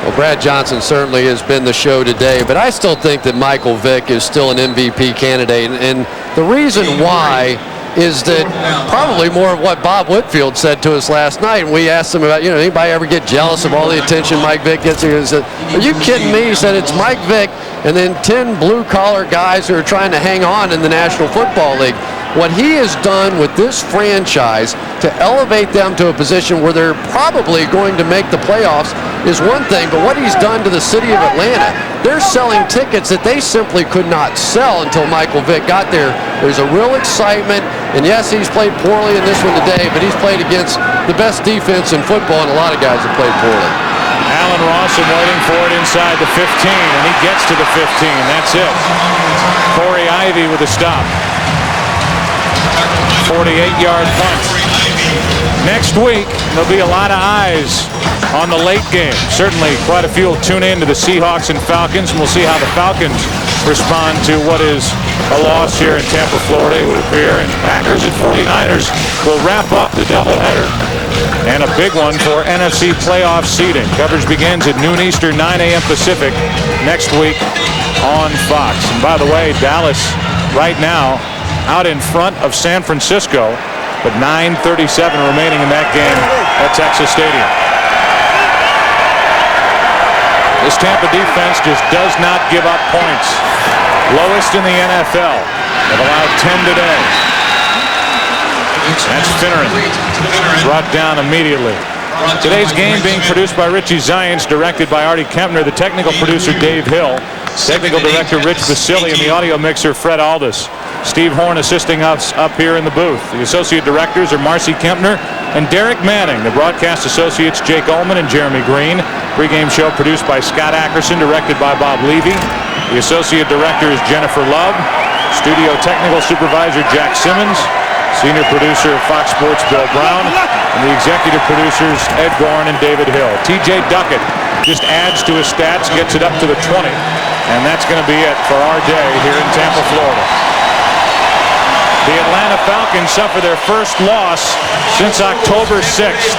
Well, Brad Johnson certainly has been the show today, but I still think that Michael Vick is still an MVP candidate. And the reason why is that probably more of what Bob Whitfield said to us last night. We asked him about, anybody ever get jealous of all the attention Mike Vick gets? He said, are you kidding me? He said, it's Mike Vick and then 10 blue-collar guys who are trying to hang on in the National Football League. What he has done with this franchise to elevate them to a position where they're probably going to make the playoffs is one thing, but what he's done to the city of Atlanta, they're selling tickets that they simply could not sell until Michael Vick got there. There's a real excitement, and yes, he's played poorly in this one today, but he's played against the best defense in football, and a lot of guys have played poorly. Allen Rawson waiting for it inside the 15, and he gets to the 15. That's it. Corey Ivy with a stop. 48-yard punt. Next week, there'll be a lot of eyes on the late game. Certainly, quite a few will tune in to the Seahawks and Falcons, and we'll see how the Falcons respond to what is a loss here in Tampa, Florida. It would appear, and Packers and 49ers will wrap up the doubleheader. And a big one for NFC playoff seeding. Coverage begins at noon Eastern, 9 a.m. Pacific next week on Fox. And by the way, Dallas right now out in front of San Francisco, but 9:37 remaining in that game at Texas Stadium. This Tampa defense just does not give up points. Lowest in the NFL. They've allowed 10 today. That's Finneran. Brought down immediately. Today's game being produced by Richie Zients, directed by Artie Kempner, the technical producer Dave Hill, technical director Rich Basili, and the audio mixer Fred Aldis. Steve Horn assisting us up here in the booth. The associate directors are Marcy Kempner and Derek Manning. The broadcast associates Jake Ullman and Jeremy Green. Pre-game show produced by Scott Ackerson, directed by Bob Levy. The associate director is Jennifer Love. Studio technical supervisor Jack Simmons. Senior producer of Fox Sports Bill Brown. And the executive producers Ed Gorn and David Hill. TJ Duckett just adds to his stats, gets it up to the 20. And that's going to be it for our day here in Tampa, Florida. The Atlanta Falcons suffer their first loss since October 6th.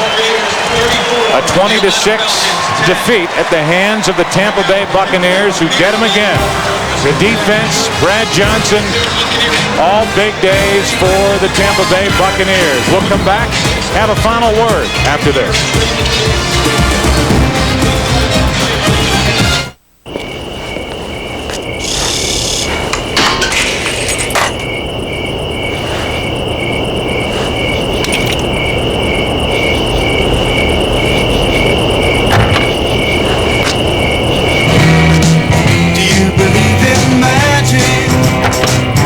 A 20-6 defeat at the hands of the Tampa Bay Buccaneers, who get them again. The defense, Brad Johnson, all big days for the Tampa Bay Buccaneers. We'll come back, have a final word after this.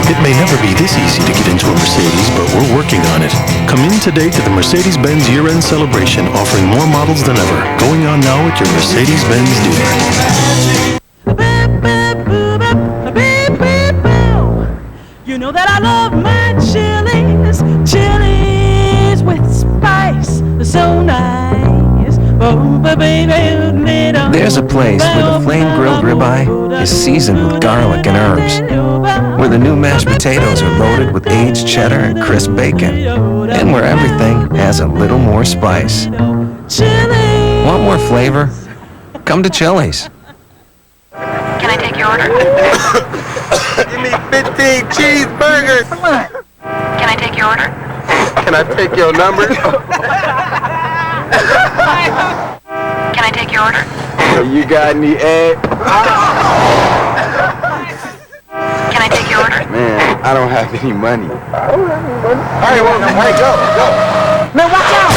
It may never be this easy to get into a Mercedes, but we're working on it. Come in today to the Mercedes-Benz year-end celebration, offering more models than ever. Going on now at your Mercedes-Benz dealer. You know that I love my chilies, chilies with spice, so nice. But There's a place where the flame-grilled ribeye is seasoned with garlic and herbs, where the new mashed potatoes are loaded with aged cheddar and crisp bacon, and where everything has a little more spice. Want more flavor? Come to Chili's. Can I take your order? Give me 15 cheeseburgers. Come on. Can I take your order? Can I take your number? Can I take your order? You got any egg? Can I take your order? Man, I don't have any money. I don't have any money. All right, well, hey, go. Man, watch out!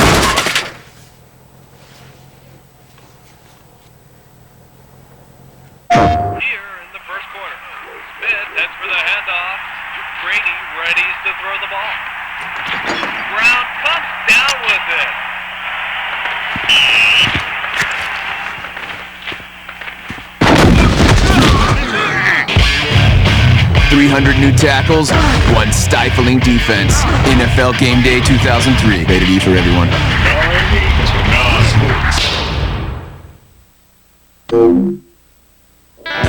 Here in the first quarter, Smith heads for the handoff. Brady readies to throw the ball. Brown comes down with it. 300 new tackles, one stifling defense. NFL Game Day 2003. Rated E for everyone.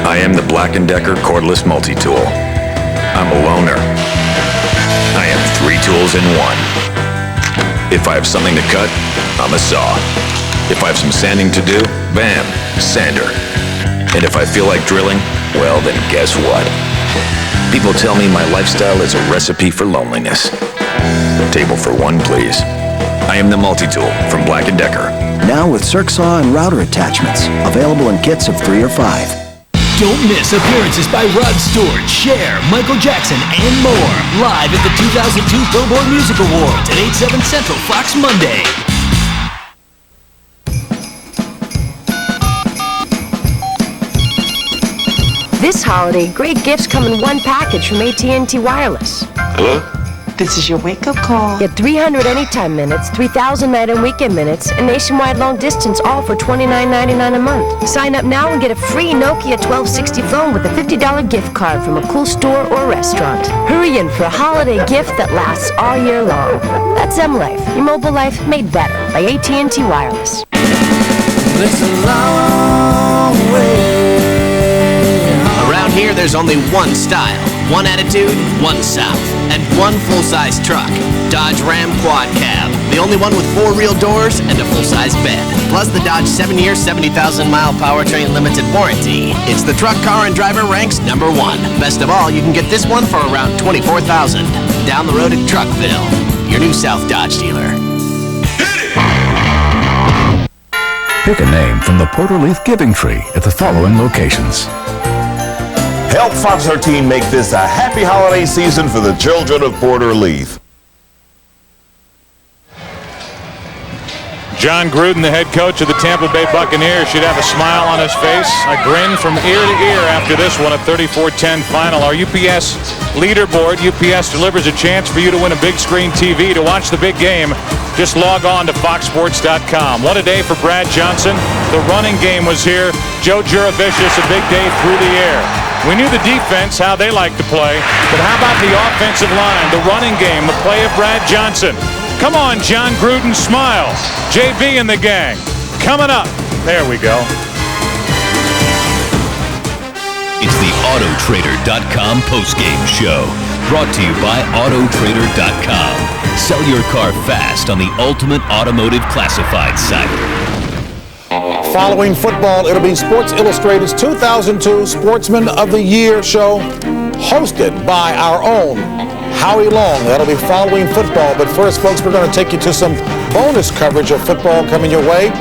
I am the Black & Decker cordless multi-tool. I'm a loaner. I am 3 tools in one. If I have something to cut, I'm a saw. If I have some sanding to do, bam, sander. And if I feel like drilling, well then guess what? People tell me my lifestyle is a recipe for loneliness. Table for one, please. I am the multi-tool from Black & Decker. Now with circ saw and router attachments. Available in kits of 3 or 5. Don't miss appearances by Rod Stewart, Cher, Michael Jackson, and more. Live at the 2002 Billboard Music Awards at 8/7 Central Fox Monday. This holiday, great gifts come in one package from AT&T Wireless. Hello? This is your wake-up call. Get 300 anytime minutes, 3,000 night and weekend minutes, and nationwide long distance, all for $29.99 a month. Sign up now and get a free Nokia 1260 phone with a $50 gift card from a cool store or restaurant. Hurry in for a holiday gift that lasts all year long. That's M-Life, your mobile life made better by AT&T Wireless. It's a long way. Around here, there's only one style, one attitude, one South, and one full-size truck. Dodge Ram Quad Cab, the only one with 4 real doors and a full-size bed. Plus the Dodge 7-year, 70,000-mile powertrain limited warranty. It's the truck, car, and driver ranks #1. Best of all, you can get this one for around $24,000. Down the road at Truckville, your new South Dodge dealer. Pick a name from the Porter Leaf Giving Tree at the following locations. Help Fox 13 make this a happy holiday season for the children of Porter Leaf. John Gruden, the head coach of the Tampa Bay Buccaneers, should have a smile on his face, a grin from ear to ear after this one, a 34-10 final. Our UPS leaderboard, UPS delivers a chance for you to win a big screen TV to watch the big game. Just log on to foxsports.com. What a day for Brad Johnson. The running game was here. Joe Juravicius, a big day through the air. We knew the defense, how they like to play, but how about the offensive line, the running game, the play of Brad Johnson? Come on, John Gruden, smile. JB and the gang. Coming up. There we go. It's the Autotrader.com postgame show. Brought to you by Autotrader.com. Sell your car fast on the ultimate automotive classified site. Following football, it'll be Sports Illustrated's 2002 Sportsman of the Year show, hosted by our own Howie Long. That'll be following football. But first, folks, we're going to take you to some bonus coverage of football coming your way.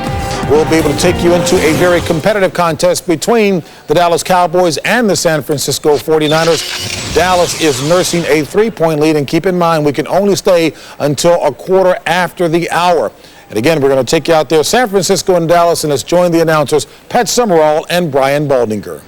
We'll be able to take you into a very competitive contest between the Dallas Cowboys and the San Francisco 49ers. Dallas is nursing a 3-point lead, and keep in mind, we can only stay until a quarter after the hour. And again, we're going to take you out there, San Francisco and Dallas, and let's join the announcers, Pat Summerall and Brian Baldinger.